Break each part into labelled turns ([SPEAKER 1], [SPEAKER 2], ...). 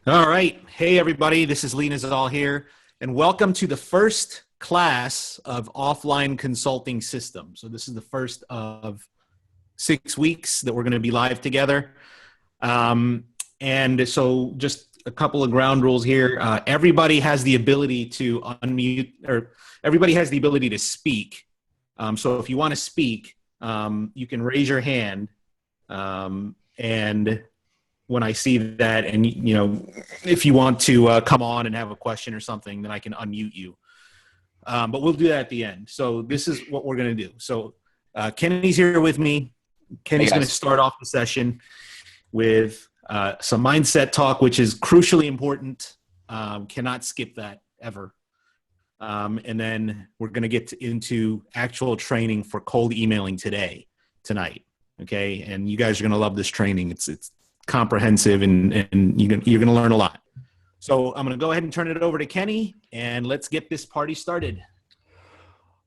[SPEAKER 1] All right. Hey, everybody. This is Lena Zadal here, and welcome to the first class of Offline Consulting System. So this is the first of 6 weeks that we're going to be live together. And so just a couple of ground rules here. Everybody has the ability to unmute, or everybody has the ability to speak. So if you want to speak, you can raise your hand, and when I see that, and if you want to come on and have a question or something, then I can unmute you. But we'll do that at the end. So this is what we're going to do. So Kenny's here with me. Kenny's going to start off the session with some mindset talk, which is crucially important. Cannot skip that ever. And then we're going to get into actual training for cold emailing tonight. Okay. And you guys are going to love this training. It's comprehensive, and you're going to learn a lot. So I'm going to go ahead and turn it over to Kenny, and let's get this party started.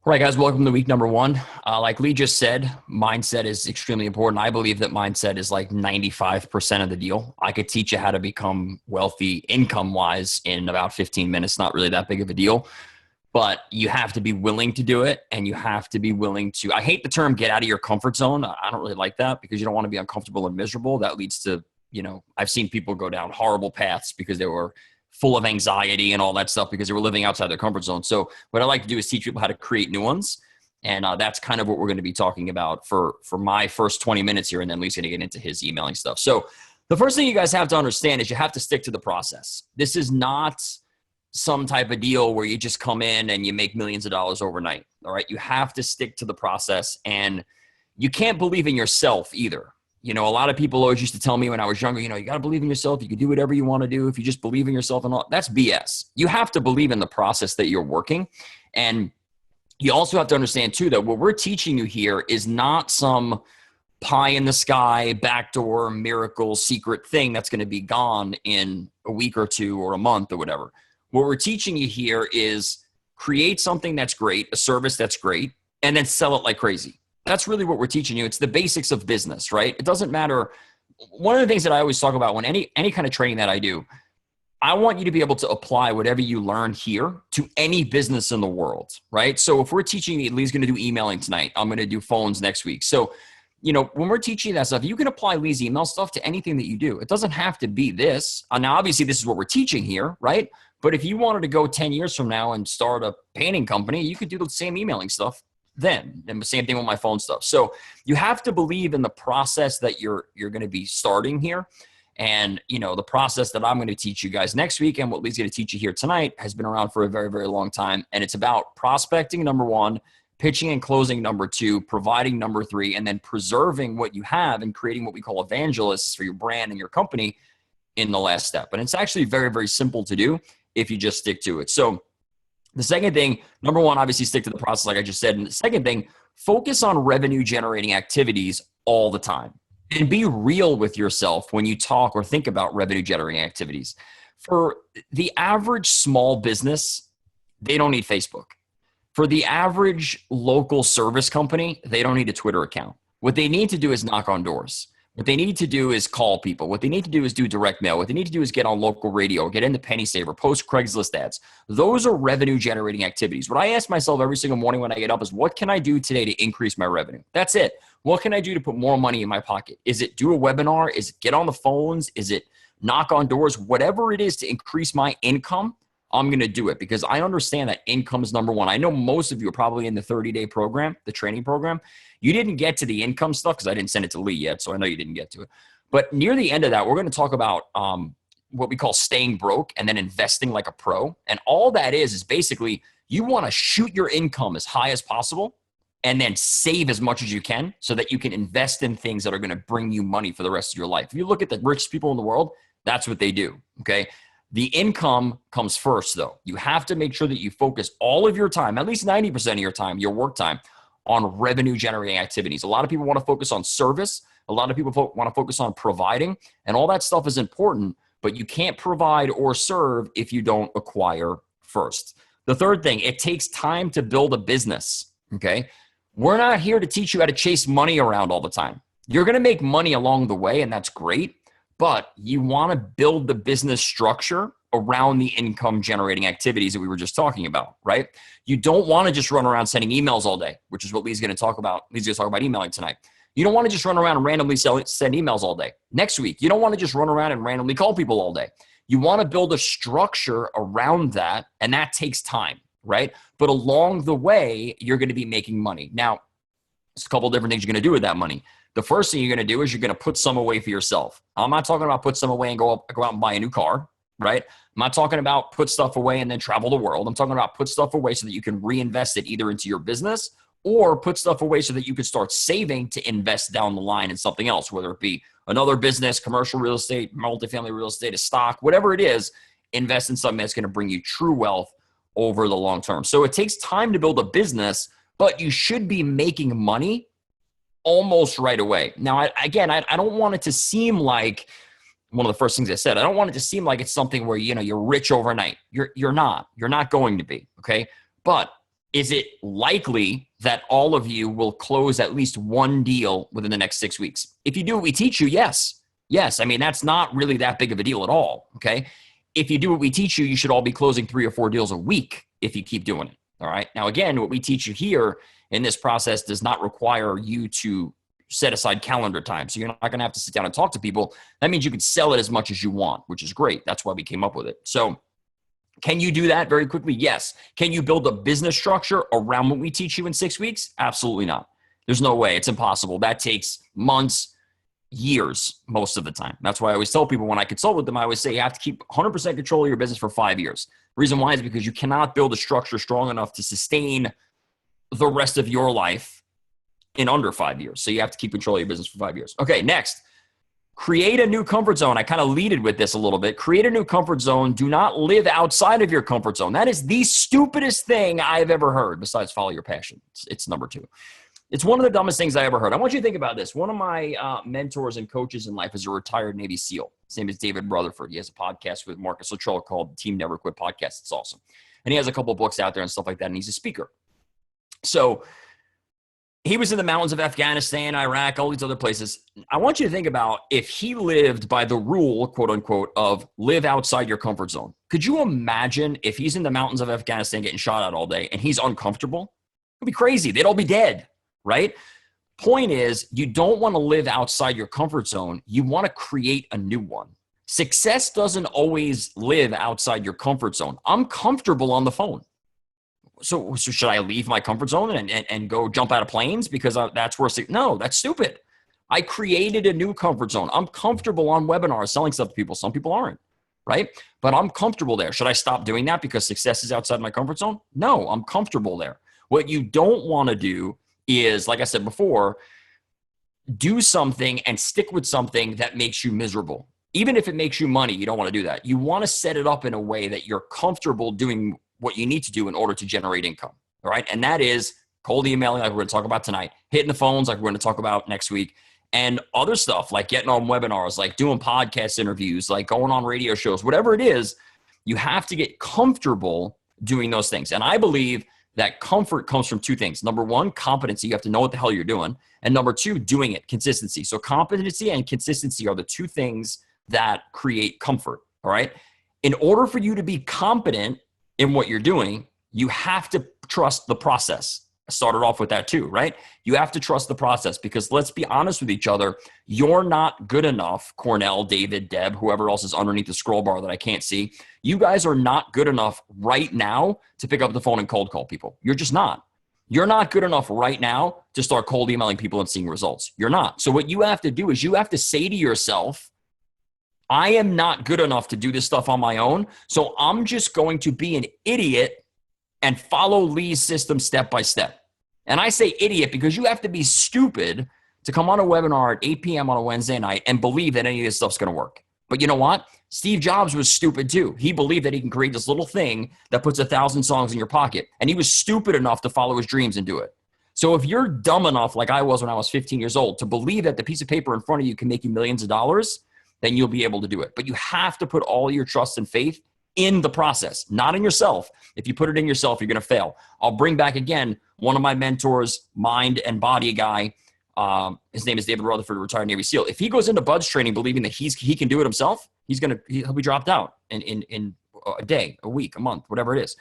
[SPEAKER 2] All right, guys, welcome to week number 1. Like Lee just said, mindset is extremely important. I believe that mindset is like 95% of the deal. I could teach you how to become wealthy income-wise in about 15 minutes. Not really that big of a deal, but you have to be willing to do it, and you have to be willing to, I hate the term get out of your comfort zone. I don't really like that, because you don't want to be uncomfortable and miserable. That leads to, I've seen people go down horrible paths because they were full of anxiety and all that stuff because they were living outside their comfort zone. So what I like to do is teach people how to create new ones. And that's kind of what we're going to be talking about for my first 20 minutes here. And then Lee's going to get into his emailing stuff. So the first thing you guys have to understand is you have to stick to the process. This is not some type of deal where you just come in and you make millions of dollars overnight. All right. You have to stick to the process, and you can't believe in yourself either. A lot of people always used to tell me when I was younger, you got to believe in yourself. You can do whatever you want to do if you just believe in yourself and all. That's BS. You have to believe in the process that you're working. And you also have to understand too, that what we're teaching you here is not some pie in the sky, backdoor, miracle, secret thing that's going to be gone in a week or two or a month or whatever. What we're teaching you here is create something that's great, a service that's great, and then sell it like crazy. That's really what we're teaching you. It's the basics of business, right? It doesn't matter. One of the things that I always talk about when any kind of training that I do, I want you to be able to apply whatever you learn here to any business in the world, right? So if we're teaching, Lee's going to do emailing tonight. I'm going to do phones next week. So, when we're teaching that stuff, you can apply Lee's email stuff to anything that you do. It doesn't have to be this. Now, obviously, this is what we're teaching here, right? But if you wanted to go 10 years from now and start a painting company, you could do the same emailing stuff then. And the same thing with my phone stuff. So you have to believe in the process that you're going to be starting here. And, the process that I'm going to teach you guys next week and what Lee's going to teach you here tonight has been around for a very, very long time. And it's about prospecting, number 1, pitching and closing, number 2, providing, number 3, and then preserving what you have and creating what we call evangelists for your brand and your company in the last step. And it's actually very, very simple to do if you just stick to it. So the second thing, number 1, obviously stick to the process like I just said. And the second thing, focus on revenue generating activities all the time. And be real with yourself when you talk or think about revenue generating activities. For the average small business, they don't need Facebook. For the average local service company, they don't need a Twitter account. What they need to do is knock on doors. What they need to do is call people. What they need to do is do direct mail. What they need to do is get on local radio, get into Penny Saver, post Craigslist ads. Those are revenue generating activities. What I ask myself every single morning when I get up is, what can I do today to increase my revenue? That's it. What can I do to put more money in my pocket? Is it do a webinar? Is it get on the phones? Is it knock on doors? Whatever it is to increase my income, I'm going to do it, because I understand that income is number 1. I know most of you are probably in the 30-day program, the training program. You didn't get to the income stuff because I didn't send it to Lee yet, so I know you didn't get to it. But near the end of that, we're going to talk about what we call staying broke and then investing like a pro. And all that is basically you want to shoot your income as high as possible and then save as much as you can so that you can invest in things that are going to bring you money for the rest of your life. If you look at the richest people in the world, that's what they do, okay? The income comes first, though. You have to make sure that you focus all of your time, at least 90% of your time, your work time, on revenue generating activities. A lot of people want to focus on service. A lot of people want to focus on providing, and all that stuff is important, but you can't provide or serve if you don't acquire first. The third thing, it takes time to build a business, okay? We're not here to teach you how to chase money around all the time. You're going to make money along the way, and that's great, but you want to build the business structure around the income generating activities that we were just talking about, right? You don't want to just run around sending emails all day, which is what Lee's going to talk about. Lee's going to talk about emailing tonight. You don't want to just run around and randomly send emails all day. Next week, you don't want to just run around and randomly call people all day. You want to build a structure around that, and that takes time, right? But along the way, you're going to be making money. Now, there's a couple of different things you're going to do with that money. The first thing you're going to do is you're going to put some away for yourself. I'm not talking about put some away and go out and buy a new car, right? I'm not talking about put stuff away and then travel the world. I'm talking about put stuff away so that you can reinvest it either into your business or put stuff away so that you can start saving to invest down the line in something else, whether it be another business, commercial real estate, multifamily real estate, a stock, whatever it is. Invest in something that's going to bring you true wealth over the long term. So it takes time to build a business, but you should be making money almost right away. Now, I don't want it to seem like one of the first things I said. I don't want it to seem like it's something where, you're rich overnight. You're not. You're not going to be, okay? But is it likely that all of you will close at least one deal within the next 6 weeks? If you do what we teach you, yes. Yes, I mean, that's not really that big of a deal at all, okay? If you do what we teach you, you should all be closing 3 or 4 deals a week if you keep doing it, all right? Now, again, what we teach you here in this process does not require you to set aside calendar time. So you're not going to have to sit down and talk to people. That means you can sell it as much as you want, which is great. That's why we came up with it. So can you do that very quickly? Yes. Can you build a business structure around what we teach you in 6 weeks? Absolutely not. There's no way. It's impossible. That takes months, years, most of the time. That's why I always tell people when I consult with them, I always say you have to keep 100% control of your business for 5 years. The reason why is because you cannot build a structure strong enough to sustain the rest of your life in under 5 years. So you have to keep control of your business for 5 years. Okay, next. Create a new comfort zone. I kind of leaded with this a little bit. Create a new comfort zone. Do not live outside of your comfort zone. That is the stupidest thing I've ever heard besides follow your passion. It's number 2. It's one of the dumbest things I ever heard. I want you to think about this. One of my mentors and coaches in life is a retired Navy SEAL. His name is David Rutherford. He has a podcast with Marcus Luttrell called Team Never Quit Podcast. It's awesome. And he has a couple of books out there and stuff like that. And he's a speaker. So he was in the mountains of Afghanistan, Iraq, all these other places. I want you to think about if he lived by the rule, quote unquote, of live outside your comfort zone. Could you imagine if he's in the mountains of Afghanistan getting shot at all day and he's uncomfortable? It'd be crazy. They'd all be dead, right? Point is, you don't want to live outside your comfort zone. You want to create a new one. Success doesn't always live outside your comfort zone. I'm comfortable on the phone. So should I leave my comfort zone and go jump out of planes because that's where – no, that's stupid. I created a new comfort zone. I'm comfortable on webinars selling stuff to people. Some people aren't, right? But I'm comfortable there. Should I stop doing that because success is outside my comfort zone? No, I'm comfortable there. What you don't want to do is, like I said before, do something and stick with something that makes you miserable. Even if it makes you money, you don't want to do that. You want to set it up in a way that you're comfortable doing what you need to do in order to generate income, all right? And that is cold emailing, like we're going to talk about tonight, hitting the phones, like we're going to talk about next week, and other stuff like getting on webinars, like doing podcast interviews, like going on radio shows, whatever it is. You have to get comfortable doing those things. And I believe that comfort comes from 2 things. Number 1, competency. You have to know what the hell you're doing. And number 2, doing it, consistency. So competency and consistency are the 2 things that create comfort, all right? In order for you to be competent in what you're doing, you have to trust the process. I started off with that too, right? You have to trust the process because let's be honest with each other. You're not good enough, Cornell, David, Deb, whoever else is underneath the scroll bar that I can't see. You guys are not good enough right now to pick up the phone and cold call people. You're just not. You're not good enough right now to start cold emailing people and seeing results. You're not. So what you have to do is you have to say to yourself, I am not good enough to do this stuff on my own, so I'm just going to be an idiot and follow Lee's system step by step. And I say idiot because you have to be stupid to come on a webinar at 8 p.m. on a Wednesday night and believe that any of this stuff's going to work. But you know what? Steve Jobs was stupid too. He believed that he can create this little thing that puts 1,000 songs in your pocket. And he was stupid enough to follow his dreams and do it. So if you're dumb enough, like I was when I was 15 years old, to believe that the piece of paper in front of you can make you millions of dollars, then you'll be able to do it. But you have to put all your trust and faith in the process, not in yourself. If you put it in yourself, you're going to fail. I'll bring back again one of my mentors, mind and body guy, His name is David Rutherford, retired Navy SEAL. If he goes into Bud's training believing that he can do it himself, he'll be dropped out in a day, a week, a month, whatever it is.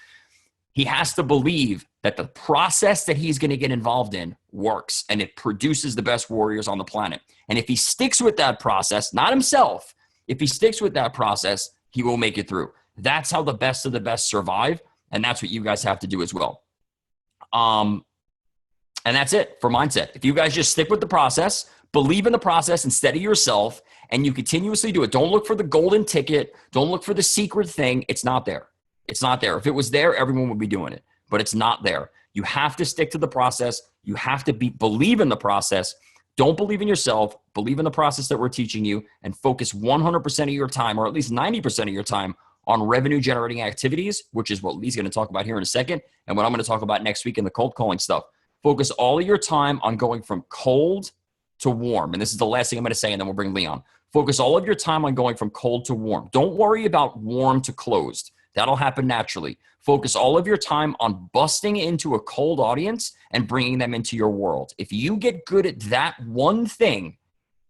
[SPEAKER 2] He has to believe that the process that he's going to get involved in works and it produces the best warriors on the planet. And if he sticks with that process, not himself, if he sticks with that process, he will make it through. That's how the best of the best survive. And that's what you guys have to do as well. And that's it for mindset. If you guys just stick with the process, believe in the process instead of yourself, and you continuously do it. Don't look for the golden ticket. Don't look for the secret thing. It's not there. It's not there. If it was there, everyone would be doing it, but it's not there. You have to stick to the process. You have to believe in the process. Don't believe in yourself. Believe in the process that we're teaching you, and focus 100% of your time, or at least 90% of your time, on revenue generating activities, which is what Lee's going to talk about here in a second, and what I'm going to talk about next week in the cold calling stuff. Focus all of your time on going from cold to warm. And this is the last thing I'm going to say, and then we'll bring Lee on. Focus all of your time on going from cold to warm. Don't worry about warm to closed. That'll happen naturally. Focus all of your time on busting into a cold audience and bringing them into your world. If you get good at that one thing,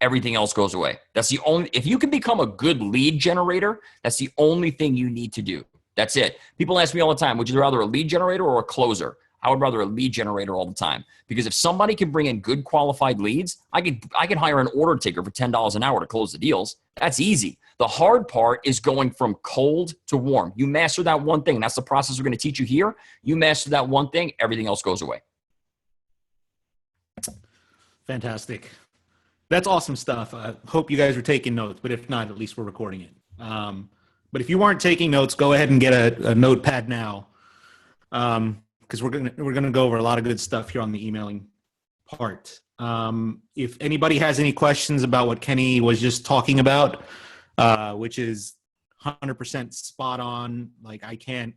[SPEAKER 2] everything else goes away. That's the only, if you can become a good lead generator, that's the only thing you need to do. That's it. People ask me all the time, would you rather a lead generator or a closer? I would rather a lead generator all the time, because if somebody can bring in good qualified leads, I could hire an order taker for $10 an hour to close the deals. That's easy. The hard part is going from cold to warm. You master that one thing. That's the process we're going to teach you here. You master that one thing, everything else goes away.
[SPEAKER 1] Fantastic. That's awesome stuff. I hope you guys are taking notes, but if not, at least we're recording it. But if you aren't taking notes, go ahead and get a notepad now. Because we're gonna go over a lot of good stuff here on the emailing part. If anybody has any questions about what Kenny was just talking about, which is 100% spot on, like I can't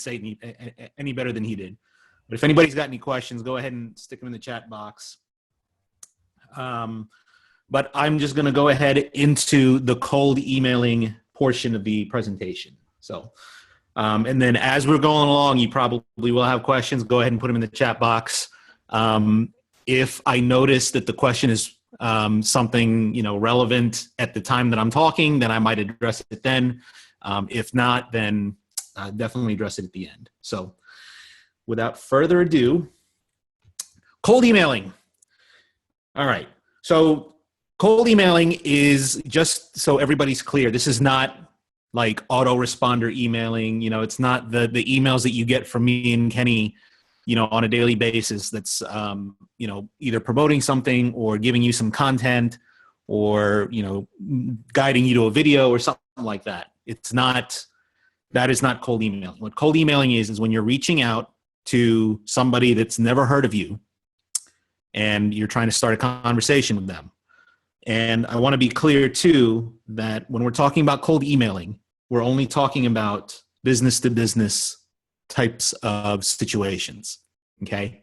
[SPEAKER 1] say any better than he did. But if anybody's got any questions, go ahead and stick them in the chat box. But I'm just gonna go ahead into the cold emailing portion of the presentation. So. And then as we're going along, you probably will have questions. Go ahead and put them in the chat box. If I notice that the question is something relevant at the time that I'm talking, then I might address it then. If not, then definitely address it at the end. So without further ado, cold emailing. All right. So cold emailing is, just so everybody's clear, this is not like autoresponder emailing. It's not the emails that you get from me and Kenny, on a daily basis. That's, either promoting something or giving you some content or, guiding you to a video or something like that. That is not cold emailing. What cold emailing is when you're reaching out to somebody that's never heard of you and you're trying to start a conversation with them. And I want to be clear too, that when we're talking about cold emailing, we're only talking about business to business types of situations. Okay.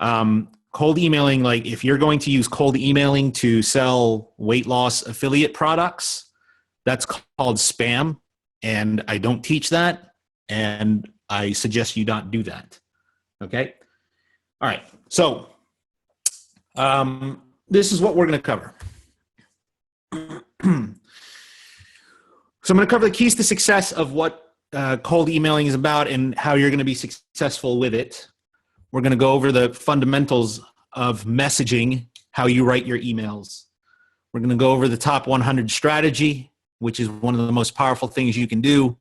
[SPEAKER 1] Cold emailing, like if you're going to use cold emailing to sell weight loss affiliate products, that's called spam. And I don't teach that. And I suggest you not do that. Okay. All right. So, this is what we're going to cover. So I'm going to cover the keys to success of what cold emailing is about and how you're going to be successful with it. We're going to go over the fundamentals of messaging, how you write your emails. We're going to go over the top 100 strategy, which is one of the most powerful things you can do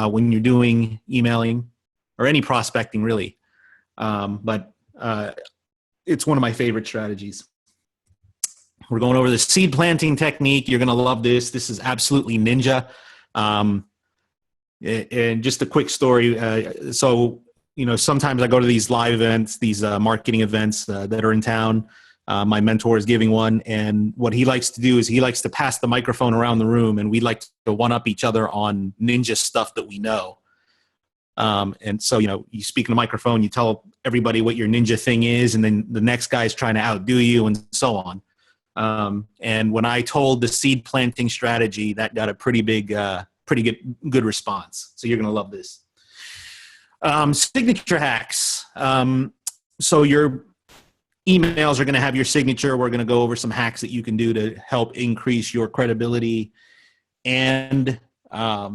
[SPEAKER 1] when you're doing emailing or any prospecting, really. But it's one of my favorite strategies. We're going over the seed planting technique. You're going to love this. This is absolutely ninja. And just a quick story. So, sometimes I go to these live events, these marketing events that are in town. My mentor is giving one. And what he likes to do is he likes to pass the microphone around the room, and we like to one-up each other on ninja stuff that we know. And so, you speak in the microphone, you tell everybody what your ninja thing is, and then the next guy's trying to outdo you and so on. And when I told the seed planting strategy, that got a pretty good response. So you're going to love this. Signature hacks. So your emails are going to have your signature. We're going to go over some hacks that you can do to help increase your credibility and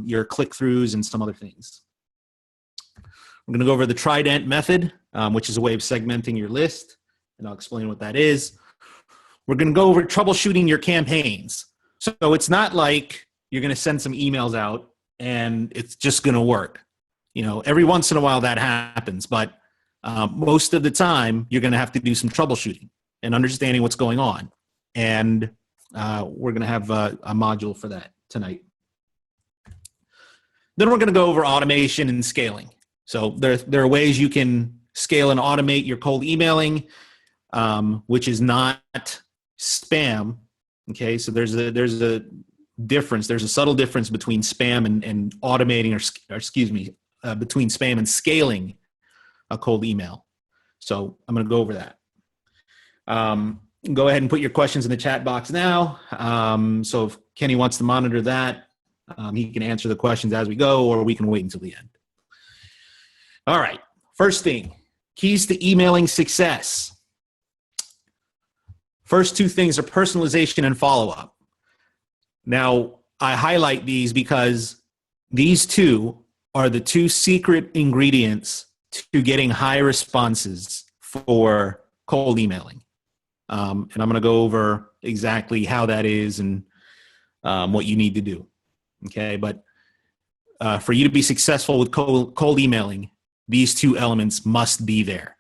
[SPEAKER 1] your click-throughs and some other things. We're going to go over the Trident method, which is a way of segmenting your list, and I'll explain what that is. We're going to go over troubleshooting your campaigns. So it's not like you're going to send some emails out and it's just going to work. Every once in a while that happens, but most of the time you're going to have to do some troubleshooting and understanding what's going on. And we're going to have a module for that tonight. Then we're going to go over automation and scaling. So there are ways you can scale and automate your cold emailing, which is not spam. Okay, so there's a difference. There's a subtle difference between spam and automating, or between spam and scaling a cold email. So I'm going to go over that. Go ahead and put your questions in the chat box now. So if Kenny wants to monitor that, he can answer the questions as we go, or we can wait until the end. All right. First thing, keys to emailing success. First two things are personalization and follow-up. Now, I highlight these because these two are the two secret ingredients to getting high responses for cold emailing. And I'm going to go over exactly how that is and what you need to do. Okay, but for you to be successful with cold emailing, these two elements must be there.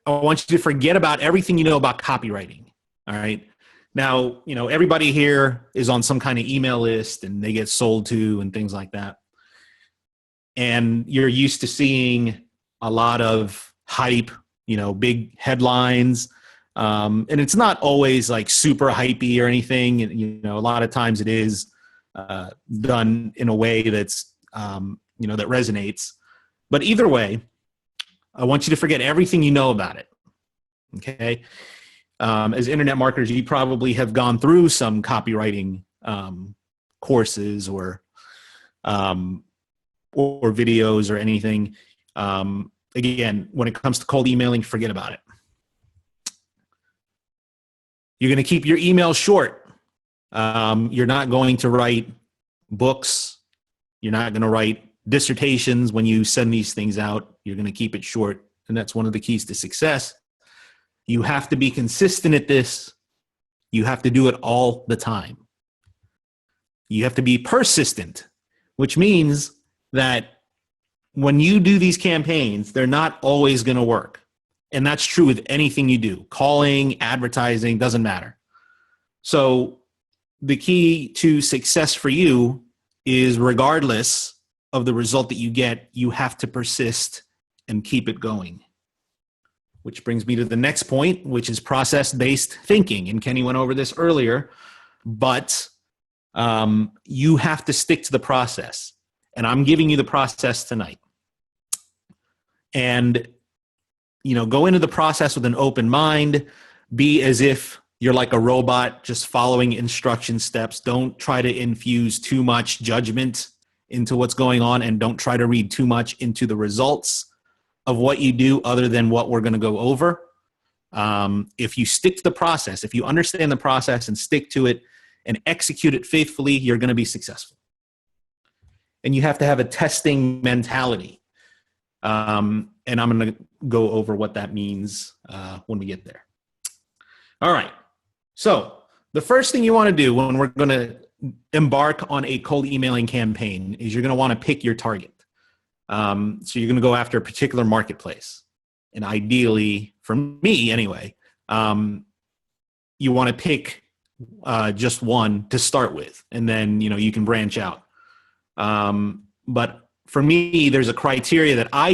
[SPEAKER 1] I want you to forget about everything you know about copywriting. All right. Now, everybody here is on some kind of email list and they get sold to and things like that. And you're used to seeing a lot of hype, big headlines. And it's not always like super hypey or anything. A lot of times it is done in a way that's, that resonates. But either way, I want you to forget everything you know about it. Okay. As internet marketers, you probably have gone through some copywriting courses or videos or anything. Again, when it comes to cold emailing, forget about it. You're going to keep your email short. You're not going to write books. You're not going to write dissertations when you send these things out. You're going to keep it short. And that's one of the keys to success. You have to be consistent at this. You have to do it all the time. You have to be persistent, which means that when you do these campaigns, they're not always going to work. And that's true with anything you do. Calling, advertising, doesn't matter. So the key to success for you is, regardless of the result that you get, you have to persist and keep it going. Which brings me to the next point, which is process-based thinking. And Kenny went over this earlier, but you have to stick to the process. And I'm giving you the process tonight. And, go into the process with an open mind. Be as if you're like a robot, just following instruction steps. Don't try to infuse too much judgment into what's going on, and don't try to read too much into the results of what you do other than what we're going to go over. If you stick to the process, if you understand the process and stick to it and execute it faithfully, you're going to be successful. And you have to have a testing mentality. And I'm going to go over what that means when we get there. All right. So the first thing you want to do when we're going to embark on a cold emailing campaign is you're going to want to pick your target. So you're going to go after a particular marketplace. And ideally, for me anyway, you want to pick just one to start with. And then, you can branch out. But for me, there's a criteria that I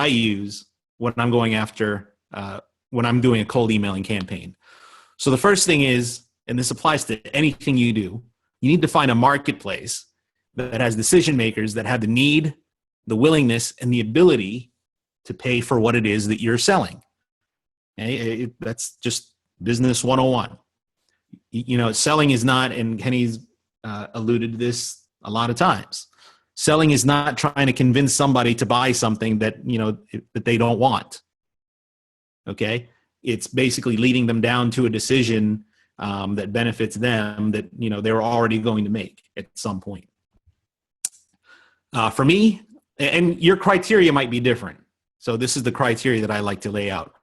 [SPEAKER 1] use when I'm going after, when I'm doing a cold emailing campaign. So the first thing is, and this applies to anything you do, you need to find a marketplace that has decision makers that have the need, the willingness, and the ability to pay for what it is that you're selling. Okay? That's just business 101. Selling is not, and Kenny's alluded to this a lot of times, Selling is not trying to convince somebody to buy something that, that they don't want. Okay. It's basically leading them down to a decision that benefits them that, they were already going to make at some point. For me, and your criteria might be different. So this is the criteria that I like to lay out.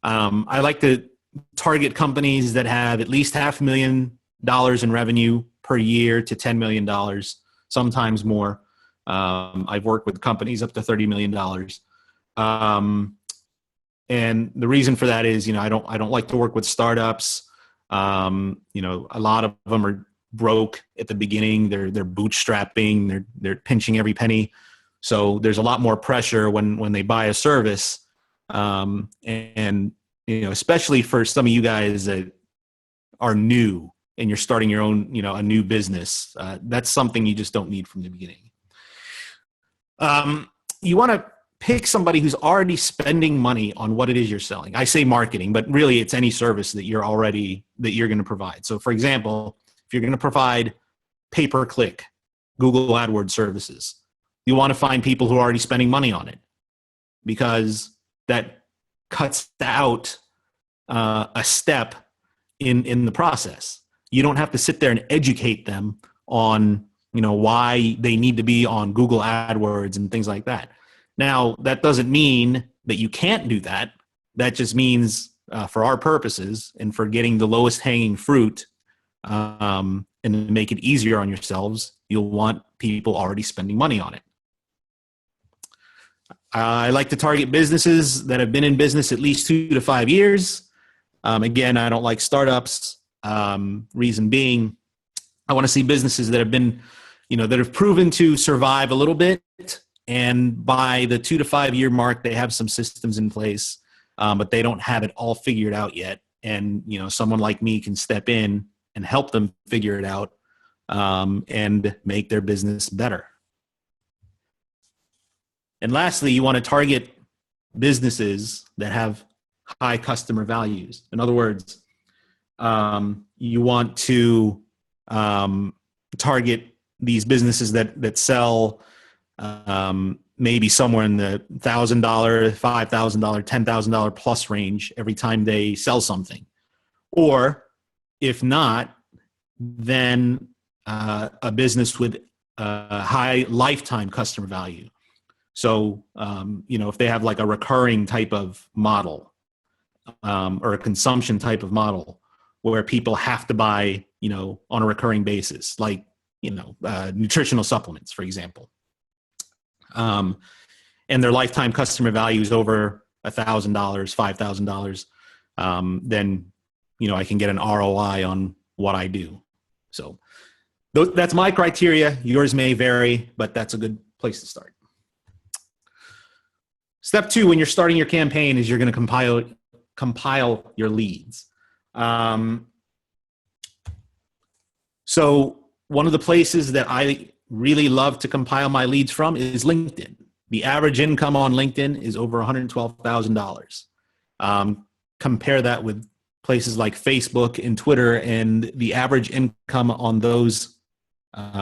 [SPEAKER 1] I like to target companies that have at least $500,000 in revenue per year to $10 million, sometimes more. I've worked with companies up to $30 million. And the reason for that is, I don't like to work with startups. A lot of them are broke at the beginning. They're bootstrapping. They're pinching every penny. So there's a lot more pressure when they buy a service. And especially for some of you guys that are new and you're starting your own, a new business, that's something you just don't need from the beginning. You want to pick somebody who's already spending money on what it is you're selling. I say marketing, but really it's any service that you're going to provide. So for example, if you're going to provide pay-per-click Google AdWords services, you want to find people who are already spending money on it, because that cuts out a step in the process. You don't have to sit there and educate them on, why they need to be on Google AdWords and things like that. Now, that doesn't mean that you can't do that. That just means for our purposes and for getting the lowest hanging fruit and to make it easier on yourselves, you'll want people already spending money on it. I like to target businesses that have been in business at least 2 to 5 years. Again, I don't like startups. Reason being, I want to see businesses that have been, that have proven to survive a little bit. And by the 2 to 5 year mark, they have some systems in place, but they don't have it all figured out yet. And, someone like me can step in and help them figure it out and make their business better. And lastly, you want to target businesses that have high customer values. In other words, you want to target these businesses that sell maybe somewhere in the $1,000, $5,000, $10,000 plus range every time they sell something. Or if not, then a business with a high lifetime customer value. So, if they have like a recurring type of model or a consumption type of model where people have to buy, on a recurring basis, like, nutritional supplements, for example. And their lifetime customer value is over $1,000, $5,000, then, I can get an ROI on what I do. So that's my criteria. Yours may vary, but that's a good place to start. Step 2, when you're starting your campaign, is you're going to compile your leads. So one of the places that I really love to compile my leads from is LinkedIn. The average income on LinkedIn is over $112,000. Compare that with places like Facebook and Twitter, and the average income on those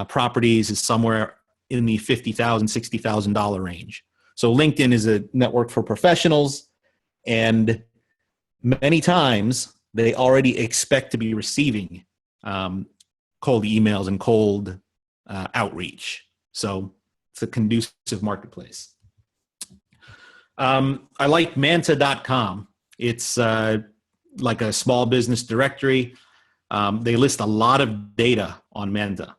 [SPEAKER 1] properties is somewhere in the $50,000, $60,000 range. So LinkedIn is a network for professionals, and many times they already expect to be receiving cold emails and cold outreach. So it's a conducive marketplace. I like Manta.com. It's like a small business directory. They list a lot of data on Manta.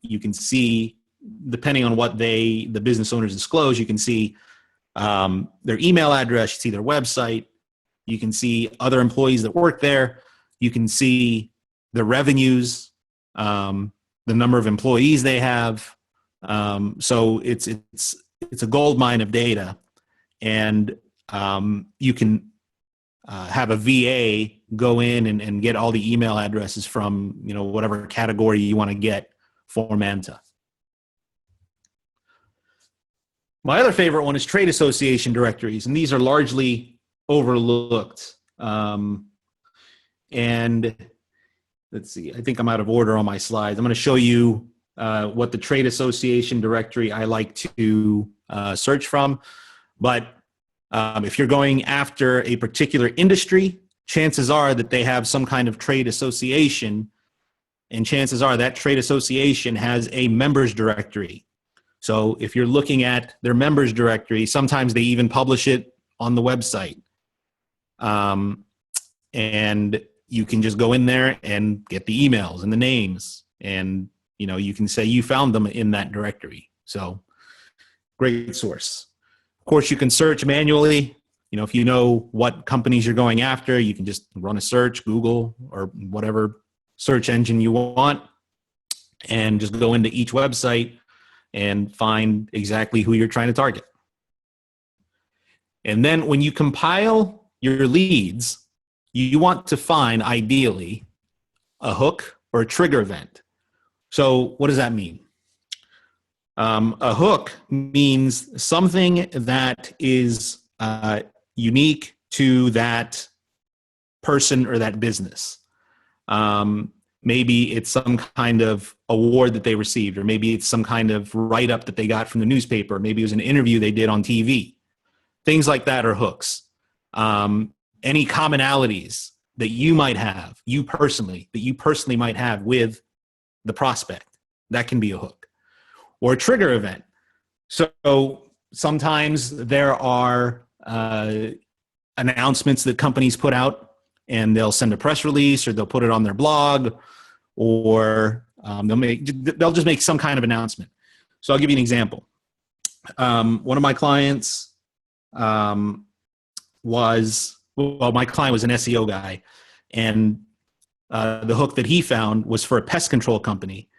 [SPEAKER 1] You can see, depending on what the business owners disclose, you can see their email address, you see their website, you can see other employees that work there, you can see the revenues, the number of employees they have. So it's a gold mine of data, and you can have a VA go in and get all the email addresses from whatever category you want to get for Manta. My other favorite one is trade association directories, and these are largely overlooked. And let's see, I think I'm out of order on my slides. I'm going to show you what the trade association directory I like to search from. But if you're going after a particular industry, chances are that they have some kind of trade association, and chances are that trade association has a members directory. So if you're looking at their members directory, sometimes they even publish it on the website. And you can just go in there and get the emails and the names, and you can say you found them in that directory. So great source. Of course, you can search manually. If you know what companies you're going after, you can just run a search, Google or whatever search engine you want, and just go into each website and find exactly who you're trying to target. And then when you compile your leads, you want to find, ideally, a hook or a trigger event. So what does that mean? A hook means something that is unique to that person or that business. Maybe it's some kind of award that they received, or maybe it's some kind of write-up that they got from the newspaper. Maybe it was an interview they did on TV. Things like that are hooks. Any commonalities that you might have, you personally might have with the prospect, that can be a hook. Or a trigger event. So sometimes there are announcements that companies put out, and they'll send a press release, or they'll put it on their blog, or they'll just make some kind of announcement. So I'll give you an example. One of my clients my client was an SEO guy, and the hook that he found was for a pest control company.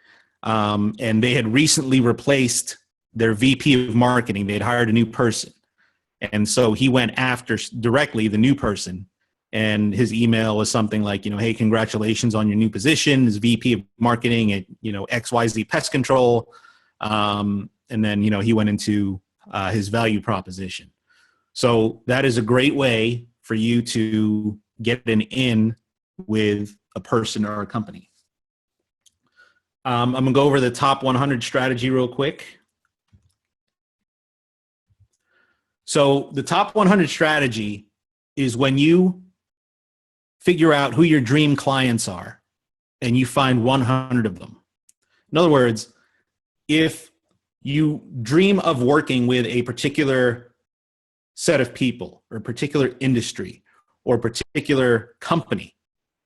[SPEAKER 1] And they had recently replaced their VP of marketing. They had hired a new person. And so he went after directly the new person. And his email was something like, hey, congratulations on your new position as VP of marketing at, XYZ Pest Control. And then, he went into his value proposition. So that is a great way for you to get an in with a person or a company. I'm going to go over the top 100 strategy real quick. So the top 100 strategy is when you figure out who your dream clients are and you find 100 of them. In other words, if you dream of working with a particular set of people or a particular industry or a particular company,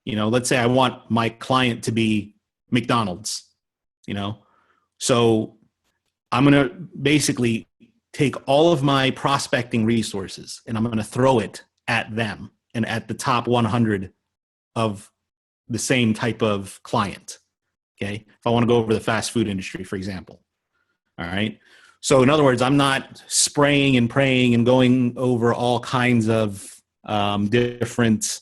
[SPEAKER 1] let's say I want my client to be McDonald's, so I'm going to basically take all of my prospecting resources and I'm going to throw it at them and at the top 100 of the same type of client. Okay. If I want to go over the fast food industry, for example. All right. So in other words, I'm not spraying and praying and going over all kinds of different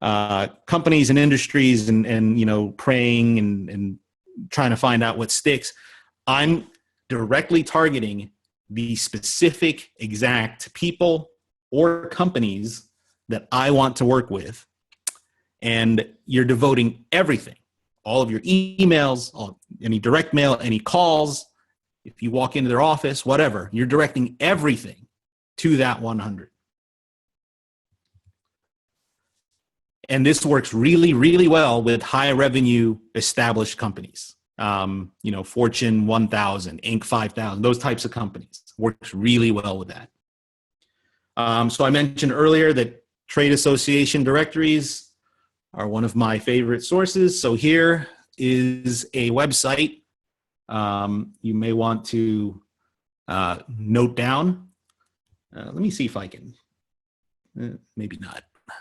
[SPEAKER 1] companies and industries and praying and trying to find out what sticks. I'm directly targeting the specific exact people or companies that I want to work with. And you're devoting everything, all of your emails, any direct mail, any calls, if you walk into their office, whatever, you're directing everything to that 100. And this works really, really well with high revenue established companies. Fortune 1000, Inc. 5000, those types of companies. Works really well with that. So I mentioned earlier that trade association directories are one of my favorite sources. So here is a website you may want to note down. Let me see if I can, maybe not. I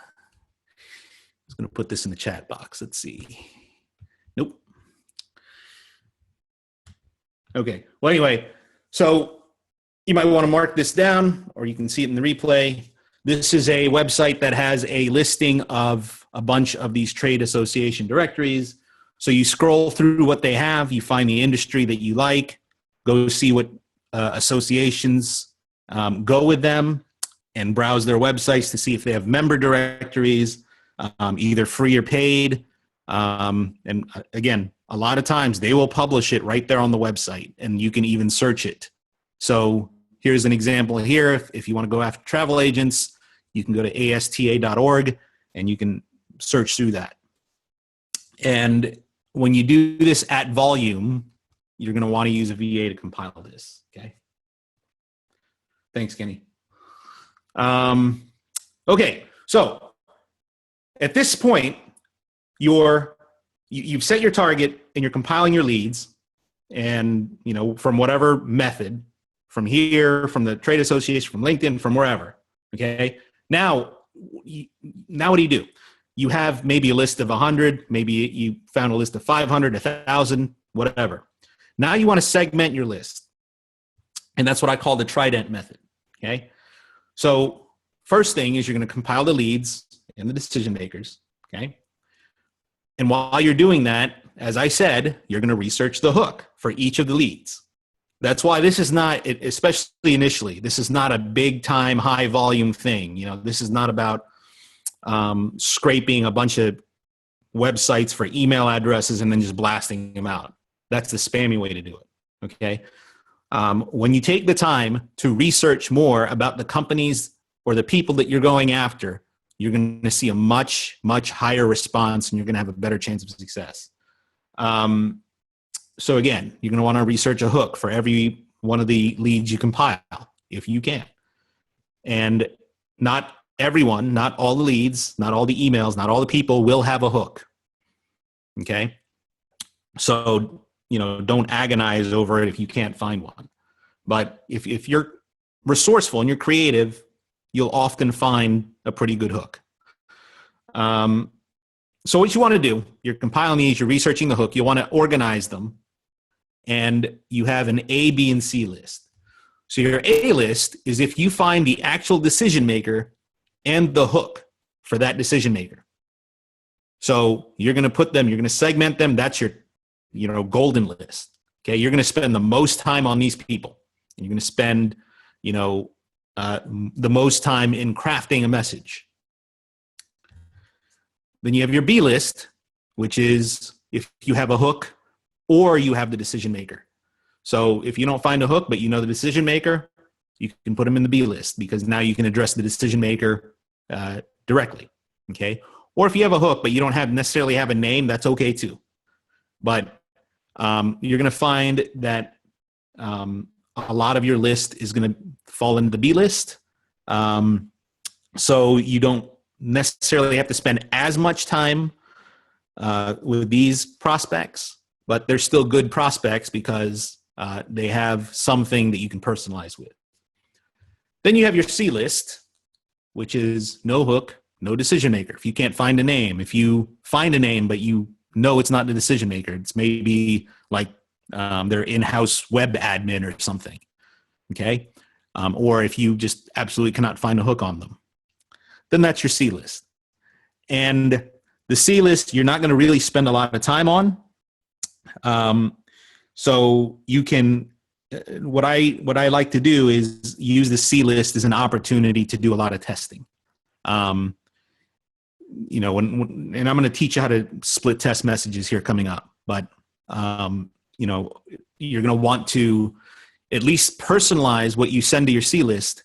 [SPEAKER 1] was going to put this in the chat box. Let's see. Nope. Okay. Well, anyway, so you might want to mark this down, or you can see it in the replay. This is a website that has a listing of a bunch of these trade association directories. So you scroll through what they have, you find the industry that you like, go see what associations go with them, and browse their websites to see if they have member directories, either free or paid. And again, a lot of times they will publish it right there on the website, and you can even search it. So here's an example here. If you want to go after travel agents, you can go to asta.org and you can search through that. And when you do this at volume, you're going to want to use a VA to compile this. Okay. Thanks, Kenny. Okay. So at this point, you've set your target and you're compiling your leads, and from whatever method, from here, from the trade association, from LinkedIn, from wherever. Okay. Now what do you do? You have maybe a list of 100, maybe you found a list of 500, 1,000, whatever. Now you want to segment your list. And that's what I call the Trident method. Okay. So first thing is you're going to compile the leads and the decision makers. Okay. And while you're doing that, as I said, you're going to research the hook for each of the leads. That's why this is not, especially initially, this is not a big time, high volume thing. This is not about scraping a bunch of websites for email addresses and then just blasting them out. That's the spammy way to do it. Okay. When you take the time to research more about the companies or the people that you're going after, you're going to see a much, much higher response, and you're going to have a better chance of success. So again, you're going to want to research a hook for every one of the leads you compile, if you can. And not everyone, not all the leads, not all the emails, not all the people will have a hook. Okay. So, don't agonize over it if you can't find one. But if you're resourceful and you're creative, you'll often find a pretty good hook. So what you want to do, you're compiling these, you're researching the hook, you want to organize them, and you have an A, B, and C list. So your A list is if you find the actual decision maker and the hook for that decision maker. So you're going to put them, you're going to segment them. That's your, golden list. Okay. You're going to spend the most time on these people. And you're going to spend, the most time in crafting a message. Then you have your B list, which is if you have a hook or you have the decision maker. So if you don't find a hook, but the decision maker, you can put them in the B list, because now you can address the decision maker directly. Okay. Or if you have a hook, but you don't necessarily have a name, that's okay too. But you're going to find that a lot of your list is going to fall into the B list. So you don't necessarily have to spend as much time with these prospects, but they're still good prospects because they have something that you can personalize with. Then you have your C list, which is no hook, no decision maker. If you can't find a name, if you find a name, but it's not the decision maker, it's maybe like their in-house web admin or something. Okay. Or if you just absolutely cannot find a hook on them, then that's your C list. And the C list, you're not going to really spend a lot of time on. So you can, what I like to do is use the C list as an opportunity to do a lot of testing. And I'm going to teach you how to split test messages here coming up, but, you're going to want to at least personalize what you send to your C list,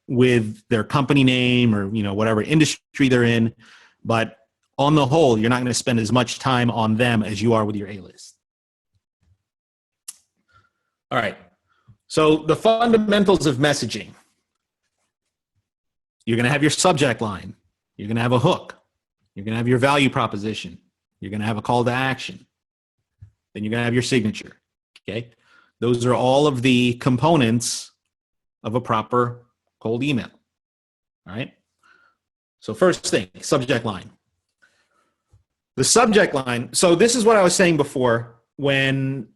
[SPEAKER 1] with their company name or, whatever industry they're in. But on the whole, you're not going to spend as much time on them as you are with your A list. All right. So the fundamentals of messaging. You're going to have your subject line. You're going to have a hook. You're going to have your value proposition. You're going to have a call to action. Then you're going to have your signature. Okay. Those are all of the components of a proper cold email. All right. So first thing, subject line. The subject line. So this is what I was saying before, when,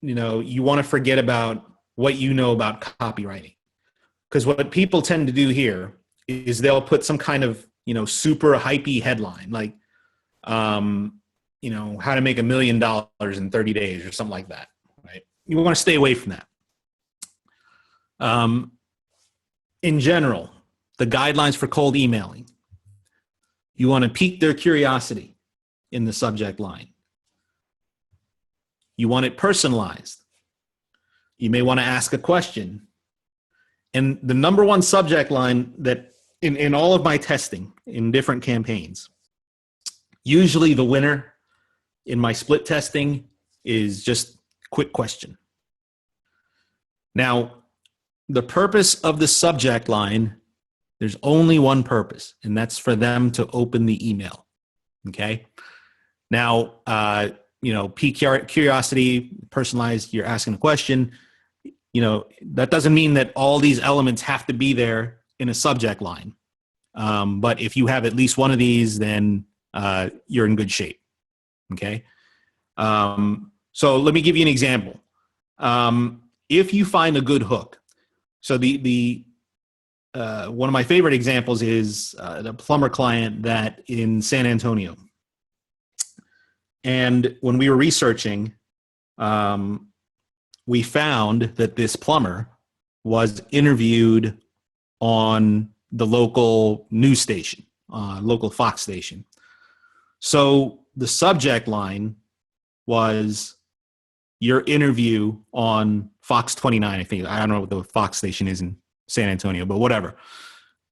[SPEAKER 1] you want to forget about what you know about copywriting. Because what people tend to do here is they'll put some kind of, super hypey headline, like, how to make $1 million in 30 days or something like that. Right. You want to stay away from that. In general, the guidelines for cold emailing, you want to pique their curiosity in the subject line. You want it personalized. You may want to ask a question. And the number one subject line that in all of my testing in different campaigns, usually the winner in my split testing is just quick question. Now, the purpose of the subject line, there's only one purpose, and that's for them to open the email. Okay. Now, pique curiosity, personalized, you're asking a question. That doesn't mean that all these elements have to be there in a subject line. But if you have at least one of these, then you're in good shape. Okay. So let me give you an example. If you find a good hook, so the one of my favorite examples is the plumber client that in San Antonio. And when we were researching, we found that this plumber was interviewed on the local news station, local Fox station. So the subject line was your interview on Fox 29, I think. I don't know what the Fox station is in San Antonio, but whatever.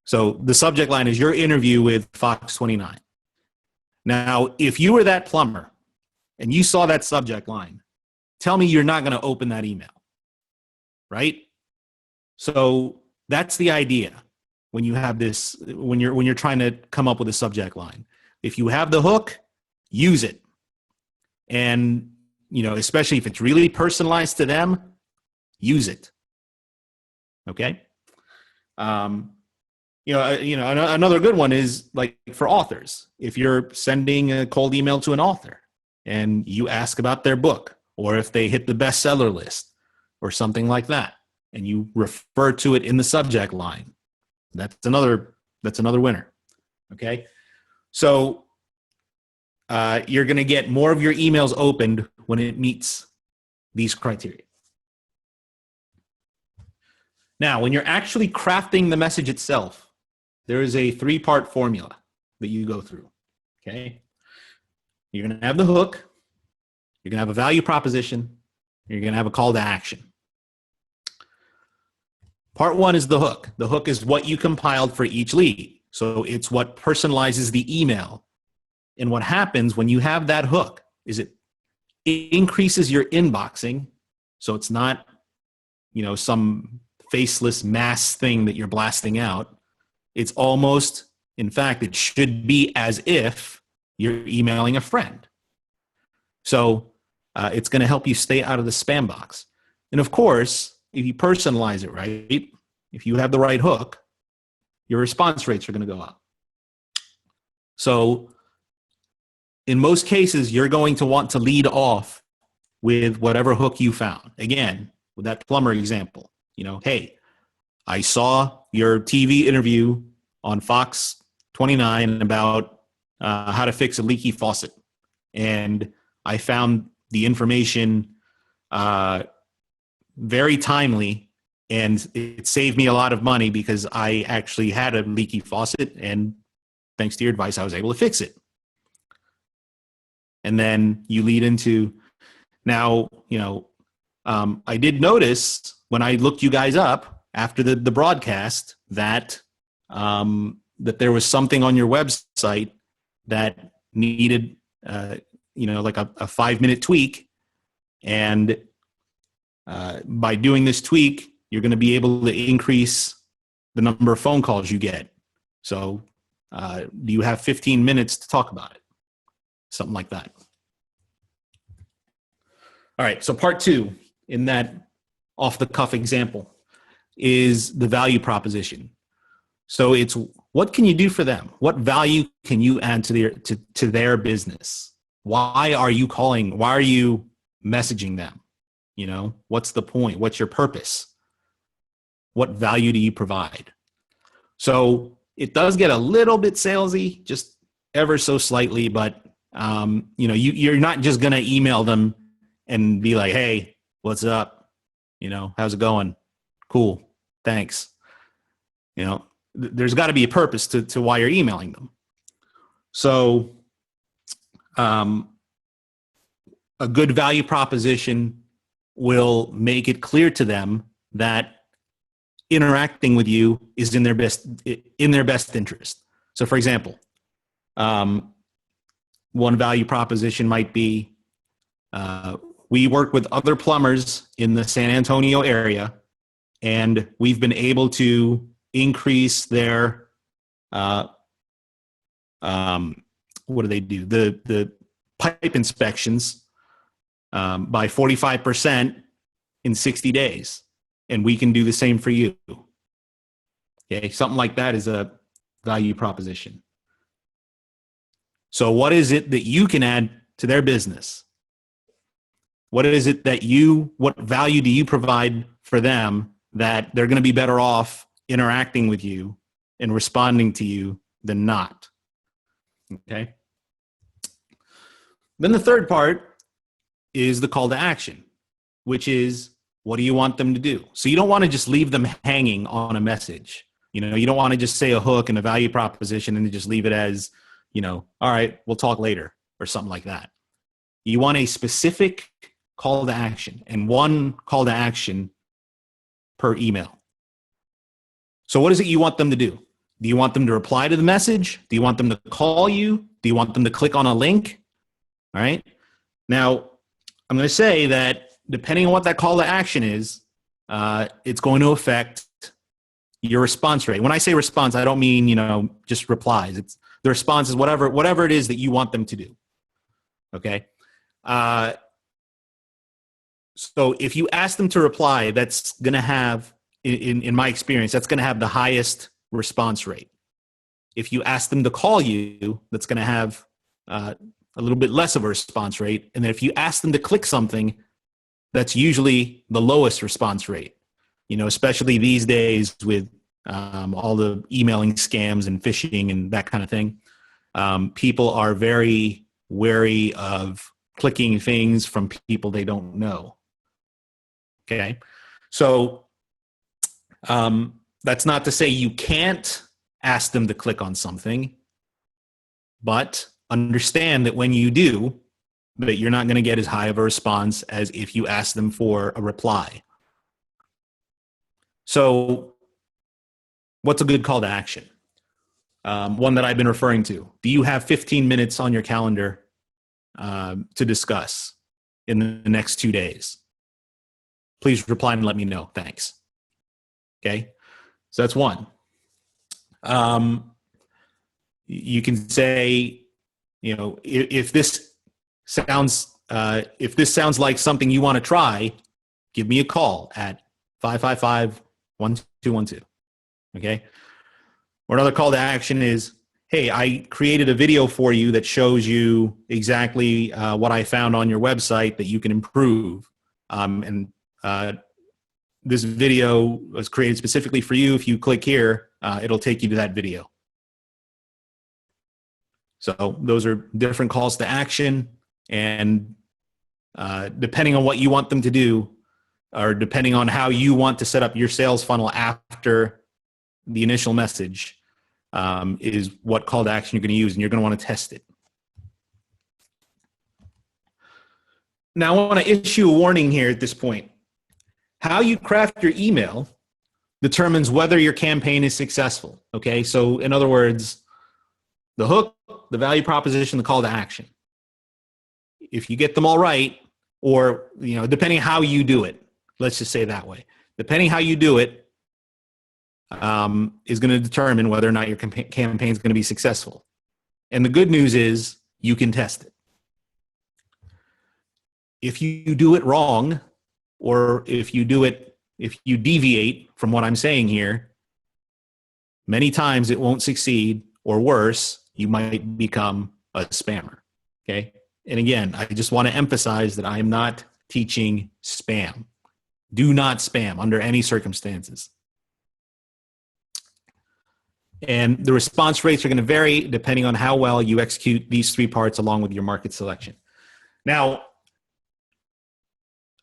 [SPEAKER 1] So the subject line is your interview with Fox 29. Now, if you were that plumber and you saw that subject line, tell me you're not going to open that email, right? So that's the idea when you have this, when you're trying to come up with a subject line. If you have the hook, use it. And, especially if it's really personalized to them, use it. Okay. Another good one is like for authors. If you're sending a cold email to an author and you ask about their book, or if they hit the bestseller list or something like that, and you refer to it in the subject line, that's another winner. Okay. So you're going to get more of your emails opened when it meets these criteria. Now, when you're actually crafting the message itself, there is a 3-part formula that you go through. Okay. You're going to have the hook. You're going to have a value proposition. You're going to have a call to action. Part 1 is the hook. The hook is what you compiled for each lead. So it's what personalizes the email. And what happens when you have that hook is it increases your inboxing. So it's not, some faceless mass thing that you're blasting out. It's almost, in fact, it should be as if you're emailing a friend. So it's going to help you stay out of the spam box. And of course, if you personalize it right, if you have the right hook, your response rates are going to go up. So in most cases, you're going to want to lead off with whatever hook you found. Again, with that plumber example, hey, I saw your TV interview on Fox 29 about how to fix a leaky faucet. And I found the information very timely, and it saved me a lot of money because I actually had a leaky faucet, and thanks to your advice, I was able to fix it. And then you lead into, now, I did notice when I looked you guys up after the broadcast that that there was something on your website that needed, like a 5-minute tweak. And by doing this tweak, you're going to be able to increase the number of phone calls you get. So do you have 15 minutes to talk about it? Something like that. All right. So part 2 in that off the cuff example is the value proposition. So it's what can you do for them? What value can you add to their business? Why are you calling? Why are you messaging them? What's the point? What's your purpose? What value do you provide? So it does get a little bit salesy, just ever so slightly, but you're not just going to email them and be like, hey, what's up? How's it going? Cool. Thanks. There's got to be a purpose to why you're emailing them. So a good value proposition will make it clear to them that interacting with you is in their best interest. So, for example, one value proposition might be, we work with other plumbers in the San Antonio area, and we've been able to increase their what do they do? The pipe inspections by 45% in 60 days. And we can do the same for you. Okay, something like that is a value proposition. So what is it that you can add to their business? What is it that what value do you provide for them that they're going to be better off interacting with you and responding to you than not? Okay. Then the third part is the call to action, which is, what do you want them to do? So you don't want to just leave them hanging on a message. You don't want to just say a hook and a value proposition and just leave it as, all right, we'll talk later or something like that. You want a specific call to action, and one call to action per email. So what is it you want them to do? Do you want them to reply to the message? Do you want them to call you? Do you want them to click on a link? All right. Now, I'm going to say that depending on what that call to action is, it's going to affect your response rate. When I say response, I don't mean, just replies. It's the response is whatever it is that you want them to do. Okay. So if you ask them to reply, that's going to have, in my experience, that's going to have the highest response rate. If you ask them to call you, that's going to have a little bit less of a response rate. And then if you ask them to click something, that's usually the lowest response rate. Especially these days with all the emailing scams and phishing and that kind of thing. People are very wary of clicking things from people they don't know. Okay. So that's not to say you can't ask them to click on something, but understand that when you do, that you're not going to get as high of a response as if you ask them for a reply. So what's a good call to action? One that I've been referring to. Do you have 15 minutes on your calendar to discuss in the next 2 days? Please reply and let me know. Thanks. Okay. So that's one. You can say, if this sounds like something you want to try, give me a call at 555-1212. Okay. Or another call to action is, hey, I created a video for you that shows you exactly what I found on your website that you can improve. This video was created specifically for you. If you click here, it'll take you to that video. So those are different calls to action. And depending on what you want them to do, or depending on how you want to set up your sales funnel after the initial message, is what call to action you're going to use, and you're going to want to test it. Now, I want to issue a warning here at this point. How you craft your email determines whether your campaign is successful. Okay, so in other words, the hook, the value proposition, the call to action. If you get them all right, or depending how you do it, let's just say that way. Depending how you do it, is going to determine whether or not your campaign is going to be successful. And the good news is you can test it. If you do it wrong, or if you deviate from what I'm saying here, many times it won't succeed, or worse, you might become a spammer. Okay. And again, I just want to emphasize that I am not teaching spam. Do not spam under any circumstances. And the response rates are going to vary depending on how well you execute these three parts along with your market selection. Now,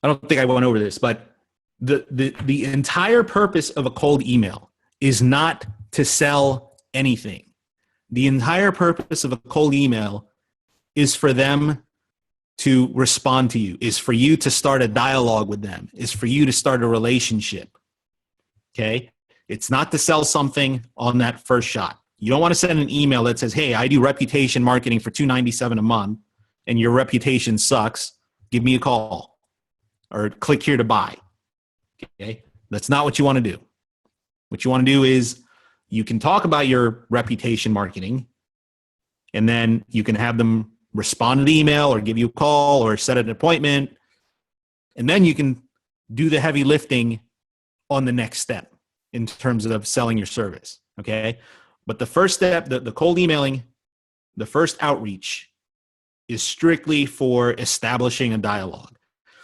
[SPEAKER 1] I don't think I went over this, but the entire purpose of a cold email is not to sell anything. The entire purpose of a cold email is for them to respond to you, is for you to start a dialogue with them, is for you to start a relationship. Okay? It's not to sell something on that first shot. You don't want to send an email that says, hey, I do reputation marketing for $297 a month and your reputation sucks. Give me a call or click here to buy. Okay? That's not what you want to do. What you want to do is you can talk about your reputation marketing, and then you can have them respond to the email or give you a call or set an appointment. And then you can do the heavy lifting on the next step in terms of selling your service. Okay. But the first step, the cold emailing, the first outreach is strictly for establishing a dialogue.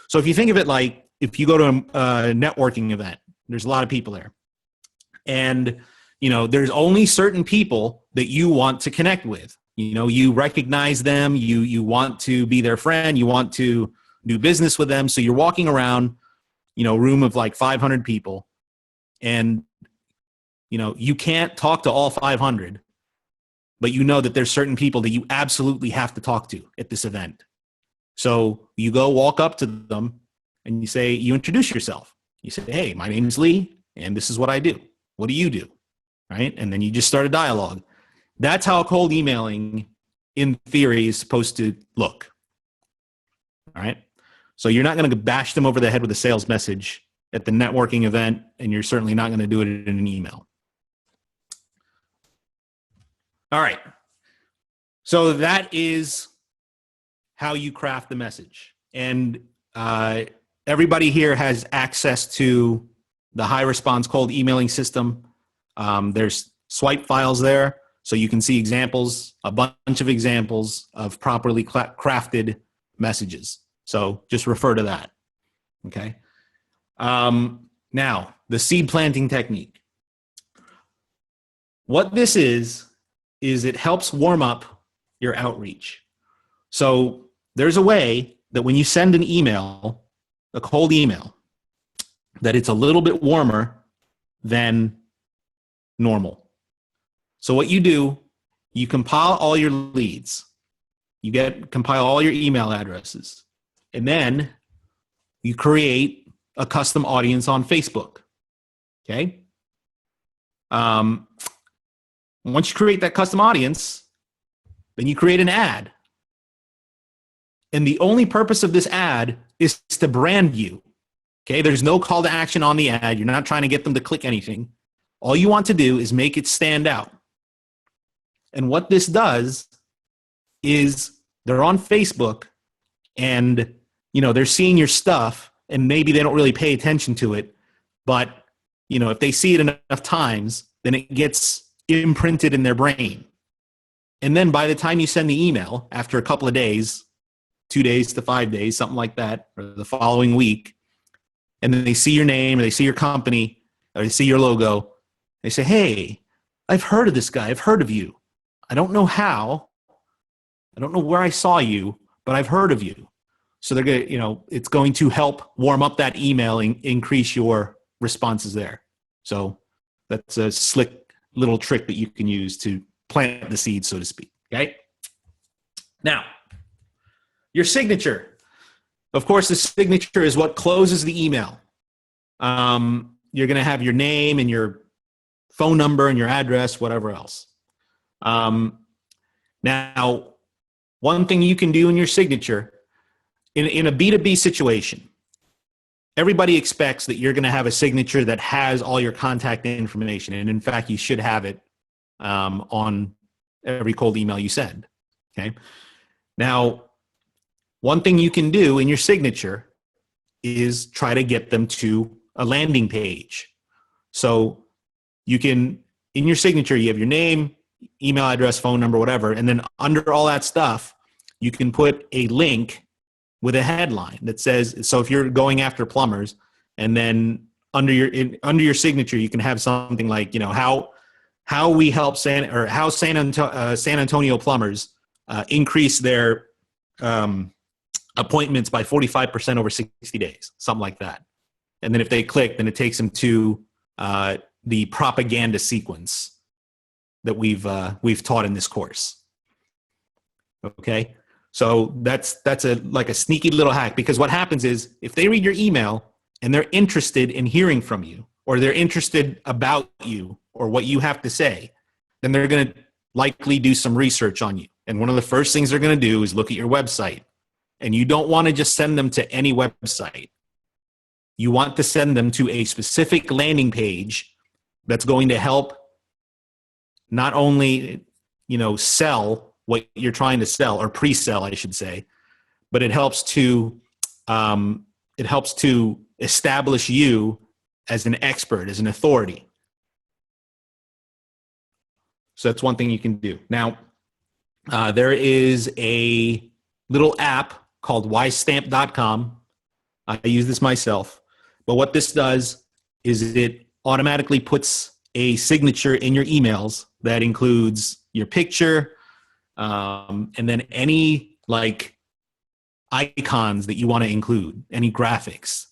[SPEAKER 1] So if you think of it like if you go to a networking event, there's a lot of people there. And, there's only certain people that you want to connect with. You recognize them, you want to be their friend, you want to do business with them. So you're walking around, a room of like 500 people, and, you can't talk to all 500, but you know that there's certain people that you absolutely have to talk to at this event. So you go walk up to them and you introduce yourself. You say, hey, my name is Lee, and this is what I do. What do you do? Right? And then you just start a dialogue. That's how cold emailing, in theory, is supposed to look. All right? So you're not going to bash them over the head with a sales message at the networking event, and you're certainly not going to do it in an email. All right. So that is how you craft the message. And everybody here has access to the high response cold emailing system. There's swipe files there, so you can see examples, a bunch of examples of properly crafted messages. So just refer to that. Okay. Now, the seed planting technique. What this is it helps warm up your outreach. So there's a way that when you send an email, a cold email, that it's a little bit warmer than normal. So what you do, you compile all your leads, compile all your email addresses, and then you create a custom audience on Facebook. Okay. Once you create that custom audience, then you create an ad. And the only purpose of this ad is to brand you. Okay. There's no call to action on the ad. You're not trying to get them to click anything. All you want to do is make it stand out. And what this does is they're on Facebook and, they're seeing your stuff, and maybe they don't really pay attention to it. But, if they see it enough times, then it gets imprinted in their brain. And then by the time you send the email, after a couple of days, 2 days to 5 days, something like that, or the following week, and then they see your name or they see your company or they see your logo, they say, hey, I've heard of this guy. I've heard of you. I don't know how. I don't know where I saw you, but I've heard of you. So they're going to, it's going to help warm up that email and increase your responses there. So that's a slick little trick that you can use to plant the seed, so to speak. Okay. Now, your signature. Of course, the signature is what closes the email. You're going to have your name and your phone number and your address, whatever else. Now, one thing you can do in your signature, in a B2B situation, everybody expects that you're going to have a signature that has all your contact information. And in fact, you should have it on every cold email you send. Okay. Now, one thing you can do in your signature is try to get them to a landing page. So you can, in your signature, you have your name, email address, phone number, whatever. And then under all that stuff, you can put a link with a headline that says, so if you're going after plumbers, and then under your signature, you can have something like, how we help San Antonio plumbers increase their appointments by 45% over 60 days, something like that. And then if they click, then it takes them to the propaganda sequence that we've taught in this course. Okay. So that's like a sneaky little hack, because what happens is if they read your email and they're interested in hearing from you, or they're interested about you or what you have to say, then they're going to likely do some research on you. And one of the first things they're going to do is look at your website. And you don't want to just send them to any website. You want to send them to a specific landing page that's going to help not only, sell what you're trying to sell, or pre-sell, I should say, but it helps to establish you as an expert, as an authority. So that's one thing you can do. Now, there is a little app called ystamp.com. I use this myself. But what this does is it automatically puts a signature in your emails that includes your picture, and then any icons that you want to include, any graphics.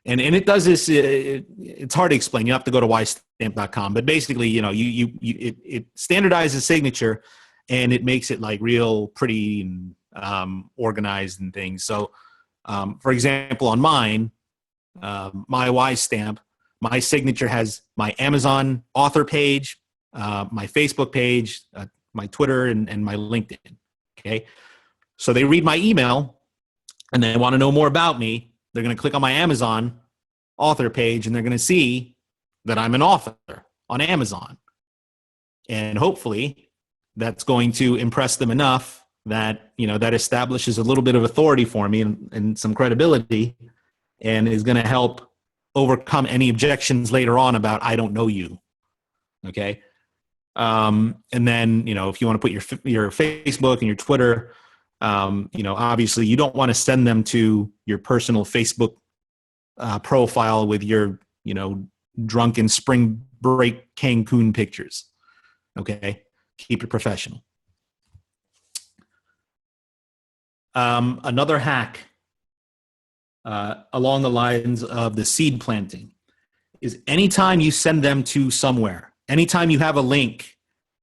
[SPEAKER 1] And it does this. It's hard to explain. You have to go to ystamp.com. But basically, it standardizes signature, and it makes it real pretty and organized and things. So, for example, on mine, my YStamp, my signature has my Amazon author page, my Facebook page, my Twitter, and my LinkedIn. Okay, so they read my email and they want to know more about me. They're going to click on my Amazon author page, and they're going to see that I'm an author on Amazon. And hopefully that's going to impress them enough that, that establishes a little bit of authority for me and some credibility, and is going to help overcome any objections later on about, I don't know you. Okay. And then, if you want to put your Facebook and your Twitter, obviously you don't want to send them to your personal Facebook profile with your, drunken spring break Cancun pictures. Okay. Keep it professional. Another hack along the lines of the seed planting is anytime you send them to somewhere, anytime you have a link,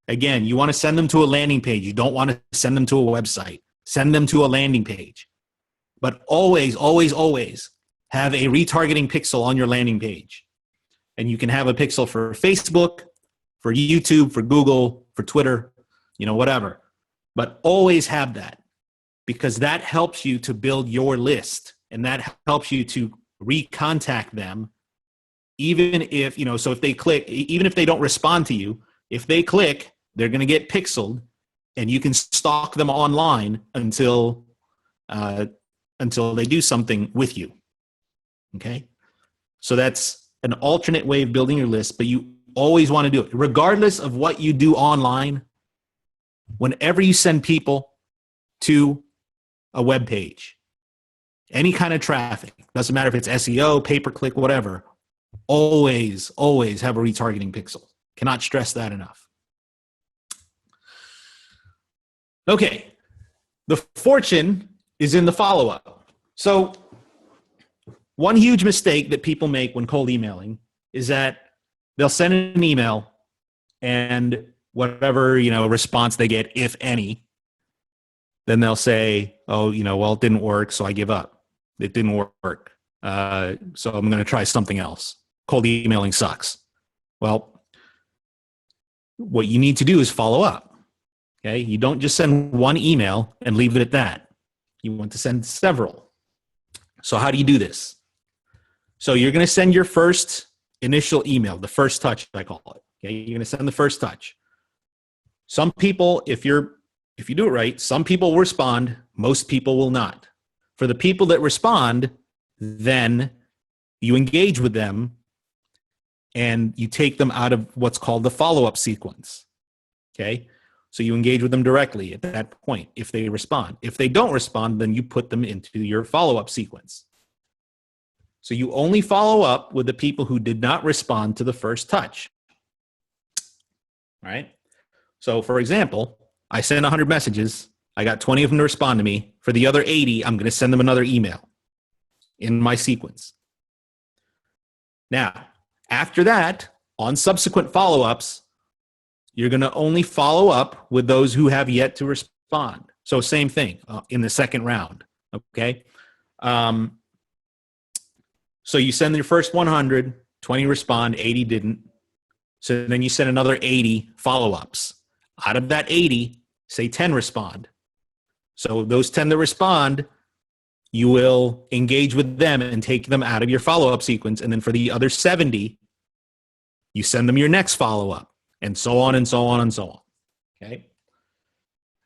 [SPEAKER 1] again, you want to send them to a landing page. You don't want to send them to a website. Send them to a landing page. But always, always, always have a retargeting pixel on your landing page. And you can have a pixel for Facebook, for YouTube, for Google, for Twitter, whatever. But always have that, because that helps you to build your list, and that helps you to recontact them. Even if, so if they click, even if they don't respond to you, if they click, they're going to get pixeled, and you can stalk them online until they do something with you. Okay. So that's an alternate way of building your list, but you always want to do it regardless of what you do online. Whenever you send people to a web page, any kind of traffic, doesn't matter if it's SEO, pay-per-click, whatever, always, always have a retargeting pixel. Cannot stress that enough. Okay. The fortune is in the follow-up. So one huge mistake that people make when cold emailing is that they'll send an email, and whatever, response they get, if any, then they'll say, oh, well, it didn't work, so I give up. It didn't work. So I'm going to try something else. Cold emailing sucks. Well, what you need to do is follow up. Okay. You don't just send one email and leave it at that. You want to send several. So how do you do this? So you're going to send your first initial email, the first touch, I call it. Okay. You're going to send the first touch. Some people, if you do it right, some people will respond. Most people will not. For the people that respond, then you engage with them and you take them out of what's called the follow-up sequence. Okay. So you engage with them directly at that point if they respond. If they don't respond, then you put them into your follow-up sequence. So you only follow up with the people who did not respond to the first touch. All right. So for example, I sent 100 messages. I got 20 of them to respond to me. For the other 80, I'm going to send them another email in my sequence. Now, after that, on subsequent follow-ups, you're going to only follow up with those who have yet to respond. So same thing in the second round. Okay. So you send your first 100, 20 respond, 80 didn't. So then you send another 80 follow-ups. Out of that 80, say 10 respond. So those 10 that respond, you will engage with them and take them out of your follow-up sequence. And then for the other 70, you send them your next follow-up, and so on and so on and so on. Okay.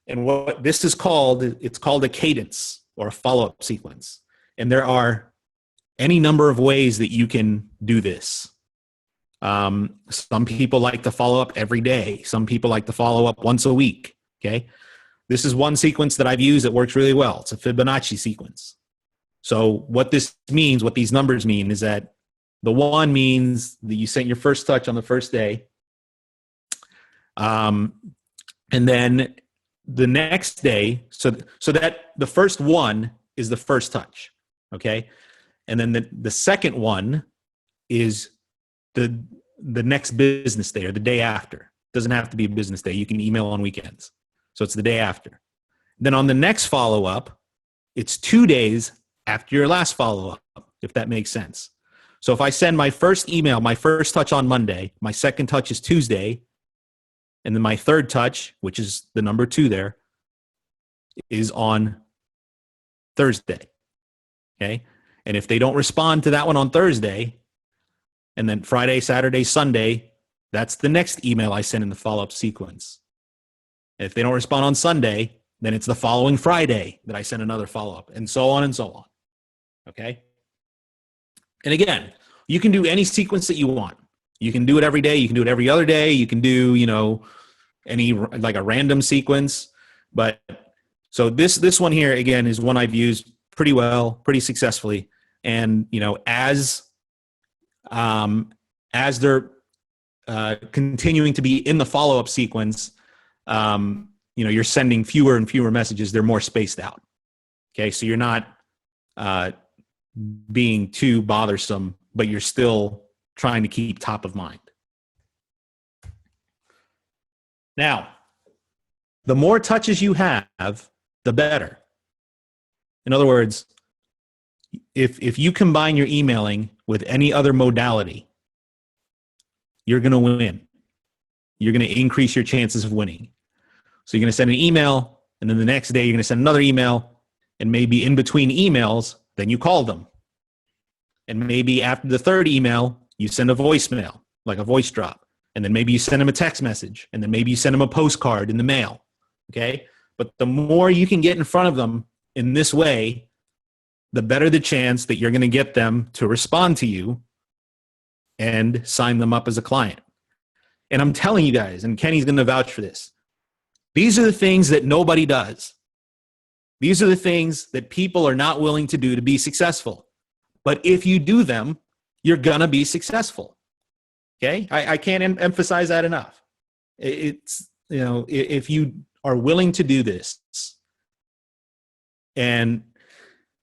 [SPEAKER 1] And what this is called, it's called a cadence or a follow-up sequence. And there are any number of ways that you can do this. Some people like to follow up every day. Some people like to follow up once a week. Okay. This is one sequence that I've used that works really well. It's a Fibonacci sequence. So what this means, what these numbers mean, is that the 1 means that you sent your first touch on the first day. And then the next day, so that the first 1 is the first touch. Okay. And then the second one is the next business day or the day after. It doesn't have to be a business day. You can email on weekends. So it's the day after. Then on the next follow-up, it's 2 days after your last follow-up, if that makes sense. So if I send my first email, my first touch on Monday, my second touch is Tuesday, and then my third touch, which is the number 2 there, is on Thursday. Okay? And if they don't respond to that one on Thursday, and then Friday, Saturday, Sunday, that's the next email I send in the follow-up sequence. And if they don't respond on Sunday, then it's the following Friday that I send another follow-up, and so on and so on. Okay? And again, you can do any sequence that you want. You can do it every day. You can do it every other day. You can do, any like a random sequence. But so this one here, again, is one I've used pretty well, pretty successfully. And, as they're continuing to be in the follow-up sequence, you're sending fewer and fewer messages. They're more spaced out. Okay, so you're not being too bothersome, but you're still trying to keep top of mind. Now, the more touches you have, the better. In other words, if you combine your emailing with any other modality, you're going to win. You're going to increase your chances of winning. So you're going to send an email, and then the next day you're going to send another email, and maybe in between emails, then you call them. And maybe after the third email, you send a voicemail, like a voice drop. And then maybe you send them a text message, and then maybe you send them a postcard in the mail. Okay? But the more you can get in front of them in this way, the better the chance that you're going to get them to respond to you and sign them up as a client. And I'm telling you guys, and Kenny's going to vouch for this, these are the things that nobody does. These are the things that people are not willing to do to be successful. But if you do them, you're going to be successful. Okay? I can't emphasize that enough. It's, if you are willing to do this, and,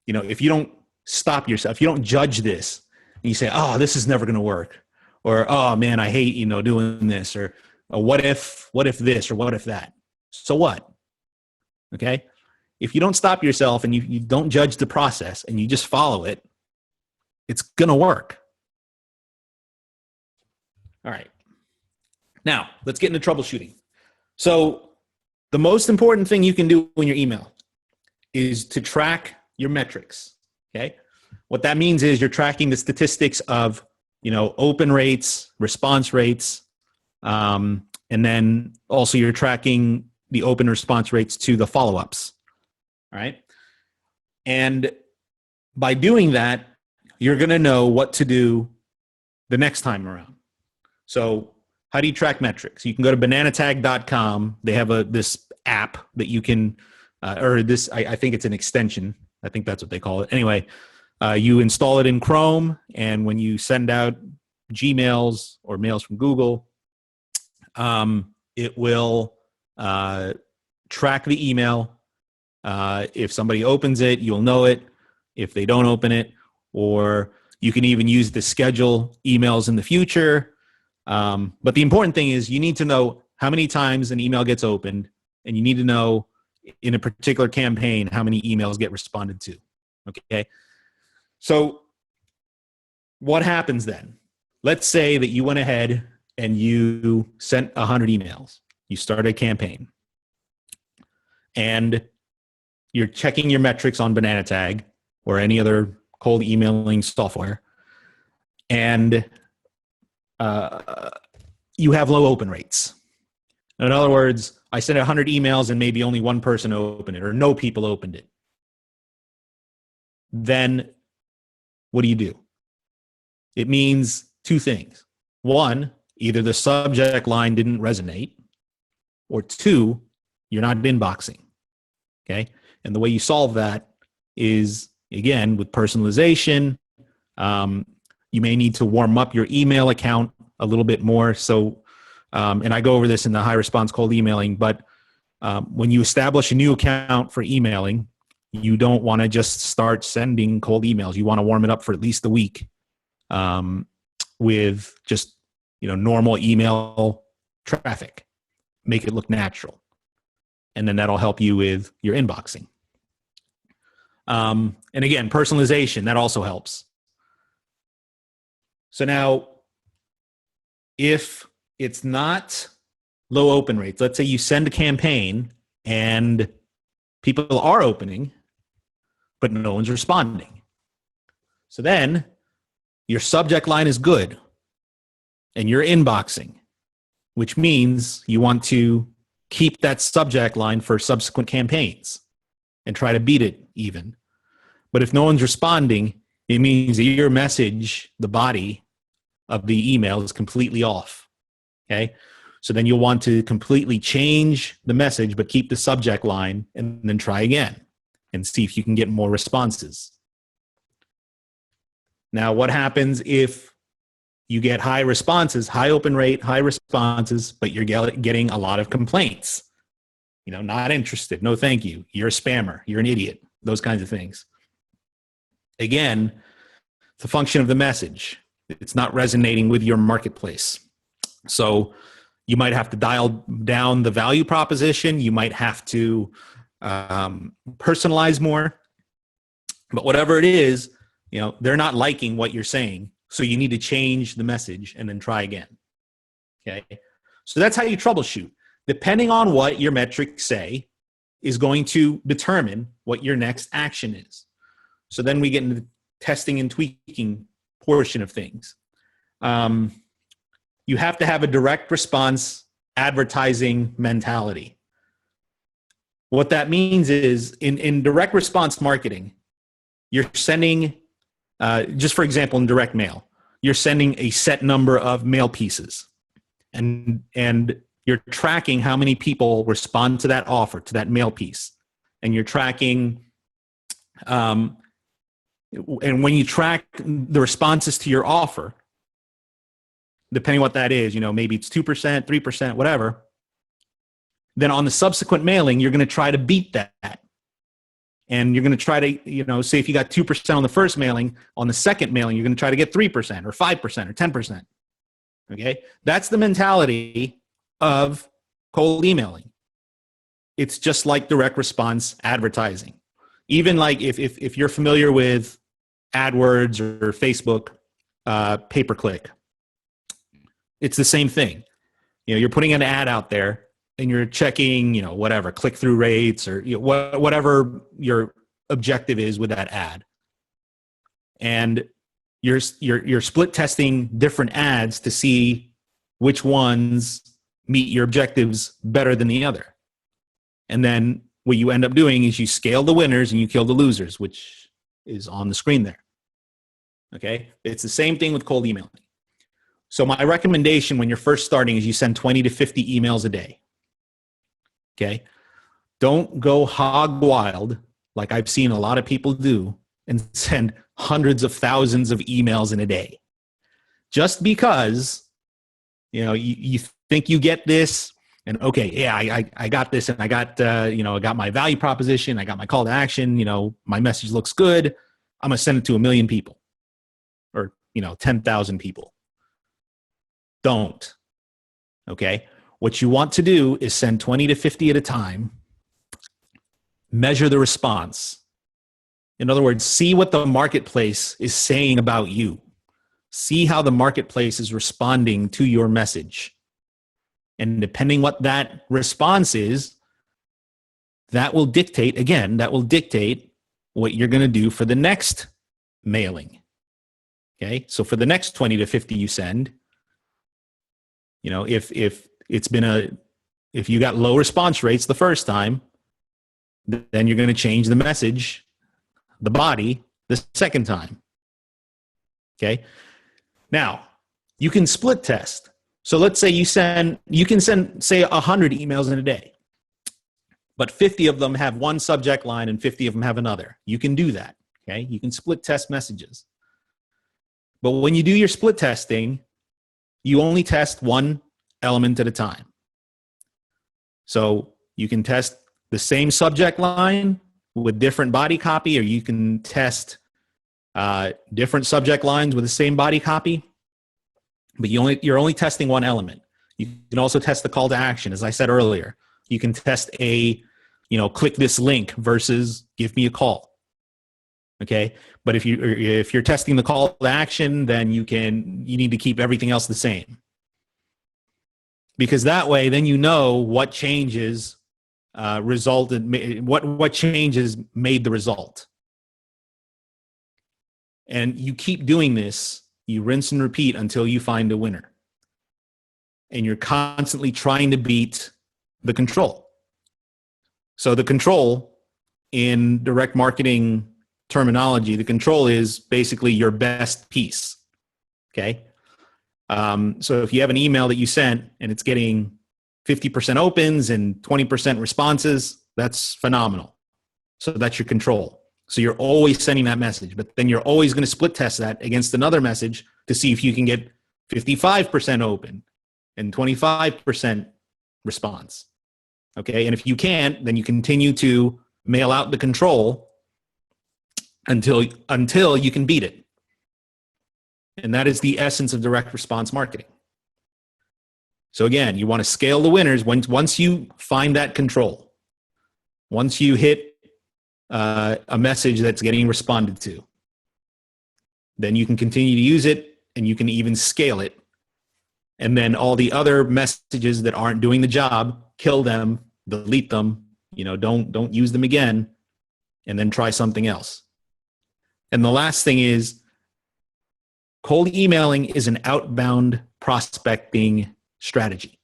[SPEAKER 1] if you don't stop yourself, if you don't judge this, and you say, oh, this is never going to work, or, oh man, I hate, doing this, or what if this, or what if that? So what? Okay? If you don't stop yourself and you don't judge the process and you just follow it, it's going to work. All right. Now, let's get into troubleshooting. So the most important thing you can do in your email is to track your metrics. Okay? What that means is you're tracking the statistics of, open rates, response rates, and then also you're tracking the open response rates to the follow-ups. All right? And by doing that, you're going to know what to do the next time around. So how do you track metrics? You can go to bananatag.com. They have this app that you can, I think it's an extension. I think that's what they call it. Anyway, you install it in Chrome, and when you send out Gmails or mails from Google, it will track the email. If somebody opens it, you'll know it. If they don't open it, or you can even use the schedule emails in the future. But the important thing is you need to know how many times an email gets opened, and you need to know in a particular campaign, how many emails get responded to. Okay. So what happens then? Let's say that you went ahead and you sent 100 emails. You started a campaign and you're checking your metrics on Banana Tag or any other cold emailing software, and you have low open rates. In other words, I sent 100 emails and maybe only one person opened it, or no people opened it. Then what do? It means two things. One, either the subject line didn't resonate, or two, you're not inboxing. Okay. And the way you solve that is, again, with personalization. You may need to warm up your email account a little bit more. So, and I go over this in the high response cold emailing, but when you establish a new account for emailing, you don't want to just start sending cold emails. You want to warm it up for at least a week with just, normal email traffic. Make it look natural. And then that'll help you with your inboxing. And again, personalization, that also helps. So now, if it's not low open rates, let's say you send a campaign and people are opening, but no one's responding. So then your subject line is good and you're inboxing, which means you want to keep that subject line for subsequent campaigns and try to beat it even. But if no one's responding, it means that your message, the body of the email, is completely off. Okay. So then you'll want to completely change the message, but keep the subject line, and then try again and see if you can get more responses. Now, what happens if you get high responses, high open rate, high responses, but you're getting a lot of complaints? Not interested. No, thank you. You're a spammer. You're an idiot. Those kinds of things. Again, it's a function of the message. It's not resonating with your marketplace. So you might have to dial down the value proposition. You might have to personalize more. But whatever it is, they're not liking what you're saying. So you need to change the message and then try again. Okay. So that's how you troubleshoot. Depending on what your metrics say is going to determine what your next action is. So then we get into the testing and tweaking portion of things. You have to have a direct response advertising mentality. What that means is in direct response marketing, you're sending, just for example, in direct mail, you're sending a set number of mail pieces, and you're tracking how many people respond to that offer, to that mail piece. And you're tracking, and when you track the responses to your offer, depending what that is, maybe it's 2%, 3%, whatever, then on the subsequent mailing, you're going to try to beat that. And you're going to try to, say if you got 2% on the first mailing, on the second mailing, you're going to try to get 3% or 5% or 10%. Okay. That's the mentality of cold emailing. It's just like direct response advertising. Even like if you're familiar with AdWords or Facebook pay-per-click, it's the same thing. You're putting an ad out there and you're checking, whatever, click-through rates or whatever your objective is with that ad. And you're split testing different ads to see which ones meet your objectives better than the other. And then what you end up doing is you scale the winners and you kill the losers, which is on the screen there. Okay? It's the same thing with cold emailing. So my recommendation when you're first starting is you send 20 to 50 emails a day. Okay? Don't go hog wild like I've seen a lot of people do and send hundreds of thousands of emails in a day. Just because, you think you get this, and okay, yeah, I got this, and I got, I got my value proposition, I got my call to action, my message looks good, I'm going to send it to 1 million people or, 10,000 people. Don't. Okay? What you want to do is send 20 to 50 at a time measure the response. In other words, see what the marketplace is saying about you. See how the marketplace is responding to your message. And depending what that response is, that will dictate what you're going to do for the next mailing. Okay? So for the next 20 to 50 you send, if you got low response rates the first time, then you're going to change the message, the body, the second time. Okay? Now, you can split test. So let's say you can send, say, 100 emails in a day, but 50 of them have one subject line and 50 of them have another. You can do that. Okay? You can split test messages. But when you do your split testing, you only test one element at a time. So you can test the same subject line with different body copy, or you can test different subject lines with the same body copy, but you're only testing one element. You can also test the call to action. As I said earlier, you can test click this link versus give me a call. Okay. But if you're testing the call to action, then you need to keep everything else the same, because that way, then what changes what changes made the result. And you keep doing this, you rinse and repeat until you find a winner. And you're constantly trying to beat the control. So the control, in direct marketing terminology, the control is basically your best piece. Okay? So if you have an email that you sent and it's getting 50% opens and 20% responses, that's phenomenal. So that's your control. So you're always sending that message, but then you're always going to split test that against another message to see if you can get 55% open and 25% response. Okay. And if you can't, then you continue to mail out the control until you can beat it. And that is the essence of direct response marketing. So again, you want to scale the winners once you find that control. Once you hit a message that's getting responded to, then you can continue to use it, and you can even scale it. And then all the other messages that aren't doing the job, kill them, delete them, don't use them again, and then try something else. And the last thing is, cold emailing is an outbound prospecting strategy.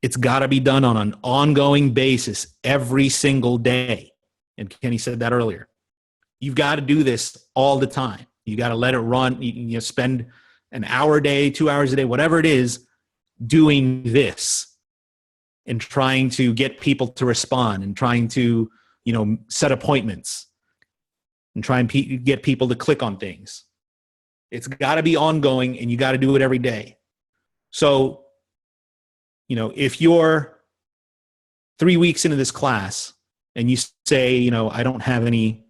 [SPEAKER 1] It's got to be done on an ongoing basis every single day. And Kenny said that earlier. You've got to do this all the time. You got to let it run. You spend an hour a day, 2 hours a day, whatever it is, doing this and trying to get people to respond and trying to, set appointments and try and get people to click on things. It's got to be ongoing, and you got to do it every day. So, if you're 3 weeks into this class and you say, I don't have any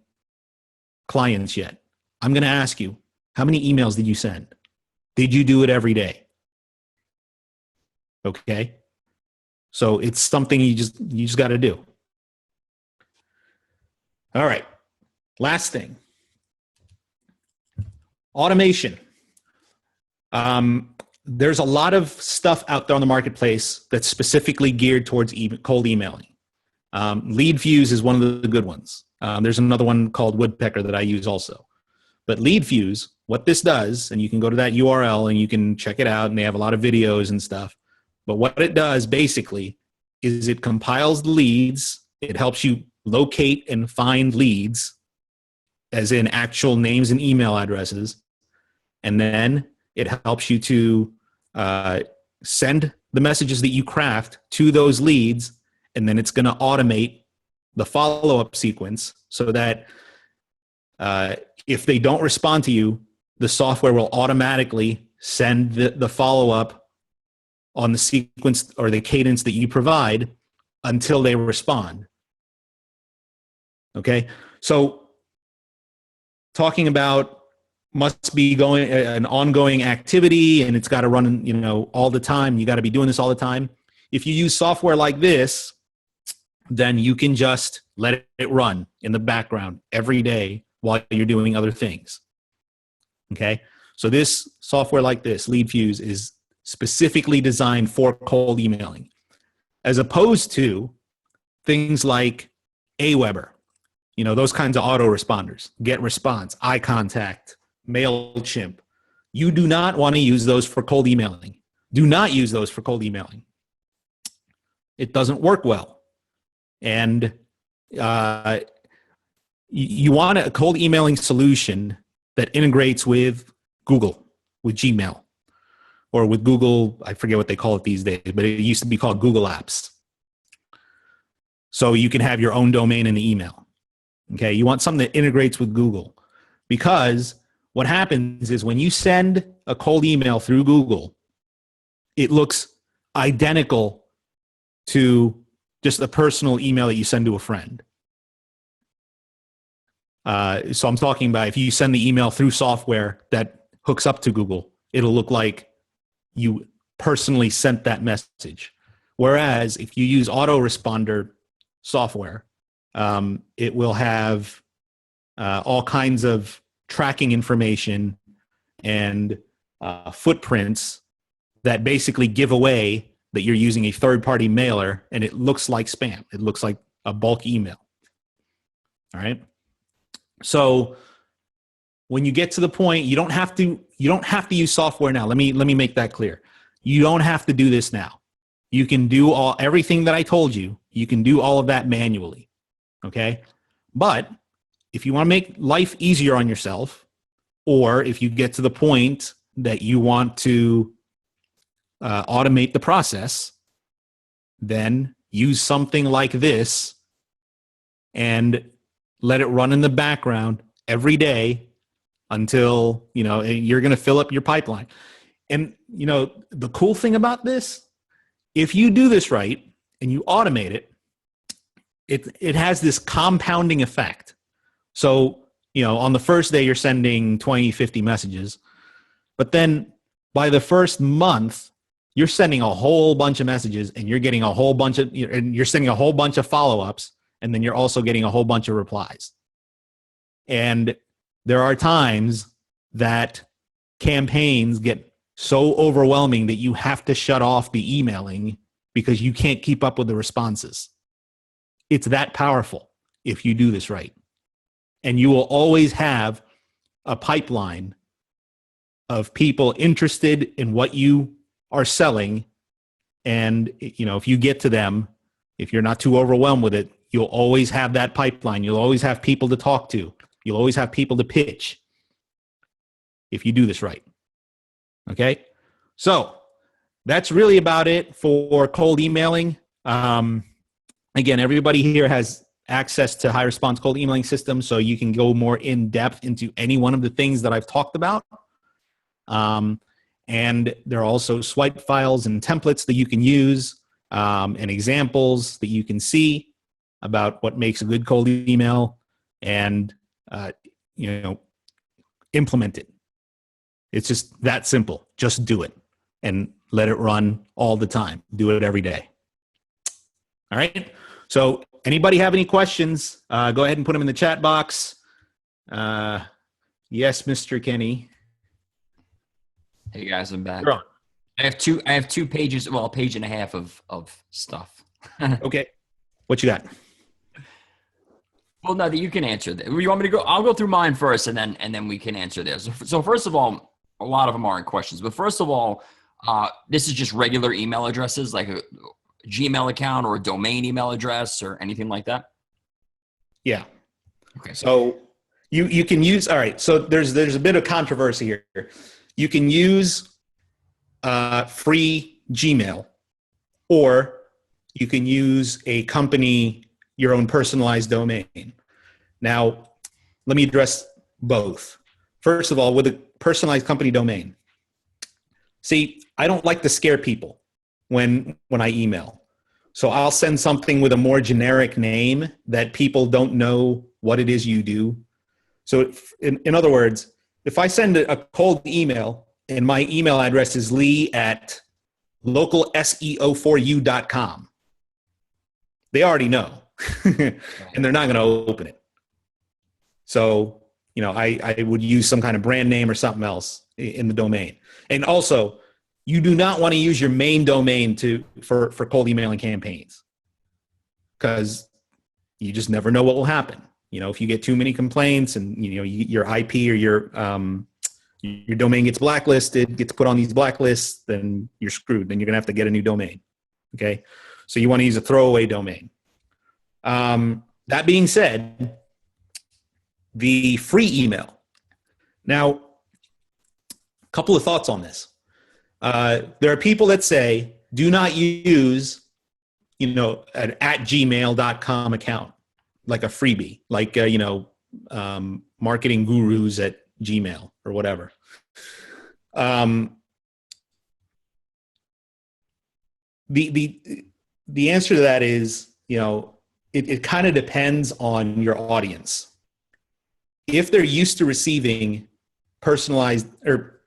[SPEAKER 1] clients yet, I'm going to ask you, how many emails did you send? Did you do it every day? Okay. So it's something you just got to do. All right. Last thing. Automation. There's a lot of stuff out there on the marketplace that's specifically geared towards cold emailing. LeadFuse is one of the good ones. There's another one called Woodpecker that I use also. But LeadFuse, what this does, and you can go to that URL and you can check it out, and they have a lot of videos and stuff. But what it does basically is it compiles the leads. It helps you locate and find leads, as in actual names and email addresses. And then it helps you to send the messages that you craft to those leads, and then it's going to automate the follow-up sequence so that if they don't respond to you, the software will automatically send the follow-up on the sequence or the cadence that you provide until they respond. Okay? So talking about must be going an ongoing activity, and it's got to run, all the time. You got to be doing this all the time. If you use software like this, then you can just let it run in the background every day while you're doing other things. Okay. So this software like this, LeadFuse, is specifically designed for cold emailing, as opposed to things like Aweber, those kinds of autoresponders, GetResponse, iContact, MailChimp. You do not want to use those for cold emailing. Do not use those for cold emailing. It doesn't work well. And you want a cold emailing solution that integrates with Google, with Gmail, or with Google. I forget what they call it these days, but it used to be called Google Apps. So you can have your own domain in the email. Okay, you want something that integrates with Google, because what happens is when you send a cold email through Google, it looks identical to just a personal email that you send to a friend. So I'm talking about if you send the email through software that hooks up to Google, it'll look like you personally sent that message. Whereas if you use autoresponder software, it will have all kinds of tracking information and footprints that basically give away that you're using a third-party mailer, and it looks like spam. It looks like a bulk email. All right. So when you get to the point, you don't have to use software now. Let me make that clear. You don't have to do this now. You can do everything that I told you. You can do all of that manually. Okay. But if you want to make life easier on yourself, or if you get to the point that you want to automate the process, then use something like this and let it run in the background every day until, you're going to fill up your pipeline. And, the cool thing about this, if you do this right and you automate it, it has this compounding effect. So, on the first day you're sending 20, 50 messages, but then by the first month, you're sending a whole bunch of messages, and you're getting a whole bunch of, and you're sending a whole bunch of follow-ups, and then you're also getting a whole bunch of replies. And there are times that campaigns get so overwhelming that you have to shut off the emailing because you can't keep up with the responses. It's that powerful if you do this right. And you will always have a pipeline of people interested in what you are selling. And, if you get to them, if you're not too overwhelmed with it, you'll always have that pipeline. You'll always have people to talk to. You'll always have people to pitch if you do this right. Okay? So that's really about it for cold emailing. Again, everybody here has access to high response cold emailing system, so you can go more in depth into any one of the things that I've talked about. And there are also swipe files and templates that you can use, and examples that you can see about what makes a good cold email, and implement it. It's just that simple. Just do it and let it run all the time. Do it every day. All right. So anybody have any questions? Go ahead and put them in the chat box. Yes, Mr. Kenny.
[SPEAKER 2] Hey guys, I'm back.
[SPEAKER 1] You're on.
[SPEAKER 2] I have two pages, well, a page and a half of stuff.
[SPEAKER 1] Okay. What you got?
[SPEAKER 2] Well, no, you can answer that. You want me to go? I'll go through mine first, and then we can answer this. So first of all, a lot of them aren't questions, but first of all, this is just regular email addresses, like a Gmail account or a domain email address or anything like that.
[SPEAKER 1] Yeah.
[SPEAKER 2] Okay.
[SPEAKER 1] So you can use. All right. So there's a bit of controversy here. You can use free Gmail, or you can use a company, your own personalized domain. Now, let me address both. First of all, with a personalized company domain, see, I don't like to scare people when I email. So I'll send something with a more generic name that people don't know what it is you do. So in other words, if I send a cold email and my email address is lee@localseo4u.com, they already know, and they're not going to open it. So, I would use some kind of brand name or something else in the domain. And also, you do not want to use your main domain for cold emailing campaigns, because you just never know what will happen. If you get too many complaints and your IP or your domain gets blacklisted, gets put on these blacklists, then you're screwed. Then you're gonna have to get a new domain. Okay, so you want to use a throwaway domain. That being said, the free email. Now, a couple of thoughts on this. There are people that say, do not use, an @gmail.com account, like a freebie, like, marketing gurus at Gmail or whatever. The answer to that is, it kind of depends on your audience. If they're used to receiving personalized or,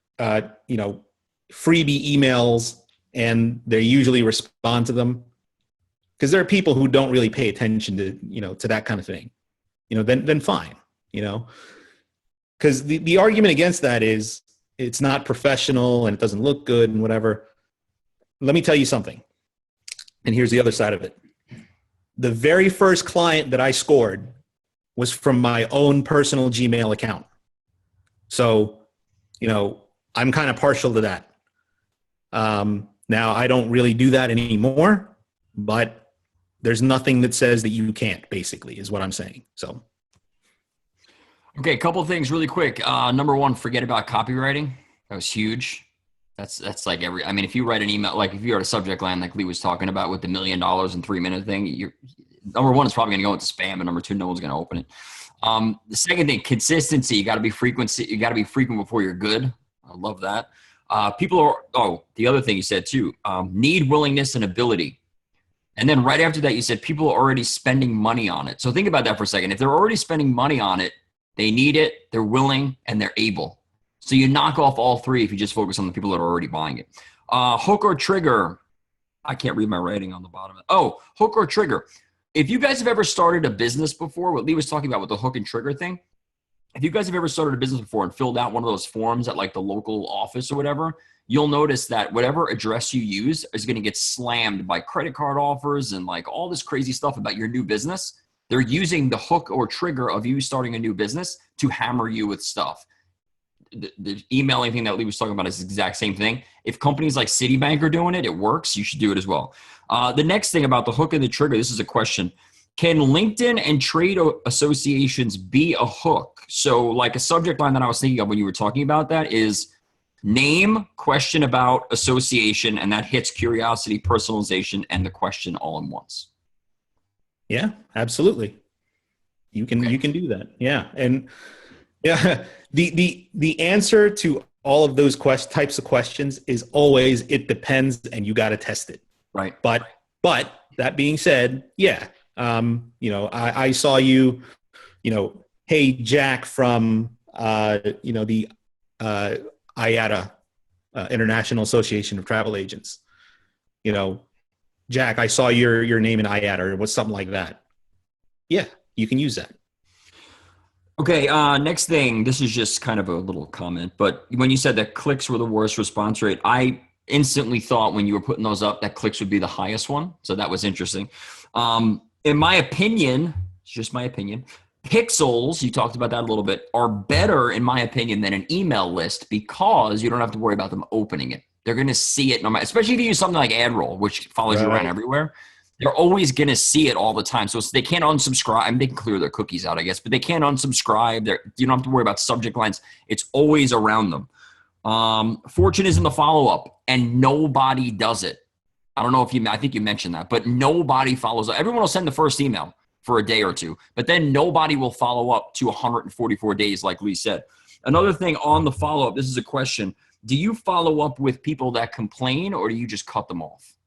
[SPEAKER 1] freebie emails, and they usually respond to them, because there are people who don't really pay attention to that kind of thing, then fine, because the argument against that is it's not professional and it doesn't look good and whatever. Let me tell you something. And here's the other side of it. The very first client that I scored was from my own personal Gmail account. So, I'm kind of partial to that. Now, I don't really do that anymore, but there's nothing that says that you can't, basically, is what I'm saying. So,
[SPEAKER 2] okay, a couple of things really quick. Number one, forget about copywriting. That was huge. That's like if you write an email, like if you're at a subject line like Lee was talking about with the $1 million in 3 minute thing, number one, it's probably going to go into spam, and number two, no one's going to open it. The second thing, consistency. You got to be frequency. You got to be frequent before you're good. I love that. The other thing you said too, need, willingness, and ability. And then right after that, you said people are already spending money on it. So think about that for a second. If they're already spending money on it, they need it, they're willing, and they're able. So you knock off all three if you just focus on the people that are already buying it. Hook or trigger. I can't read my writing on the bottom. Hook or trigger. If you guys have ever started a business before, what Lee was talking about with the hook and trigger thing, if you guys have ever started a business before and filled out one of those forms at like the local office or whatever, you'll notice that whatever address you use is going to get slammed by credit card offers and like all this crazy stuff about your new business. They're using the hook or trigger of you starting a new business to hammer you with stuff. The emailing thing that Lee was talking about is the exact same thing. If companies like Citibank are doing it, it works. You should do it as well. The next thing about the hook and the trigger, this is a question. Can LinkedIn and trade associations be a hook? So like a subject line that I was thinking of when you were talking about that is name, question about, association, and that hits curiosity, personalization, and the question all in once.
[SPEAKER 1] Yeah, absolutely. You can do that. Yeah. And yeah, the answer to all of those types of questions is always, it depends, and you got to test it.
[SPEAKER 2] Right.
[SPEAKER 1] But that being said, yeah, I saw you, hey, Jack from, the IATA, International Association of Travel Agents, Jack, I saw your name in IATA or what's something like that. Yeah, you can use that.
[SPEAKER 2] Okay, next thing, this is just kind of a little comment, but when you said that clicks were the worst response rate, I instantly thought when you were putting those up that clicks would be the highest one. So that was interesting. In my opinion, it's just my opinion, pixels, you talked about that a little bit, are better in my opinion than an email list because you don't have to worry about them opening it. They're going to see it no matter, especially if you use something like AdRoll, which follows you around everywhere. They're always going to see it all the time. So they can't unsubscribe. I mean, they can clear their cookies out, I guess, but they can't unsubscribe. You don't have to worry about subject lines. It's always around them. Fortune is in the follow-up, and nobody does it. I don't know if I think you mentioned that, but nobody follows up. Everyone will send the first email for a day or two, but then nobody will follow up to 144 days, like Lee said. Another thing on the follow-up, this is a question. Do you follow up with people that complain, or do you just cut them off?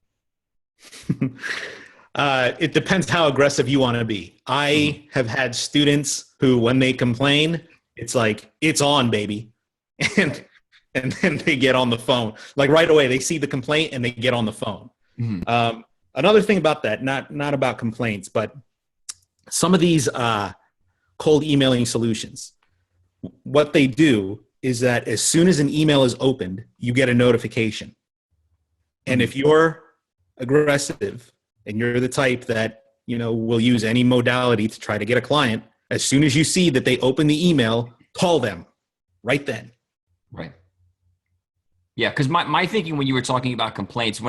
[SPEAKER 1] It depends how aggressive you want to be. I have had students who, when they complain, it's like, it's on, baby. And then they get on the phone. Like right away, they see the complaint and they get on the phone. Mm-hmm. another thing about that, not about complaints, but some of these cold emailing solutions, what they do is that as soon as an email is opened, you get a notification. And if you're aggressive and you're the type that, will use any modality to try to get a client, as soon as you see that they open the email, call them right then.
[SPEAKER 2] Right. Yeah. Cause my thinking when you were talking about complaints,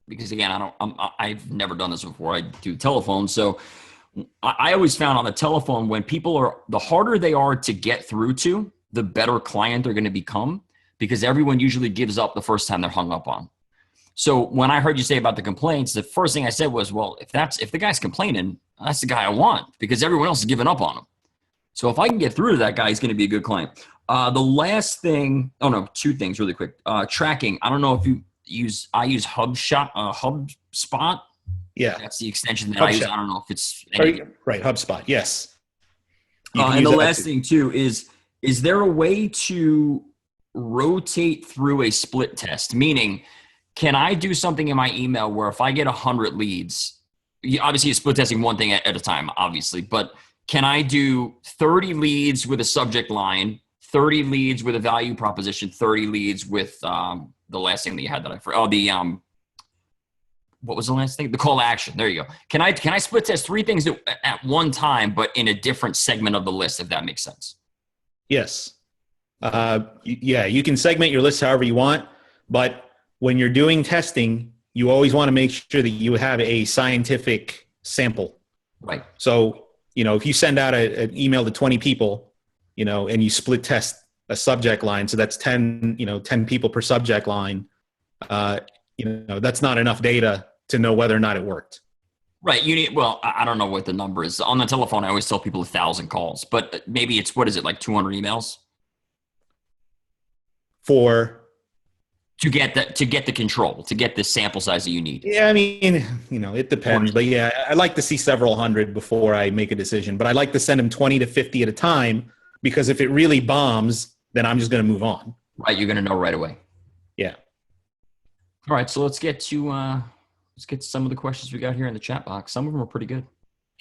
[SPEAKER 2] because again, I've never done this before. I do telephone. So I always found on the telephone, when the harder they are to get through to, the better client they're going to become, because everyone usually gives up the first time they're hung up on. So when I heard you say about the complaints, the first thing I said was, well, if the guy's complaining, that's the guy I want, because everyone else is giving up on him. So if I can get through to that guy, he's going to be a good client. The last thing, two things really quick. Tracking. I don't know if I use HubSpot.
[SPEAKER 1] Yeah.
[SPEAKER 2] That's the extension that I use. I don't know if it's
[SPEAKER 1] right. HubSpot. Yes.
[SPEAKER 2] And the last thing too is there a way to rotate through a split test? Meaning, can I do something in my email where if I get 100 leads, obviously you're split testing one thing at a time, obviously, but can I do 30 leads with a subject line, 30 leads with a value proposition, 30 leads with the last thing that you had that I forgot? What was the last thing? The call to action. There you go. Can I split test 3 things at one time, but in a different segment of the list, if that makes sense?
[SPEAKER 1] Yes. You can segment your list however you want, but when you're doing testing, you always want to make sure that you have a scientific sample.
[SPEAKER 2] Right.
[SPEAKER 1] So, if you send out an email to 20 people, and you split test a subject line, so that's 10 people per subject line, that's not enough data to know whether or not it worked.
[SPEAKER 2] Right. I don't know what the number is. On the telephone, I always tell people 1,000 calls, but maybe it's, what is it, like 200 emails? To get the control, to get the sample size that you need.
[SPEAKER 1] Yeah, it depends. But yeah, I like to see several hundred before I make a decision. But I like to send them 20 to 50 at a time, because if it really bombs, then I'm just going to move on.
[SPEAKER 2] Right. You're going to know right away.
[SPEAKER 1] Yeah.
[SPEAKER 2] All right. So let's get to some of the questions we got here in the chat box. Some of them are pretty good.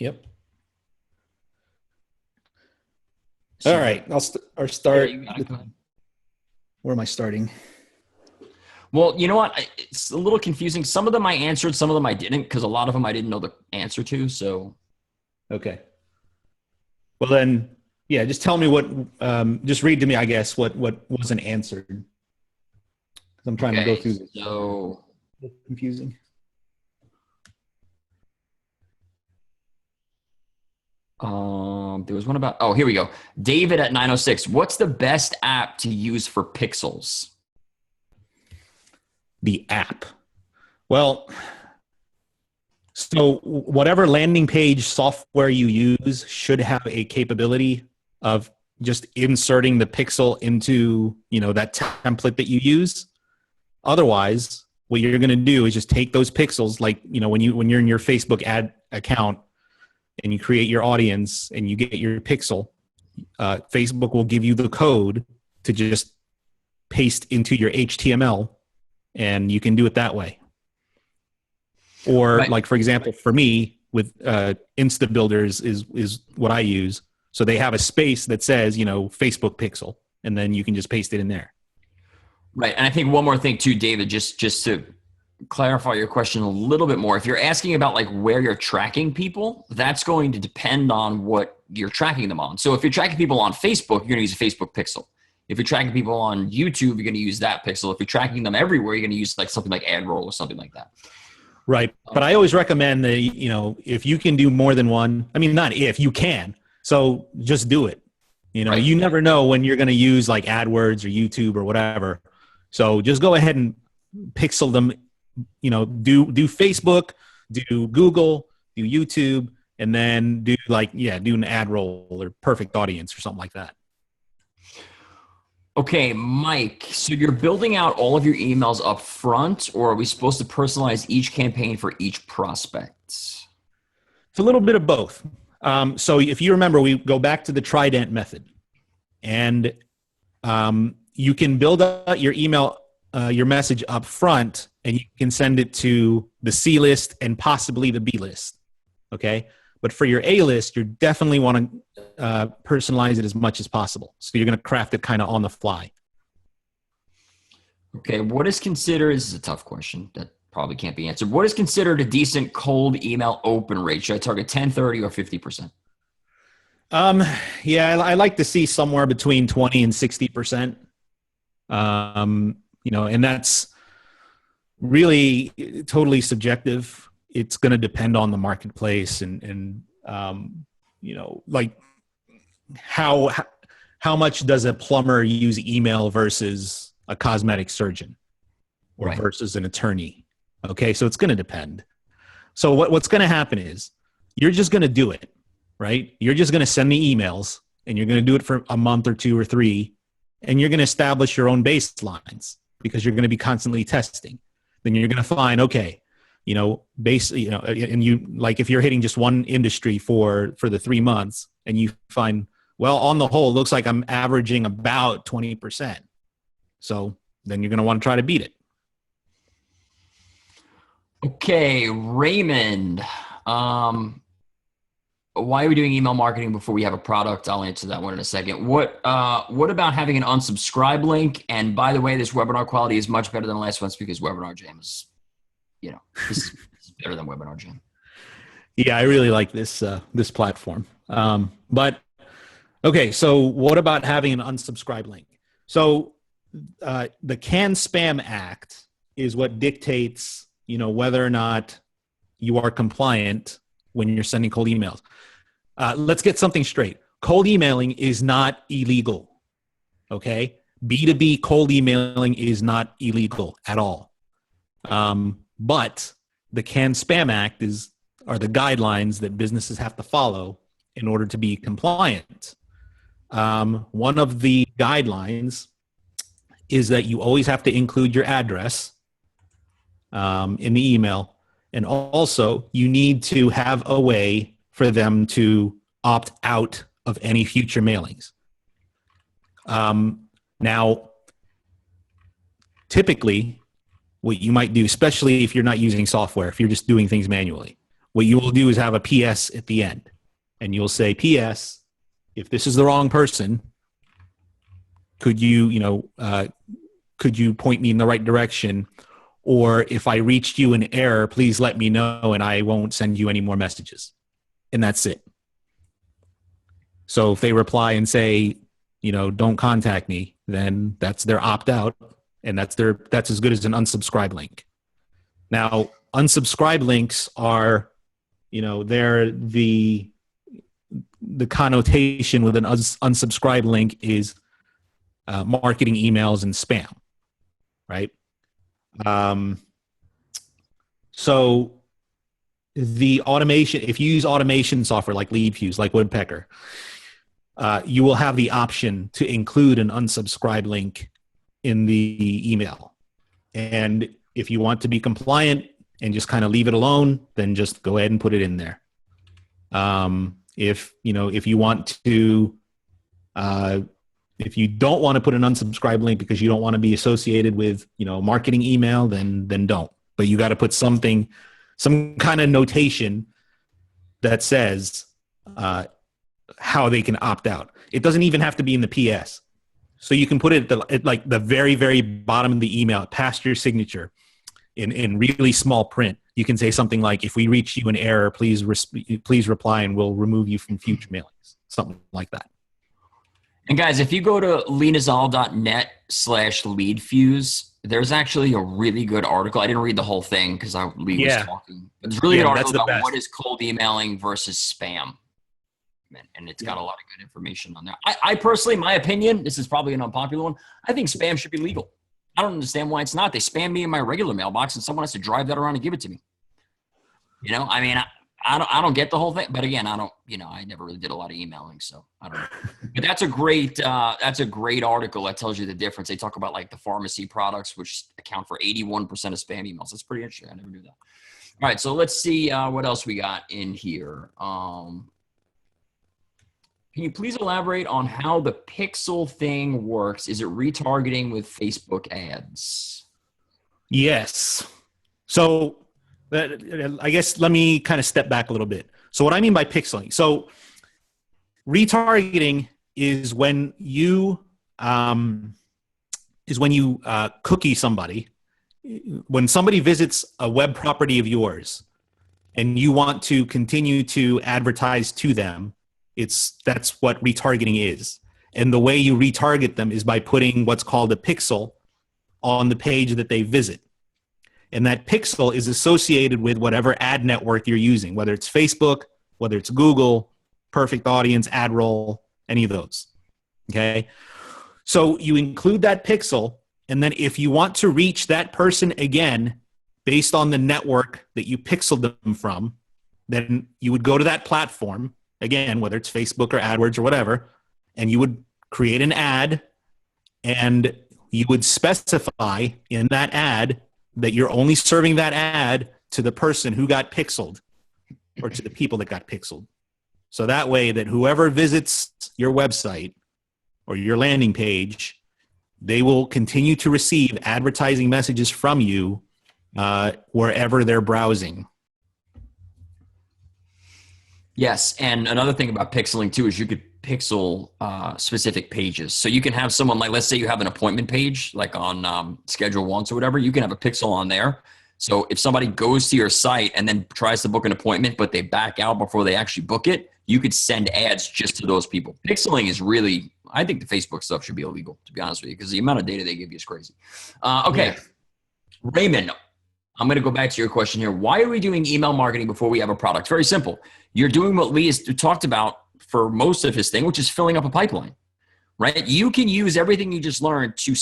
[SPEAKER 1] Yep. So, all right. I'll start. Where am I starting?
[SPEAKER 2] Well, you know what? It's a little confusing. Some of them I answered, some of them I didn't, because a lot of them I didn't know the answer to. So,
[SPEAKER 1] okay. Well, then, yeah, just tell me just read to me, I guess, what wasn't answered. Because I'm trying to go through this.
[SPEAKER 2] So,
[SPEAKER 1] it's confusing.
[SPEAKER 2] There was one about, here we go. David at 906. What's the best app to use for pixels?
[SPEAKER 1] The app. Well, so whatever landing page software you use should have a capability of just inserting the pixel into, that template that you use. Otherwise, what you're going to do is just take those pixels, like, when you're in your Facebook ad account and you create your audience and you get your pixel, Facebook will give you the code to just paste into your HTML. And you can do it that way. Or right. Like, for example, for me with Insta Builders is what I use. So they have a space that says, Facebook pixel, and then you can just paste it in there.
[SPEAKER 2] Right. And I think one more thing too, David, just to clarify your question a little bit more. If you're asking about like where you're tracking people, that's going to depend on what you're tracking them on. So if you're tracking people on Facebook, you're going to use a Facebook pixel. If you're tracking people on YouTube, you're going to use that pixel. If you're tracking them everywhere, you're going to use like something like AdRoll or something like that.
[SPEAKER 1] Right. But I always recommend that, if you can do more than one, not if, you can. So just do it. Right. You never know when you're going to use like AdWords or YouTube or whatever. So just go ahead and pixel them, do Facebook, do Google, do YouTube, and then do an AdRoll or Perfect Audience or something like that.
[SPEAKER 2] Okay, Mike, so you're building out all of your emails up front, or are we supposed to personalize each campaign for each prospect?
[SPEAKER 1] It's a little bit of both. So if you remember, we go back to the Trident method, and you can build out your email, your message up front and you can send it to the C list and possibly the B list. Okay. But for your A list, you definitely want to personalize it as much as possible. So you're going to craft it kind of on the fly.
[SPEAKER 2] Okay. What is considered, this is a tough question that probably can't be answered. What is considered a decent cold email open rate? Should I target 10, 30, or 50%?
[SPEAKER 1] Yeah, I like to see somewhere between 20 and 60%. And that's really totally subjective. It's going to depend on the marketplace and like how much does a plumber use email versus a cosmetic surgeon or
[SPEAKER 2] Right.
[SPEAKER 1] versus an attorney. Okay. So it's going to depend. So what's going to happen is you're just going to do it, right? You're just going to send the emails and you're going to do it for a month or 2 or 3, and you're going to establish your own baselines because you're going to be constantly testing. Then you're going to find, okay, and you, like, if you're hitting just one industry for the 3 months and you find, well, on the whole, it looks like I'm averaging about 20%. So then you're going to want to try to beat it.
[SPEAKER 2] Okay, Raymond. Why are we doing email marketing before we have a product? I'll answer that one in a second. What about having an unsubscribe link? And by the way, this webinar quality is much better than the last ones because Webinar Jam is, this is better than Webinar Jam.
[SPEAKER 1] Yeah, I really like this platform. But okay, so what about having an unsubscribe link? So the CAN-SPAM Act is what dictates, whether or not you are compliant when you're sending cold emails. Let's get something straight. Cold emailing is not illegal. Okay? B2B cold emailing is not illegal at all. But the CAN-SPAM Act are the guidelines that businesses have to follow in order to be compliant. One of the guidelines is that you always have to include your address in the email. And also, you need to have a way for them to opt out of any future mailings. Now, typically, what you might do, especially if you're not using software, if you're just doing things manually, what you will do is have a PS at the end. And you'll say, PS, if this is the wrong person, could you point me in the right direction? Or if I reached you in error, please let me know and I won't send you any more messages. And that's it. So if they reply and say, don't contact me, then that's their opt out, and that's as good as an unsubscribe link. Now, unsubscribe links are, they're the connotation with an unsubscribe link is marketing emails and spam, right? So the automation, if you use automation software like LeadFuse, like Woodpecker, you will have the option to include an unsubscribe link in the email. And if you want to be compliant and just kind of leave it alone, then just go ahead and put it in there. If you want to, if you don't want to put an unsubscribe link because you don't want to be associated with, marketing email, then don't. But you got to put some kind of notation that says how they can opt out. It doesn't even have to be in the PS. So you can put it at like the very, very bottom of the email, past your signature, in really small print. You can say something like, if we reach you in error, please reply and we'll remove you from future mailings. Something like that.
[SPEAKER 2] And guys, if you go to lenazal.net/leadfuse, there's actually a really good article. I didn't read the whole thing because Lee was talking. But there's a really good article about what is cold emailing versus spam. And it's got a lot of good information on there. I personally, my opinion, this is probably an unpopular one, I think spam should be legal. I don't understand why it's not. They spam me in my regular mailbox and someone has to drive that around and give it to me. I don't get the whole thing, but again, I never really did a lot of emailing, so I don't know. But that's a great article that tells you the difference. They talk about like the pharmacy products, which account for 81% of spam emails. That's pretty interesting. I never knew that. All right, so let's see what else we got in here. Can you please elaborate on how the pixel thing works? Is it retargeting with Facebook ads?
[SPEAKER 1] Yes. So I guess let me kind of step back a little bit. So what I mean by pixeling. So retargeting is when you cookie somebody. When somebody visits a web property of yours and you want to continue to advertise to them, that's what retargeting is. And the way you retarget them is by putting what's called a pixel on the page that they visit. And that pixel is associated with whatever ad network you're using, whether it's Facebook, whether it's Google, Perfect Audience, AdRoll, any of those. Okay? So you include that pixel, and then if you want to reach that person again, based on the network that you pixeled them from, then you would go to that platform, again, whether it's Facebook or AdWords or whatever, and you would create an ad, and you would specify in that ad that you're only serving that ad to the person who got pixeled or to the people that got pixeled. So that way that whoever visits your website or your landing page, they will continue to receive advertising messages from you wherever they're browsing.
[SPEAKER 2] Yes, and another thing about pixeling too is you could pixel specific pages. So you can have someone, like, let's say you have an appointment page, like on Schedule Once or whatever, you can have a pixel on there. So if somebody goes to your site and then tries to book an appointment, but they back out before they actually book it, you could send ads just to those people. Pixeling is really, I think the Facebook stuff should be illegal, to be honest with you, because the amount of data they give you is crazy. Okay, yeah. Raymond, I'm going to go back to your question here. Why are we doing email marketing before we have a product? Very simple. You're doing what Lee has talked about for most of his thing, which is filling up a pipeline, right? You can use everything you just learned to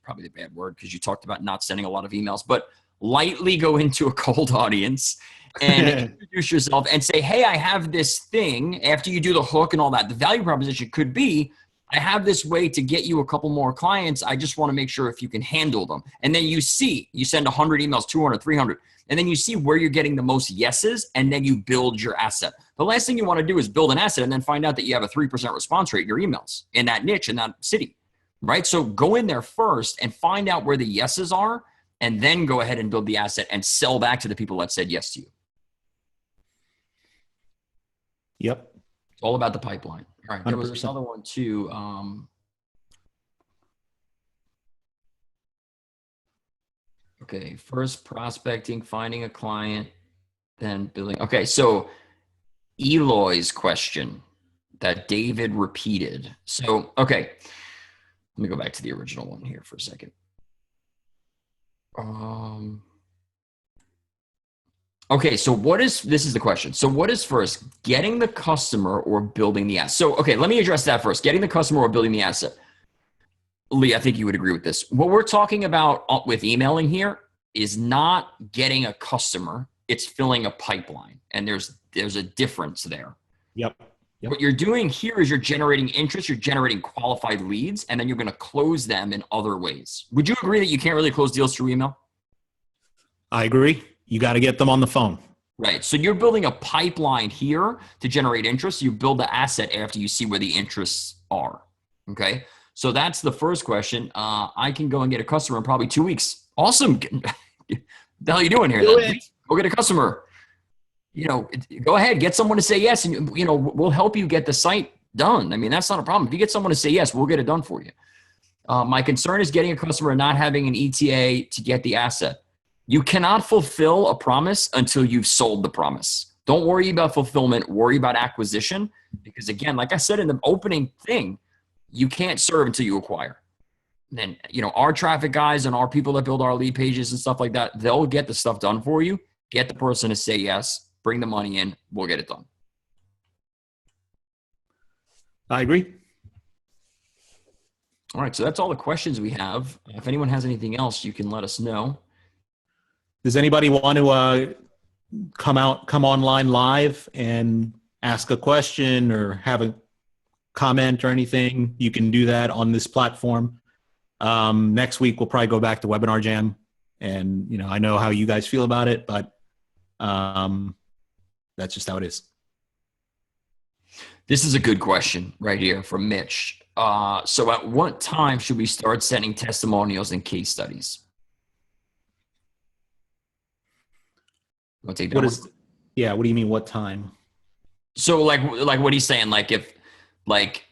[SPEAKER 2] probably the bad word because you talked about not sending a lot of emails, but lightly go into a cold audience and introduce yourself and say, hey, I have this thing. After you do the hook and all that, the value proposition could be, I have this way to get you a couple more clients. I just want to make sure if you can handle them. And then you send 100 emails, 200, 300, and then you see where you're getting the most yeses, and then you build your asset. The last thing you want to do is build an asset and then find out that you have a 3% response rate in your emails in that niche, in that city, right? So go in there first and find out where the yeses are, and then go ahead and build the asset and sell back to the people that said yes to you.
[SPEAKER 1] Yep.
[SPEAKER 2] It's all about the pipeline. All right. There was
[SPEAKER 1] 100%.
[SPEAKER 2] another one too. Okay. First prospecting, finding a client, then building. Okay. So Eloy's question that David repeated. So, okay. Let me go back to the original one here for a second. Okay, so this is the question. So what is first, getting the customer or building the asset? So, okay, let me address that first. Getting the customer or building the asset. Lee, I think you would agree with this. What we're talking about with emailing here is not getting a customer. It's filling a pipeline. And there's a difference there.
[SPEAKER 1] Yep.
[SPEAKER 2] What you're doing here is you're generating interest, you're generating qualified leads, and then you're going to close them in other ways. Would you agree that you can't really close deals through email?
[SPEAKER 1] I agree. You got to get them on the phone.
[SPEAKER 2] Right. So you're building a pipeline here to generate interest. You build the asset after you see where the interests are. Okay. So that's the first question. I can go and get a customer in probably 2 weeks. Awesome. The hell are you doing here? Go get a customer. Go ahead, get someone to say yes, and we'll help you get the site done. I mean, that's not a problem. If you get someone to say yes, we'll get it done for you. My concern is getting a customer and not having an ETA to get the asset. You cannot fulfill a promise until you've sold the promise. Don't worry about fulfillment, worry about acquisition, because again, like I said in the opening thing, you can't serve until you acquire. And then, our traffic guys and our people that build our lead pages and stuff like that, they'll get the stuff done for you. Get the person to say yes. Bring the money in, we'll get it done.
[SPEAKER 1] I agree.
[SPEAKER 2] All right, so that's all the questions we have. If anyone has anything else, you can let us know.
[SPEAKER 1] Does anybody want to come online live and ask a question or have a comment or anything? You can do that on this platform. Next week, we'll probably go back to Webinar Jam. And, I know how you guys feel about it, but that's just how it is.
[SPEAKER 2] This is a good question right here from Mitch. So at what time should we start sending testimonials and case studies? I'll take that
[SPEAKER 1] What
[SPEAKER 2] one.
[SPEAKER 1] is? Yeah. What do you mean? What time?
[SPEAKER 2] So like what he's saying, like if like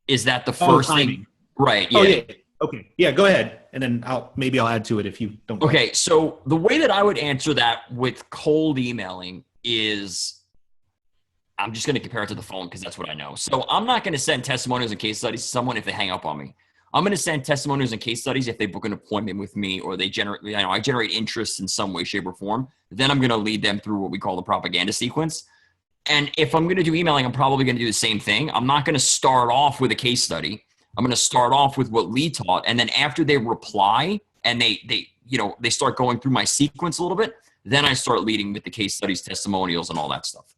[SPEAKER 2] is that the
[SPEAKER 1] Oh,
[SPEAKER 2] first thing?
[SPEAKER 1] timing.
[SPEAKER 2] Right.
[SPEAKER 1] Oh
[SPEAKER 2] Yeah.
[SPEAKER 1] yeah. Okay. Yeah. Go ahead, and then maybe I'll add to it if you don't like
[SPEAKER 2] Okay.
[SPEAKER 1] it.
[SPEAKER 2] So the way that I would answer that with cold emailing is I'm just going to compare it to the phone because that's what I know. So I'm not going to send testimonials and case studies to someone if they hang up on me. I'm going to send testimonials and case studies if they book an appointment with me or they generate, I generate interest in some way, shape, or form. Then I'm going to lead them through what we call the propaganda sequence. And if I'm going to do emailing, I'm probably going to do the same thing. I'm not going to start off with a case study. I'm going to start off with what Lee taught, and then after they reply and they start going through my sequence a little bit, then I start leading with the case studies, testimonials, and all that stuff.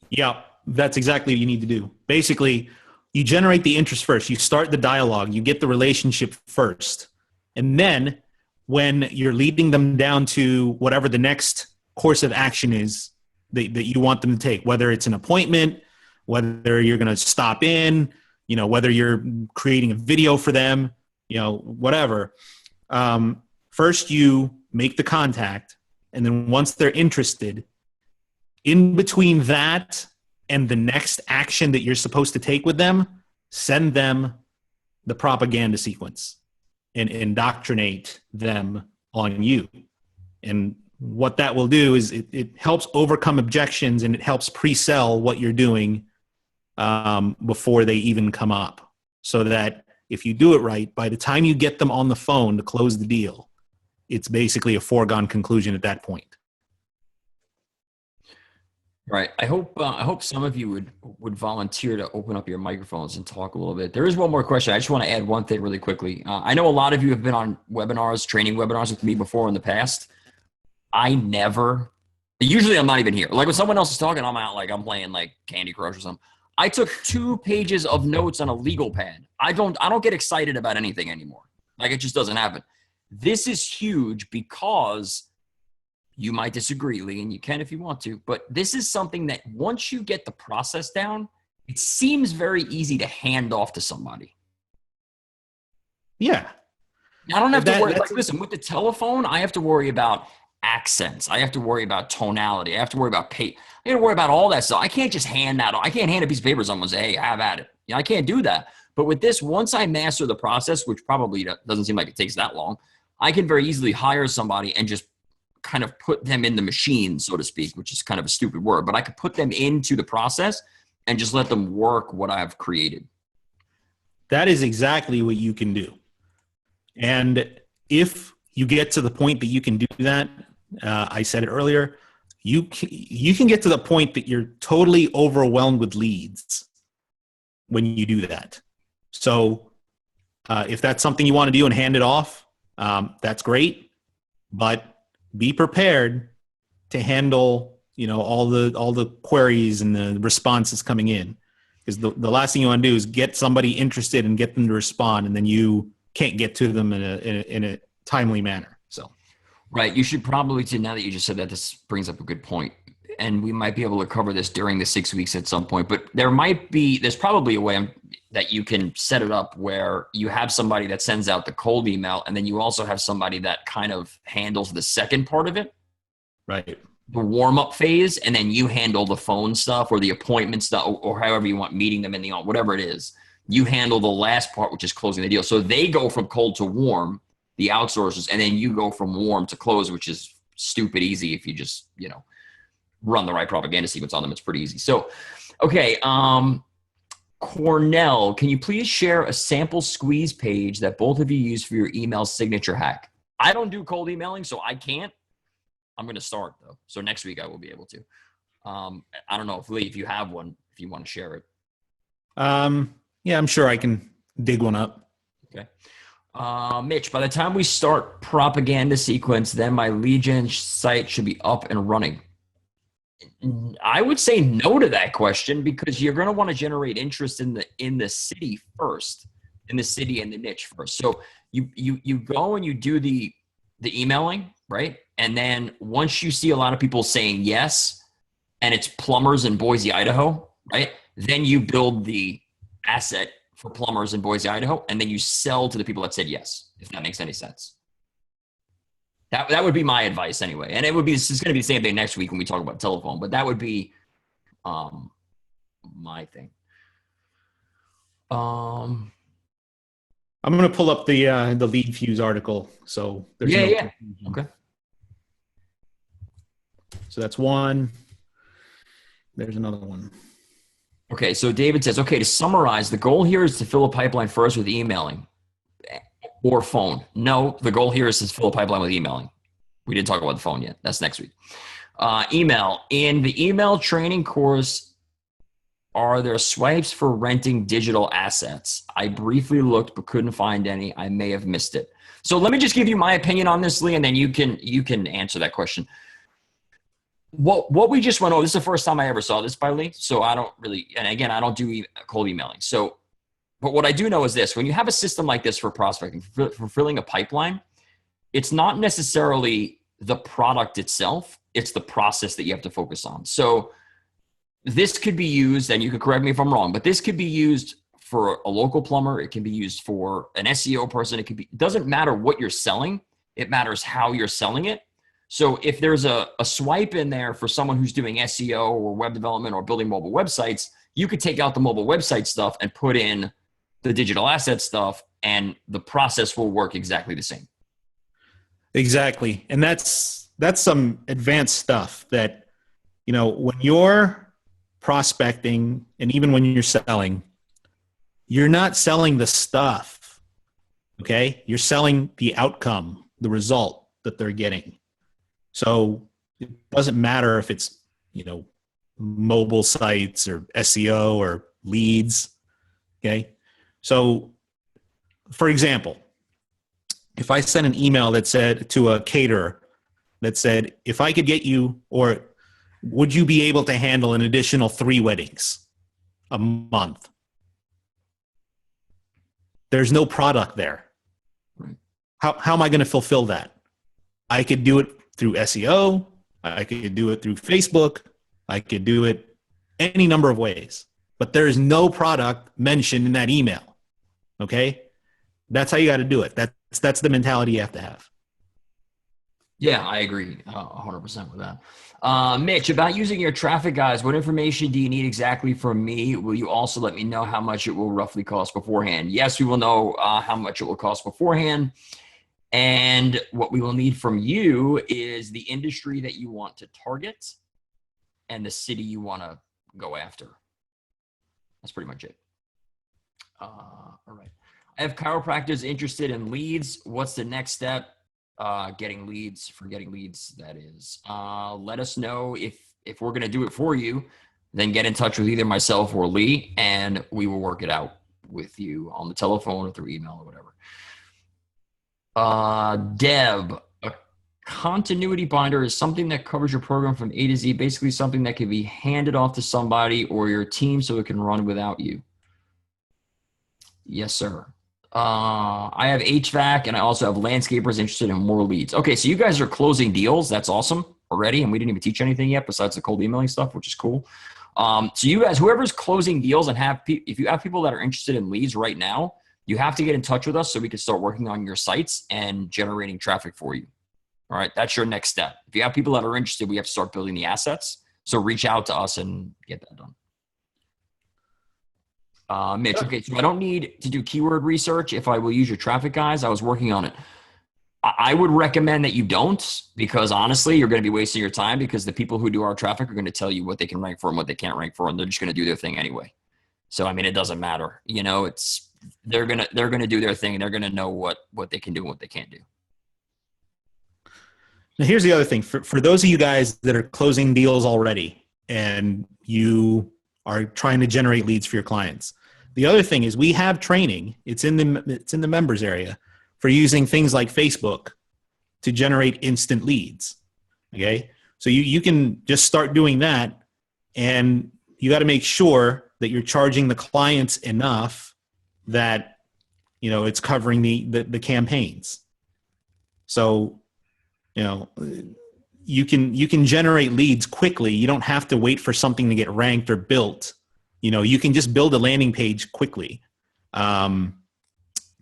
[SPEAKER 1] Yeah, that's exactly what you need to do. Basically, you generate the interest first. You start the dialogue. You get the relationship first, and then when you're leading them down to whatever the next course of action is that you want them to take, whether it's an appointment, whether you're going to stop in, whether you're creating a video for them, whatever. First, you make the contact, and then once they're interested, in between that and the next action that you're supposed to take with them, send them the propaganda sequence and indoctrinate them on you. And what that will do is it helps overcome objections, and it helps pre-sell what you're doing before they even come up, so that if you do it right, by the time you get them on the phone to close the deal, it's basically a foregone conclusion at that point.
[SPEAKER 2] Right. I hope some of you would volunteer to open up your microphones and talk a little bit. There is one more question. I just want to add one thing really quickly. I know a lot of you have been on webinars, training webinars with me before in the past. Usually I'm not even here. Like when someone else is talking, I'm out like I'm playing like Candy Crush or something. I took 2 pages of notes on a legal pad. I don't get excited about anything anymore. Like it just doesn't happen. This is huge because you might disagree, Lee, and you can if you want to, but this is something that once you get the process down, it seems very easy to hand off to somebody.
[SPEAKER 1] Yeah.
[SPEAKER 2] I don't have to worry. Like, listen, with the telephone, I have to worry about accents. I have to worry about tonality. I have to worry about I got to worry about all that stuff. I can't just hand that. I can't hand a piece of paper to someone and say, hey, have at it. I can't do that. But with this, once I master the process, which probably doesn't seem like it takes that long, I can very easily hire somebody and just kind of put them in the machine, so to speak, which is kind of a stupid word, but I could put them into the process and just let them work what I've created.
[SPEAKER 1] That is exactly what you can do. And if you get to the point that you can do that, I said it earlier, you can get to the point that you're totally overwhelmed with leads when you do that. So if that's something you want to do and hand it off, that's great. But be prepared to handle, all the queries and the responses coming in, because the last thing you want to do is get somebody interested and get them to respond, and then you can't get to them in a timely manner. So,
[SPEAKER 2] right. You should probably, now that you just said that, this brings up a good point, and we might be able to cover this during the 6 weeks at some point, but there's probably a way that you can set it up where you have somebody that sends out the cold email, and then you also have somebody that kind of handles the second part of it.
[SPEAKER 1] Right.
[SPEAKER 2] The warm-up phase, and then you handle the phone stuff or the appointment stuff, or however you want, meeting them in whatever it is. You handle the last part, which is closing the deal. So they go from cold to warm, the outsourcers, and then you go from warm to close, which is stupid easy if you just, run the right propaganda sequence on them. It's pretty easy. So, okay. Cornell, can you please share a sample squeeze page that both of you use for your email signature hack? I don't do cold emailing, so I can't. I'm going to start though. So next week I will be able to. I don't know if Lee, if you have one, if you want to share it.
[SPEAKER 1] Yeah, I'm sure I can dig one up.
[SPEAKER 2] Okay. Mitch, by the time we start propaganda sequence, then my lead gen site should be up and running. I would say no to that question, because you're going to want to generate interest in the city first, in the city and the niche first. So you go and you do the emailing, right? And then once you see a lot of people saying yes, and it's plumbers in Boise, Idaho, right? Then you build the asset for plumbers in Boise, Idaho, and then you sell to the people that said yes, if that makes any sense. That would be my advice anyway. And it's going to be the same thing next week when we talk about telephone, but that would be my thing.
[SPEAKER 1] I'm going to pull up the Lead Fuse article. So there's
[SPEAKER 2] yeah. Okay.
[SPEAKER 1] So that's one. There's another one.
[SPEAKER 2] Okay. So David says, okay, to summarize, the goal here is to fill a pipeline first with emailing or phone. No, the goal here is to fill a pipeline with emailing. We didn't talk about the phone yet. That's next week. Email. In the email training course, are there swipes for renting digital assets? I briefly looked but couldn't find any. I may have missed it. So let me just give you my opinion on this, Lee, and then you can answer that question. What we just went over, this is the first time I ever saw this by Lee, so I don't really, and again, I don't do cold emailing. So, but what I do know is this: when you have a system like this for prospecting, for filling a pipeline, it's not necessarily the product itself; it's the process that you have to focus on. So this could be used, and you can correct me if I'm wrong, but this could be used for a local plumber. It can be used for an SEO person. It doesn't matter what you're selling. It matters how you're selling it. So if there's a swipe in there for someone who's doing SEO or web development or building mobile websites, you could take out the mobile website stuff and put in the digital asset stuff, and the process will work exactly the same.
[SPEAKER 1] Exactly. And that's some advanced stuff that, when you're prospecting and even when you're selling, you're not selling the stuff. Okay. You're selling the outcome, the result that they're getting. So it doesn't matter if it's, mobile sites or SEO or leads. Okay. So for example, if I sent an email that said to a caterer that said, if I could get you, or would you be able to handle an additional 3 weddings a month? There's no product there. How am I going to fulfill that? I could do it through SEO. I could do it through Facebook. I could do it any number of ways. But there is no product mentioned in that email. Okay? That's how you got to do it. That's the mentality you have to have.
[SPEAKER 2] Yeah, I agree 100% with that. Mitch, about using your traffic guys, what information do you need exactly from me? Will you also let me know how much it will roughly cost beforehand? Yes, we will know how much it will cost beforehand. And what we will need from you is the industry that you want to target and the city you want to go after. That's pretty much it. All right. I have chiropractors interested in leads. What's the next step? Getting leads, that is. Let us know if we're going to do it for you, then get in touch with either myself or Lee, and we will work it out with you on the telephone or through email or whatever. Deb, a continuity binder is something that covers your program from A to Z, basically something that can be handed off to somebody or your team so it can run without you. Yes, sir. I have HVAC and I also have landscapers interested in more leads. Okay, so you guys are closing deals. That's awesome already. And we didn't even teach anything yet besides the cold emailing stuff, which is cool. So you guys, whoever's closing deals and if you have people that are interested in leads right now, you have to get in touch with us so we can start working on your sites and generating traffic for you. All right, that's your next step. If you have people that are interested, we have to start building the assets. So reach out to us and get that done. Mitch, okay, so I don't need to do keyword research if I will use your traffic guys. I was working on it. I would recommend that you don't, because honestly, you're going to be wasting your time, because the people who do our traffic are going to tell you what they can rank for and what they can't rank for, and they're just going to do their thing anyway. So, I mean, it doesn't matter. They're going to do their thing, and they're going to know what they can do and what they can't do.
[SPEAKER 1] Now, here's the other thing. For those of you guys that are closing deals already and you are trying to generate leads for your clients, the other thing is we have training. It's in the members area for using things like Facebook to generate instant leads. Okay. So you can just start doing that, and you got to make sure that you're charging the clients enough that, it's covering the campaigns. So, you can generate leads quickly. You don't have to wait for something to get ranked or built. You can just build a landing page quickly. And,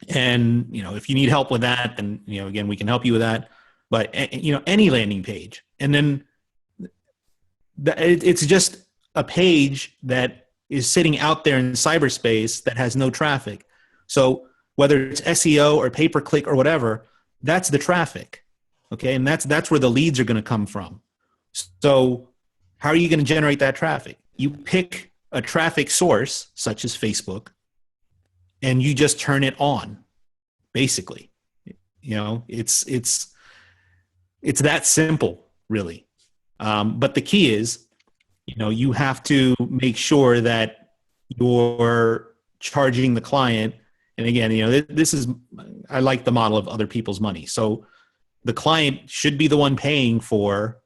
[SPEAKER 1] if you need help with that, then, again, we can help you with that. but any landing page. And then it's just a page that is sitting out there in cyberspace that has no traffic. So whether it's SEO or pay-per-click or whatever, that's the traffic. Okay. And that's where the leads are going to come from. So how are you going to generate that traffic? You pick a traffic source such as Facebook and you just turn it on, basically. It's that simple, really. But the key is, you have to make sure that you're charging the client. And again, I like the model of other people's money. So the client should be the one paying for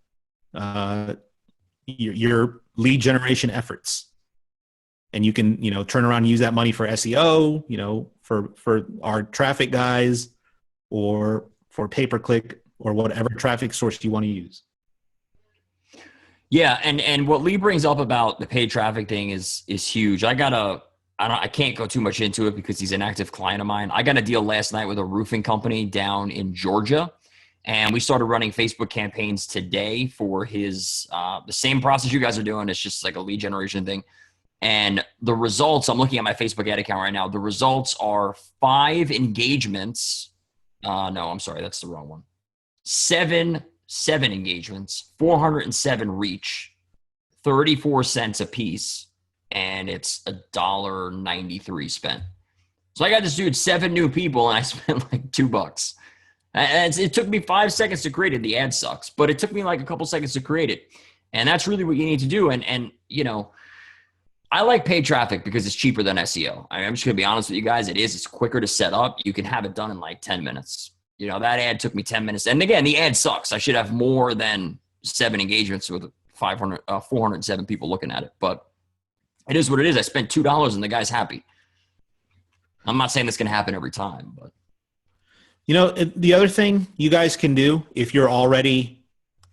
[SPEAKER 1] your lead generation efforts. And you can, turn around and use that money for SEO, for our traffic guys, or for pay-per-click, or whatever traffic source you want to use.
[SPEAKER 2] Yeah, and what Lee brings up about the paid traffic thing is huge. I can't go too much into it because he's an active client of mine. I got a deal last night with a roofing company down in Georgia, and we started running Facebook campaigns today for his the same process you guys are doing. It's just like a lead generation thing. And the results, I'm looking at my Facebook ad account right now. The results are 5 engagements. No, I'm sorry, that's the wrong one. 7 engagements, 407 reach, 34 cents a piece, and it's $1.93 spent. So I got this dude 7 new people, and I spent like $2. And it took me 5 seconds to create it. The ad sucks, but it took me like a couple seconds to create it. And that's really what you need to do. And I like paid traffic because it's cheaper than SEO. I'm just going to be honest with you guys. It's quicker to set up. You can have it done in like 10 minutes. That ad took me 10 minutes. And again, the ad sucks. I should have more than 7 engagements with 407 people looking at it. But it is what it is. I spent $2 and the guy's happy. I'm not saying that's going to happen every time, but.
[SPEAKER 1] The other thing you guys can do if you're already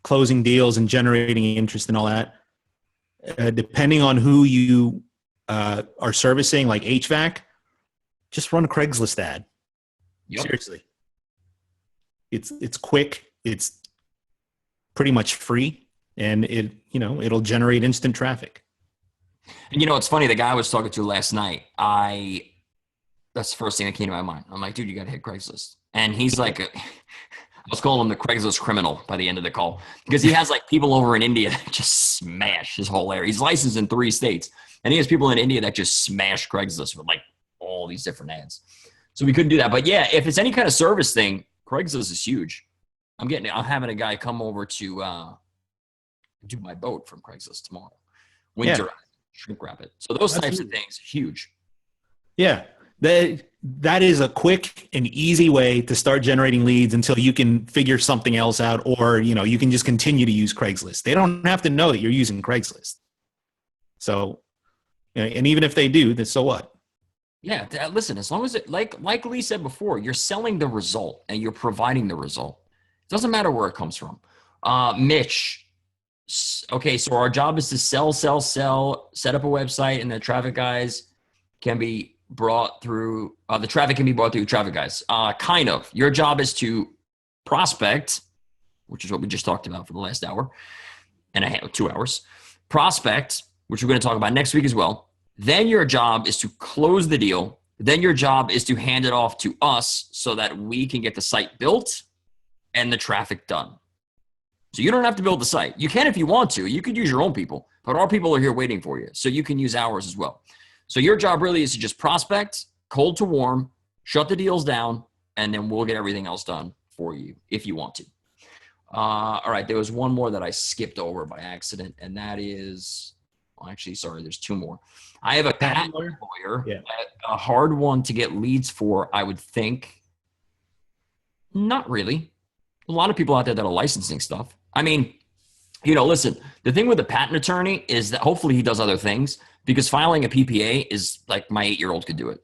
[SPEAKER 1] closing deals and generating interest and all that, depending on who you are servicing, like HVAC, just run a Craigslist ad.
[SPEAKER 2] Yep.
[SPEAKER 1] Seriously. It's quick. It's pretty much free, and it'll generate instant traffic.
[SPEAKER 2] And it's funny. The guy I was talking to last night, that's the first thing that came to my mind. I'm like, dude, you got to hit Craigslist. And he's like, I was calling him the Craigslist criminal by the end of the call, because he has like people over in India that just smash his whole area. He's licensed in 3 states, and he has people in India that just smash Craigslist with like all these different ads. So we couldn't do that. But yeah, if it's any kind of service thing, Craigslist is huge. I'm having a guy come over to do my boat from Craigslist tomorrow. Winter shrink wrap it. So those types of things, huge.
[SPEAKER 1] Yeah. That is a quick and easy way to start generating leads until you can figure something else out, or, you can just continue to use Craigslist. They don't have to know that you're using Craigslist. So, and even if they do, then so what?
[SPEAKER 2] Yeah. Listen, as long as like Lee said before, you're selling the result and you're providing the result. It doesn't matter where it comes from. Mitch. Okay. So our job is to sell, set up a website, and the traffic guys can be brought through the traffic can be brought through traffic guys. Kind of. Your job is to prospect, which is what we just talked about for the last hour and 2 hours. Prospect, which we're going to talk about next week as well. Then your job is to close the deal. Then your job is to hand it off to us so that we can get the site built and the traffic done. So you don't have to build the site. You can if you want to. You could use your own people, but our people are here waiting for you. So you can use ours as well. So your job really is to just prospect, cold to warm, shut the deals down, and then we'll get everything else done for you if you want to. All right, there was one more that I skipped over by accident, and that is, there's 2 more. I have a patent lawyer, a hard one to get leads for, I would think. Not really. A lot of people out there that are licensing stuff. I mean, listen, the thing with a patent attorney is that hopefully he does other things, because filing a PPA is like my 8-year-old could do it.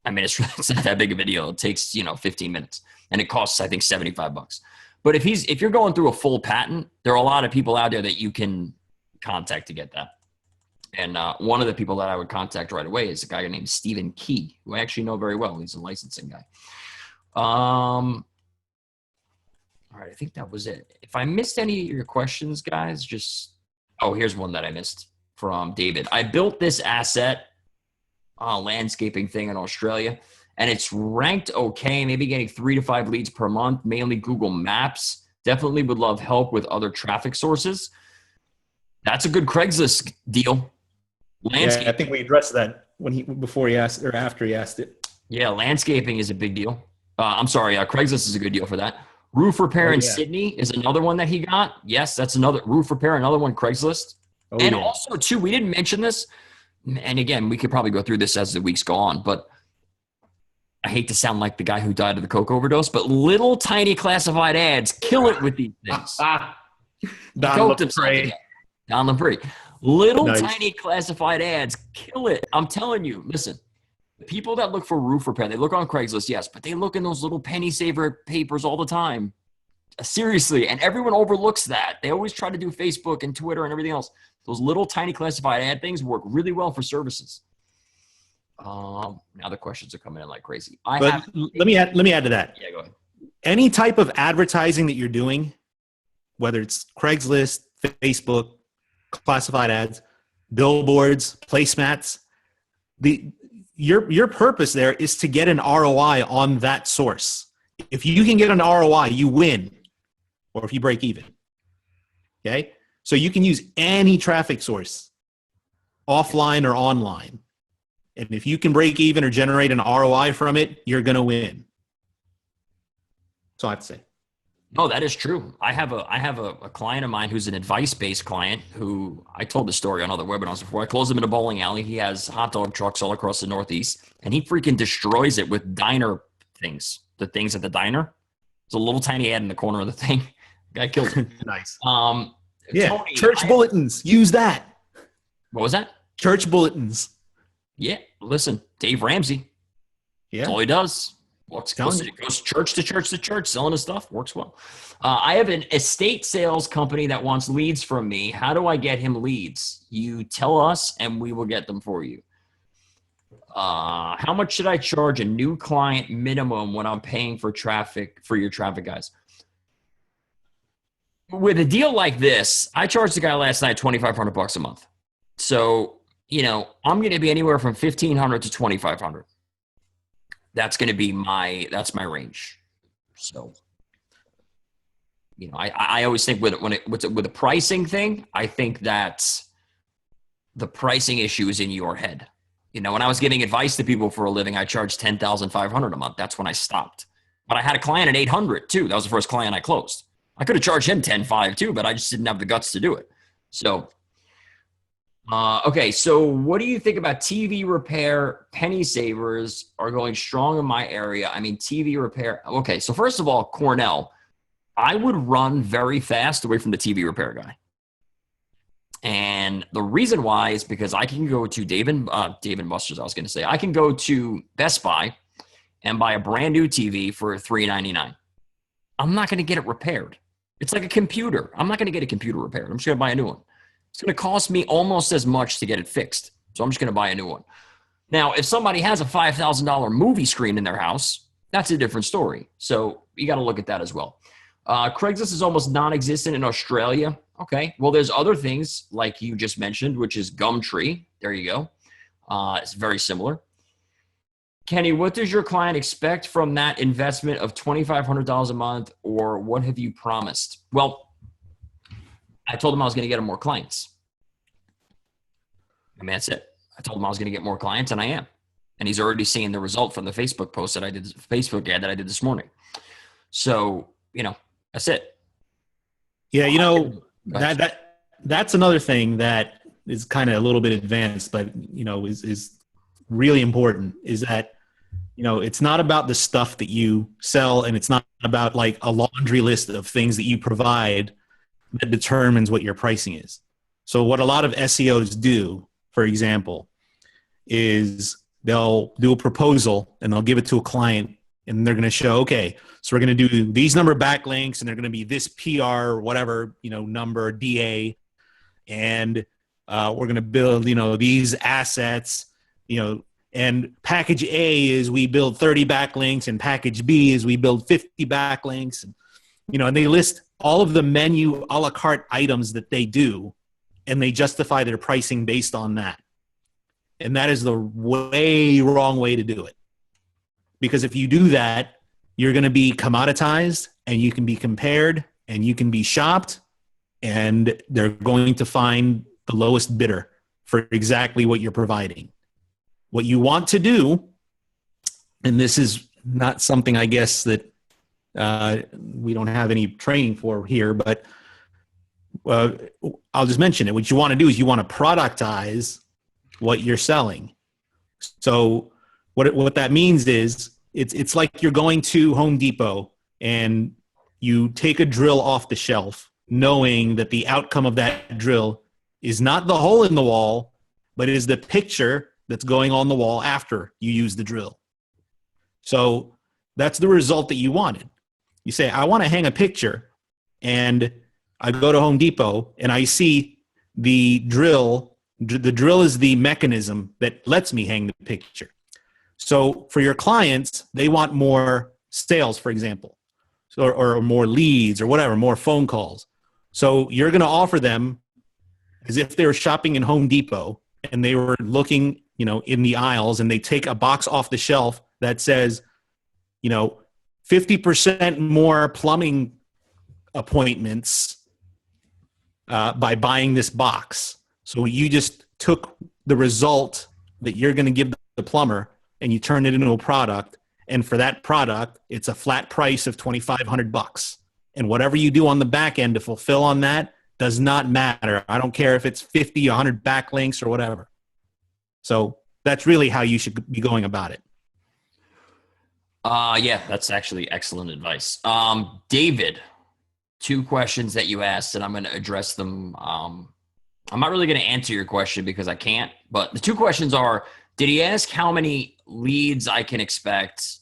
[SPEAKER 2] I mean, it's not that big of a deal. It takes, 15 minutes, and it costs, I think, $75. But if you're going through a full patent, there are a lot of people out there that you can contact to get that. And one of the people that I would contact right away is a guy named Stephen Key, who I actually know very well. He's a licensing guy. All right, I think that was it. If I missed any of your questions, guys, here's one that I missed from David. I built this asset landscaping thing in Australia, and it's ranked okay, maybe getting 3 to 5 leads per month, mainly Google Maps. Definitely would love help with other traffic sources. That's a good Craigslist deal.
[SPEAKER 1] Yeah, I think we addressed that before he asked or after he asked it.
[SPEAKER 2] Yeah, landscaping is a big deal. Craigslist is a good deal for that. Roof repair in Sydney is another one that he got. Yes, that's another roof repair, another one, Craigslist. Also, too, we didn't mention this. And again, we could probably go through this as the weeks go on, but I hate to sound like the guy who died of the coke overdose, but little tiny classified ads kill it with these things.
[SPEAKER 1] Don
[SPEAKER 2] Lamprey. Little tiny classified ads kill it. I'm telling you, listen, the people that look for roof repair, they look on Craigslist, yes, but they look in those little penny saver papers all the time. Seriously, and everyone overlooks that. They always try to do Facebook and Twitter and everything else. Those little tiny classified ad things work really well for services. Now the questions are coming in like crazy.
[SPEAKER 1] Let me add to that.
[SPEAKER 2] Yeah, go ahead.
[SPEAKER 1] Any type of advertising that you're doing, whether it's Craigslist, Facebook, classified ads, billboards, placemats, your purpose there is to get an ROI on that source. If you can get an ROI, you win, or if you break even. Okay? So you can use any traffic source, offline or online. And if you can break even or generate an ROI from it, you're going to win. So I have to say.
[SPEAKER 2] No, that is true. I have a client of mine who's an advice-based client who I told the story on other webinars before. I closed him in a bowling alley. He has hot dog trucks all across the Northeast, and he freaking destroys it with diner things. The things at the diner. It's a little tiny ad in the corner of the thing. Guy kills it.
[SPEAKER 1] Nice.
[SPEAKER 2] Tony,
[SPEAKER 1] church bulletins. Use that.
[SPEAKER 2] What was that?
[SPEAKER 1] Church bulletins.
[SPEAKER 2] Yeah. Listen, Dave Ramsey.
[SPEAKER 1] Yeah.
[SPEAKER 2] That's all he does. Goes church to church to church, selling his stuff. Works well. I have an estate sales company that wants leads from me. How do I get him leads? You tell us, and we will get them for you. How much should I charge a new client minimum when I'm paying for your traffic guys? With a deal like this, I charged the guy last night $2,500 a month. So, I'm going to be anywhere from $1,500 to $2,500. That's going to be that's my range. So, I always think with the pricing thing, I think that the pricing issue is in your head. When I was giving advice to people for a living, I charged $10,500 a month. That's when I stopped. But I had a client at $800 too. That was the first client I closed. I could have charged him $10,500 too, but I just didn't have the guts to do it. So, okay. So what do you think about TV repair? Penny savers are going strong in my area. I mean, TV repair. Okay. So first of all, Cornell, I would run very fast away from the TV repair guy. And the reason why is because I can go to Dave and Buster's. I was going to say I can go to Best Buy and buy a brand new TV for $399. I'm not going to get it repaired. It's like a computer. I'm not going to get a computer repaired. I'm just going to buy a new one. It's going to cost me almost as much to get it fixed. So I'm just going to buy a new one. Now, if somebody has a $5,000 movie screen in their house, that's a different story. So you got to look at that as well. Craigslist is almost non-existent in Australia. Okay. Well, there's other things like you just mentioned, which is Gumtree. There you go. It's very similar. Kenny, what does your client expect from that investment of $2,500 a month, or what have you promised? Well, I told him I was going to get him more clients. I mean, that's it. I told him I was going to get more clients, and I am. And he's already seeing the result from the Facebook post that I did, Facebook ad that I did this morning. So, that's it.
[SPEAKER 1] Yeah, that's another thing that is kind of a little bit advanced, but is really important, is that it's not about the stuff that you sell, and it's not about like a laundry list of things that you provide that determines what your pricing is. So what a lot of SEOs do, for example, is they'll do a proposal and they'll give it to a client, and they're going to show, okay, so we're going to do these number of backlinks, and they're going to be this PR, whatever, number, DA, and we're going to build, these assets, and package A is we build 30 backlinks, and package B is we build 50 backlinks. And and they list all of the menu a la carte items that they do, and they justify their pricing based on that. And that is the way wrong way to do it. Because if you do that, you're going to be commoditized, and you can be compared, and you can be shopped, and they're going to find the lowest bidder for exactly what you're providing. What you want to do, and this is not something I guess that we don't have any training for here, but I'll just mention it. What you want to do is you want to productize what you're selling. So what that means is it's like you're going to Home Depot and you take a drill off the shelf, knowing that the outcome of that drill is not the hole in the wall, but it is the picture that's going on the wall after you use the drill. So that's the result that you wanted. You say, I want to hang a picture, and I go to Home Depot and I see the drill. The drill is the mechanism that lets me hang the picture. So for your clients, they want more sales, for example, or more leads or whatever, more phone calls. So you're going to offer them as if they were shopping in Home Depot and they were looking, in the aisles, and they take a box off the shelf that says, 50% more plumbing appointments by buying this box. So you just took the result that you're going to give the plumber and you turn it into a product. And for that product, it's a flat price of $2,500. And whatever you do on the back end to fulfill on that does not matter. I don't care if it's 50, 100 backlinks or whatever. So that's really how you should be going about it.
[SPEAKER 2] Yeah, that's actually excellent advice. David, 2 questions that you asked, and I'm going to address them. I'm not really going to answer your question because I can't, but the 2 questions are, did he ask how many leads I can expect,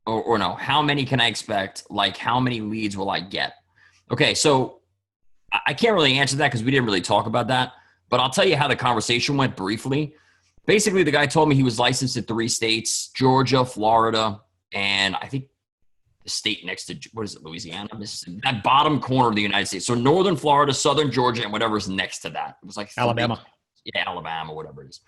[SPEAKER 2] or no, how many can I expect? Like, how many leads will I get? Okay, so I can't really answer that because we didn't really talk about that, but I'll tell you how the conversation went briefly. Basically, the guy told me he was licensed in 3 states, Georgia, Florida, and I think the state next to, Louisiana? That bottom corner of the United States. So northern Florida, southern Georgia, and whatever's next to that. It was like
[SPEAKER 1] Alabama.
[SPEAKER 2] Yeah, Alabama, whatever it is.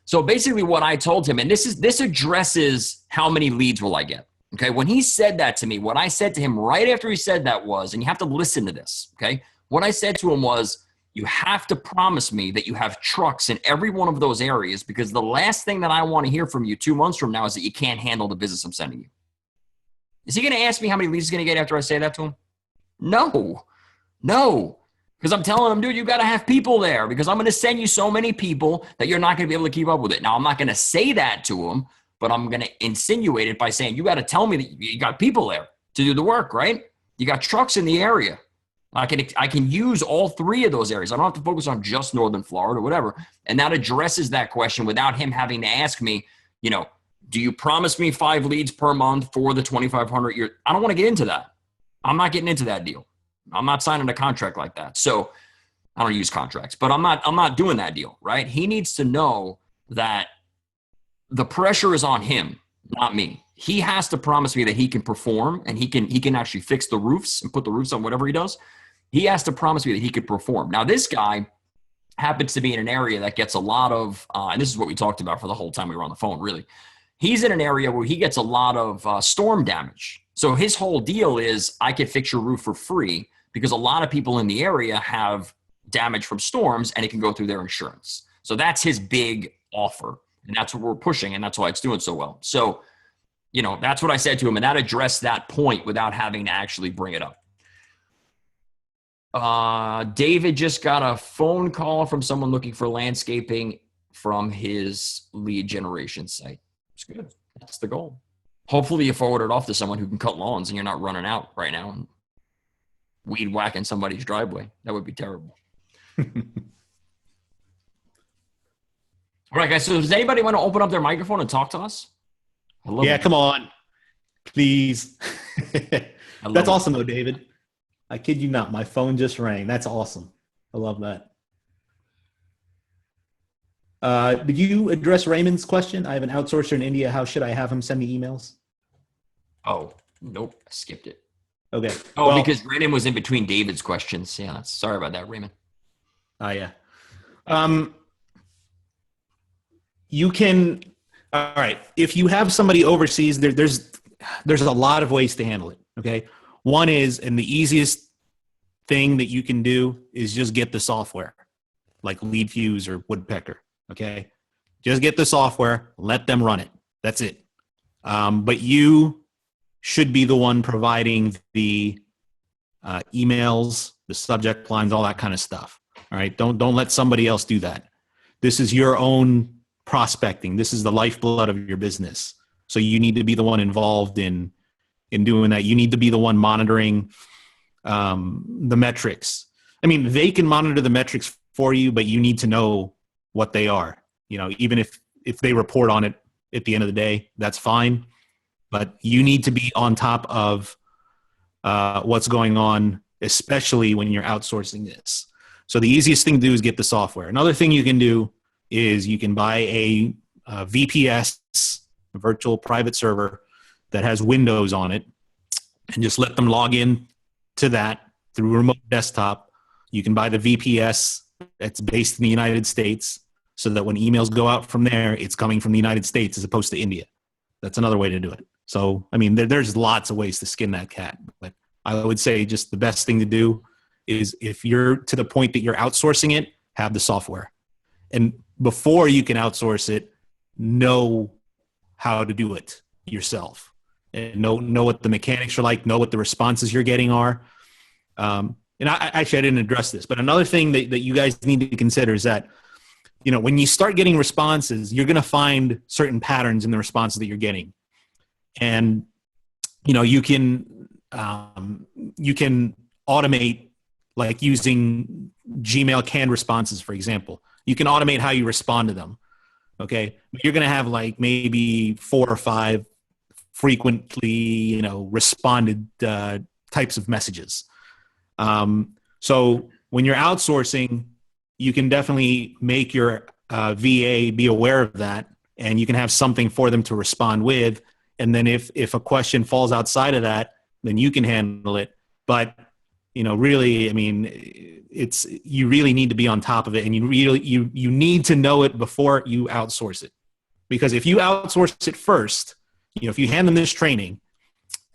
[SPEAKER 2] So basically what I told him, and this addresses how many leads will I get. Okay, when he said that to me, what I said to him right after he said that was, and you have to listen to this, okay? What I said to him was, you have to promise me that you have trucks in every one of those areas, because the last thing that I want to hear from you 2 months from now is that you can't handle the business I'm sending you. Is he going to ask me how many leads he's going to get after I say that to him? No. Because I'm telling him, dude, you got to have people there, because I'm going to send you so many people that you're not going to be able to keep up with it. Now, I'm not going to say that to him, but I'm going to insinuate it by saying, you got to tell me that you got people there to do the work, right? You got trucks in the area. I can use all 3 of those areas. I don't have to focus on just northern Florida or whatever. And that addresses that question without him having to ask me, do you promise me 5 leads per month for the 2,500 year? I don't want to get into that. I'm not getting into that deal. I'm not signing a contract like that. So I don't use contracts, but I'm not doing that deal, right? He needs to know that the pressure is on him, not me. He has to promise me that he can perform, and he can actually fix the roofs and put the roofs on whatever he does. He has to promise me that he could perform. Now, this guy happens to be in an area that gets a lot of, and this is what we talked about for the whole time we were on the phone, really. He's in an area where he gets a lot of storm damage. So his whole deal is, I could fix your roof for free, because a lot of people in the area have damage from storms, and it can go through their insurance. So that's his big offer, and that's what we're pushing, and that's why it's doing so well. So, that's what I said to him, and that addressed that point without having to actually bring it up. David just got a phone call from someone looking for landscaping from his lead generation site. It's good. That's the goal. Hopefully you forward it off to someone who can cut lawns and you're not running out right now and weed whacking somebody's driveway. That would be terrible. All right, guys. So does anybody want to open up their microphone and talk to us?
[SPEAKER 1] Yeah, come on. Please. That's awesome, though, David. I kid you not. My phone just rang. That's awesome. I love that. Did you address Raymond's question? I have an outsourcer in India. How should I have him send me emails?
[SPEAKER 2] Oh, nope. I skipped it.
[SPEAKER 1] Okay.
[SPEAKER 2] Oh,
[SPEAKER 1] Well,
[SPEAKER 2] because Raymond was in between David's questions. Yeah, sorry about that, Raymond.
[SPEAKER 1] yeah. Um, you can. All right. If you have somebody overseas, there's a lot of ways to handle it. Okay. One is, and the easiest thing that you can do is just get the software, like LeadFuse or Woodpecker. Okay. Just get the software, let them run it. That's it. But you should be the one providing the emails, the subject lines, all that kind of stuff. All right. Don't let somebody else do that. This is your own prospecting. This is the lifeblood of your business. So you need to be the one involved in doing that. You need to be the one monitoring the metrics. I mean, they can monitor the metrics for you, but you need to know what they are. You know, even if they report on it at the end of the day, that's fine. But you need to be on top of what's going on, especially when you're outsourcing this. So the easiest thing to do is get the software. Another thing you can do is you can buy a VPS, a virtual private server that has Windows on it, and just let them log in to that through remote desktop. You can buy the VPS that's based in the United States so that when emails go out from there, it's coming from the United States as opposed to India. That's another way to do it. So, I mean, there's lots of ways to skin that cat. But I would say just the best thing to do is if you're to the point that you're outsourcing it, have the software. And before you can outsource it, know how to do it yourself. And know what the mechanics are like, know what the responses you're getting are. And I didn't address this, but another thing that you guys need to consider is that, you know, when you start getting responses, you're going to find certain patterns in the responses that you're getting. And, you know, you can automate, like using Gmail canned responses, for example. You can automate how you respond to them. Okay. You're going to have like maybe 4 or 5 frequently, you know, responded types of messages. So when you're outsourcing, you can definitely make your VA be aware of that, and you can have something for them to respond with. And then if a question falls outside of that, then you can handle it. But, you know, really, I mean, you really need to be on top of it, and you need to know it before you outsource it. Because if you outsource it first, you know, if you hand them this training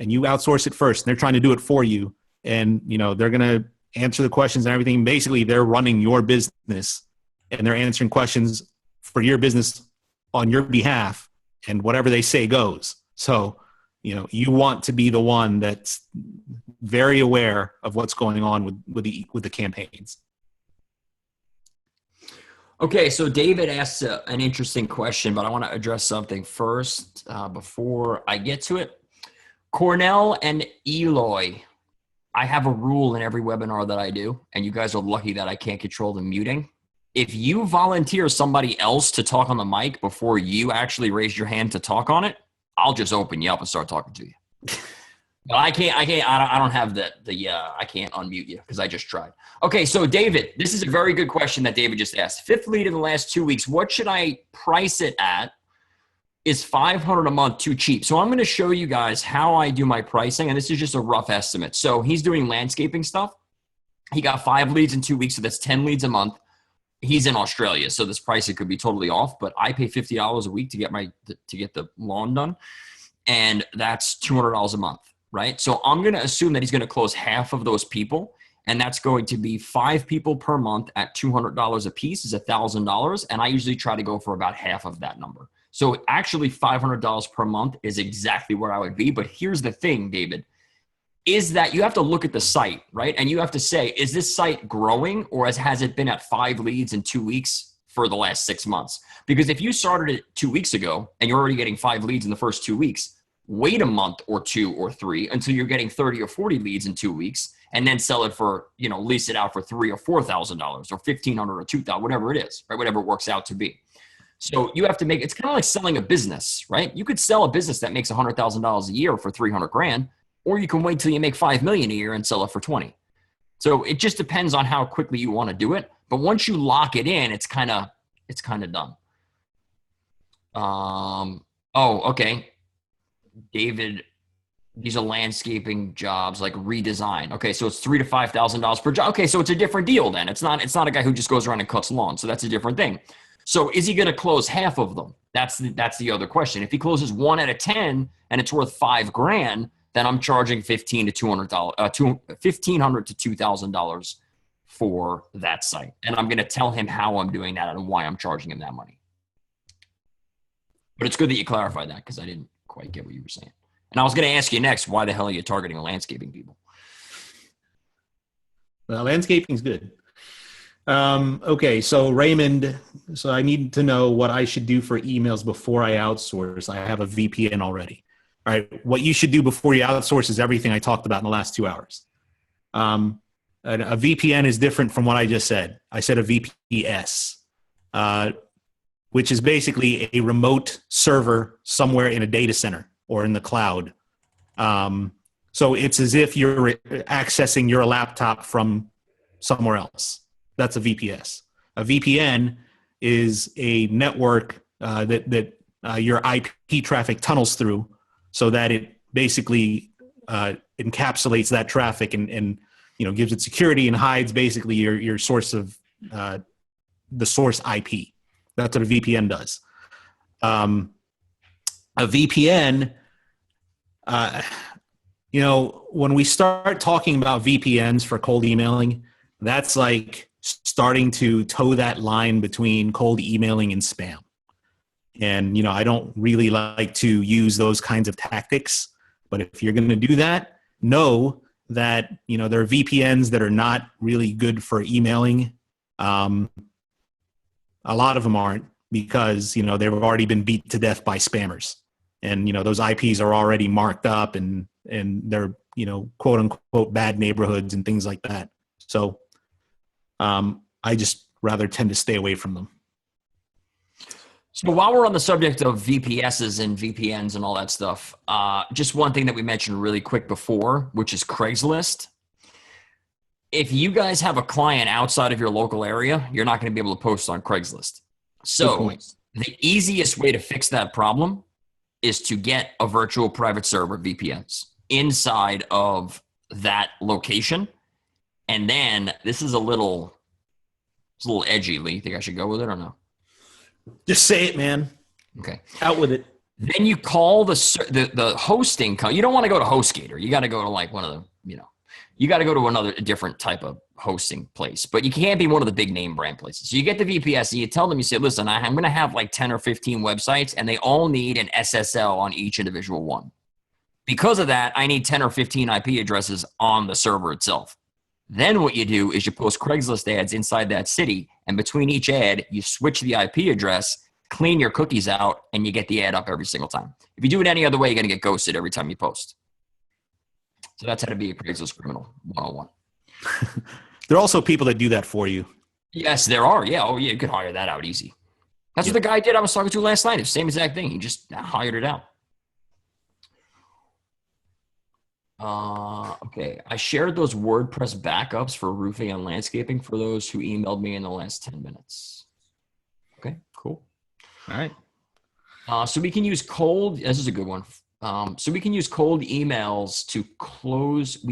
[SPEAKER 1] and you outsource it first, and they're trying to do it for you, and, you know, they're going to answer the questions and everything. Basically, they're running your business and they're answering questions for your business on your behalf, and whatever they say goes. So, you know, you want to be the one that's very aware of what's going on with the campaigns.
[SPEAKER 2] Okay, so David asked an interesting question, but I want to address something first before I get to it. Cornell and Eloy, I have a rule in every webinar that I do, and you guys are lucky that I can't control the muting. If you volunteer somebody else to talk on the mic before you actually raise your hand to talk on it, I'll just open you up and start talking to you. But I don't have I can't unmute you because I just tried. Okay, so David, this is a very good question that David just asked. 5th lead in the last 2 weeks. What should I price it at? Is $500 a month too cheap? So I'm going to show you guys how I do my pricing, and this is just a rough estimate. So he's doing landscaping stuff. He got 5 leads in 2 weeks, so that's 10 leads a month. He's in Australia, so this price, it could be totally off, but I pay $50 a week to get the lawn done, and that's $200 a month, right? So I'm going to assume that he's going to close half of those people, and that's going to be 5 people per month at $200 a piece is $1,000, and I usually try to go for about half of that number. So actually $500 per month is exactly where I would be. But here's the thing, David, is that you have to look at the site, right? And you have to say, is this site growing, or has it been at 5 leads in 2 weeks for the last 6 months? Because if you started it 2 weeks ago and you're already getting 5 leads in the first 2 weeks, wait a month or 2 or 3 until you're getting 30 or 40 leads in 2 weeks, and then sell it for, you know, lease it out for $3,000 or $4,000 or $1,500 or $2,000, whatever it is, right? Whatever it works out to be. So you have to it's kind of like selling a business, right? You could sell a business that makes $100,000 a year for 300 grand, or you can wait till you make 5 million a year and sell it for 20. So it just depends on how quickly you want to do it. But once you lock it in, it's kind of done. Oh, okay. David these are landscaping jobs like redesign. Okay, so it's $3,000 to $5,000 per job. Okay, so it's a different deal then. It's not a guy who just goes around and cuts lawns. So that's a different thing. So is he going to close half of them? That's the other question. If he closes 1 out of 10 and it's worth $5,000, then I'm charging $1,500 to $2,000 for that site, and I'm going to tell him how I'm doing that and why I'm charging him that money. But it's good that you clarified that because I didn't quite get what you were saying. And I was going to ask you next, why the hell are you targeting landscaping people?
[SPEAKER 1] Well, landscaping's good. Okay, so Raymond, so I need to know what I should do for emails before I outsource. I have a VPN already. All right, what you should do before you outsource is everything I talked about in the last 2 hours. A VPN is different from what I just said. I said a VPS, which is basically a remote server somewhere in a data center or in the cloud. So it's as if you're accessing your laptop from somewhere else. That's a VPS. A VPN is a network that your IP traffic tunnels through, so that it basically encapsulates that traffic and gives it security and hides basically your source of the source IP. That's what a VPN does. A VPN, when we start talking about VPNs for cold emailing, that's like starting to toe that line between cold emailing and spam. And, I don't really like to use those kinds of tactics, but if you're going to do that, know that, there are VPNs that are not really good for emailing. A lot of them aren't because, they've already been beat to death by spammers. And, those IPs are already marked up and they're, quote unquote bad neighborhoods and things like that. So I just rather tend to stay away from them.
[SPEAKER 2] So while we're on the subject of VPSs and VPNs and all that stuff, just one thing that we mentioned really quick before, which is Craigslist. If you guys have a client outside of your local area, you're not going to be able to post on Craigslist. So the easiest way to fix that problem is to get a virtual private server, VPNs, inside of that location. And then this is a little edgy, Lee. Think I should go with it or no?
[SPEAKER 1] Just say it, man.
[SPEAKER 2] Okay.
[SPEAKER 1] Out with it.
[SPEAKER 2] Then you call the hosting company. You don't want to go to HostGator. You got to go to like one of the, you got to go to a different type of hosting place, but you can't be one of the big name brand places. So you get the VPS and you tell them, you say, listen, I'm going to have like 10 or 15 websites and they all need an SSL on each individual one. Because of that, I need 10 or 15 IP addresses on the server itself. Then what you do is you post Craigslist ads inside that city, and between each ad, you switch the IP address, clean your cookies out, and you get the ad up every single time. If you do it any other way, you're going to get ghosted every time you post. So that's how to be a Craigslist criminal 101.
[SPEAKER 1] There are also people that do that for you.
[SPEAKER 2] Yes, there are. Yeah. Oh, yeah. You could hire that out easy. That's what the guy did I was talking to last night. It's the same exact thing. He just hired it out. Okay. I shared those WordPress backups for roofing and landscaping for those who emailed me in the last 10 minutes. Okay, cool.
[SPEAKER 1] All right.
[SPEAKER 2] So we can use cold. This is a good one. So we can use cold emails to close.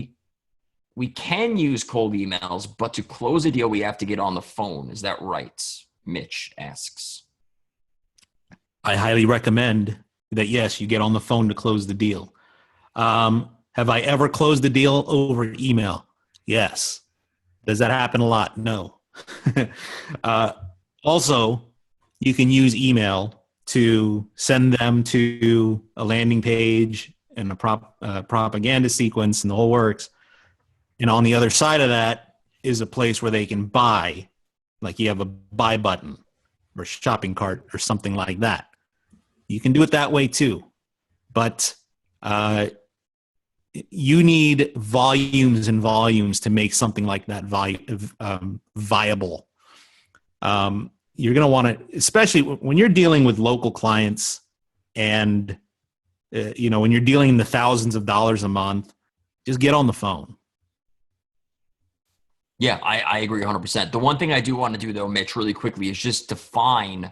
[SPEAKER 2] We can use cold emails, but to close a deal, we have to get on the phone. Is that right? Mitch asks.
[SPEAKER 1] I highly recommend that, yes, you get on the phone to close the deal. Have I ever closed a deal over email? Yes. Does that happen a lot? No. Also, you can use email to send them to a landing page and a propaganda sequence and the whole works. And on the other side of that is a place where they can buy, like you have a buy button or shopping cart or something like that. You can do it that way too. But you need volumes and volumes to make something like that viable. You're going to want to, especially when you're dealing with local clients and, when you're dealing in the thousands of dollars a month, just get on the phone.
[SPEAKER 2] Yeah, I agree 100%. The one thing I do want to do, though, Mitch, really quickly is just define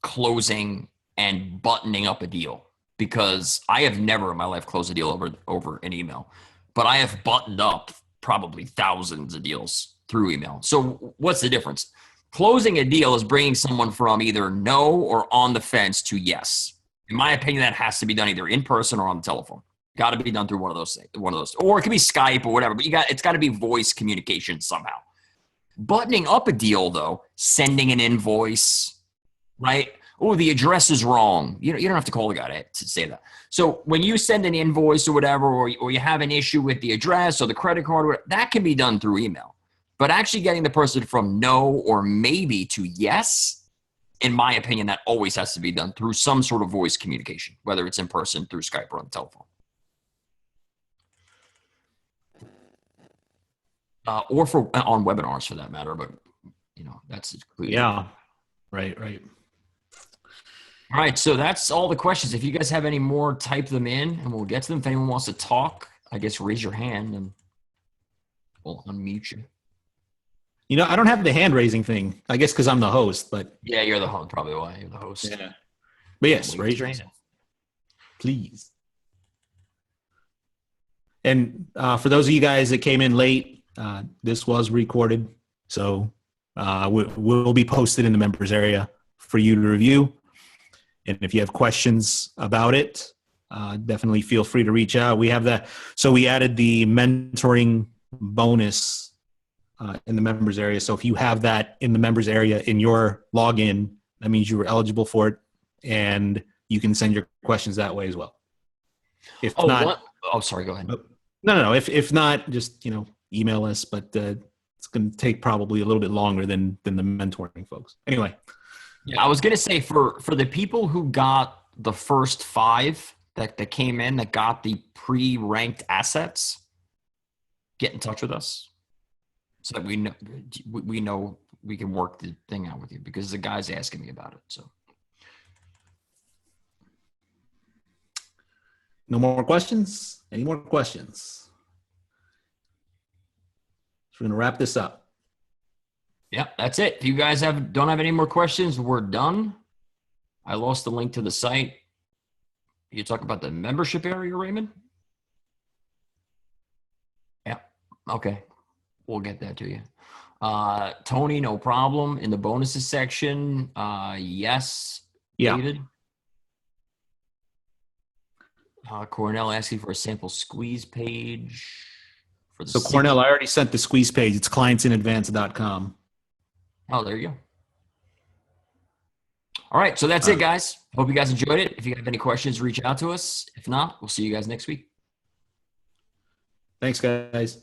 [SPEAKER 2] closing and buttoning up a deal. because I have never in my life closed a deal over an email, but I have buttoned up probably thousands of deals through email. So what's the difference? Closing a deal is bringing someone from either no or on the fence to yes. In my opinion, that has to be done either in person or on the telephone. Got to be done through one of those, or it could be Skype or whatever. But it's got to be voice communication somehow. Buttoning up a deal, though, sending an invoice, right? Oh, the address is wrong. You don't have to call the guy to say that. So when you send an invoice or whatever, or you have an issue with the address or the credit card, or whatever, that can be done through email. But actually getting the person from no or maybe to yes, in my opinion, that always has to be done through some sort of voice communication, whether it's in person, through Skype, or on the telephone. Or on webinars for that matter, but that's completely
[SPEAKER 1] Yeah. Right.
[SPEAKER 2] All right, so that's all the questions. If you guys have any more, type them in and we'll get to them. If anyone wants to talk, I guess raise your hand and we'll unmute you.
[SPEAKER 1] I don't have the hand raising thing. I guess because I'm the host, but
[SPEAKER 2] yeah, you're the host. Probably why you're the host.
[SPEAKER 1] Yeah. But yes, raise your hand, please. And for those of you guys that came in late, this was recorded, so we'll be posted in the members area for you to review. And if you have questions about it, definitely feel free to reach out. We have that. So we added the mentoring bonus in the members area. So if you have that in the members area in your login, that means you were eligible for it, and you can send your questions that way as well. If not,
[SPEAKER 2] sorry, go ahead.
[SPEAKER 1] No. If not, just email us. But it's going to take probably a little bit longer than the mentoring folks. Anyway.
[SPEAKER 2] Yeah, I was going to say for the people who got the first 5 that came in, that got the pre-ranked assets, get in touch with us so that we know we can work the thing out with you, because the guy's asking me about it. So
[SPEAKER 1] no more questions? Any more questions? So we're going to wrap this up.
[SPEAKER 2] Yeah, that's it. If you guys don't have any more questions, we're done. I lost the link to the site. You talk about the membership area, Raymond? Yeah. Okay. We'll get that to you. Tony, no problem. In the bonuses section, yes.
[SPEAKER 1] Yeah.
[SPEAKER 2] David. Cornell asking for a sample squeeze page.
[SPEAKER 1] So Cornell, I already sent the squeeze page. It's clientsinadvance.com.
[SPEAKER 2] Oh, there you go. All right. So that's it, guys. Hope you guys enjoyed it. If you have any questions, reach out to us. If not, we'll see you guys next week.
[SPEAKER 1] Thanks, guys.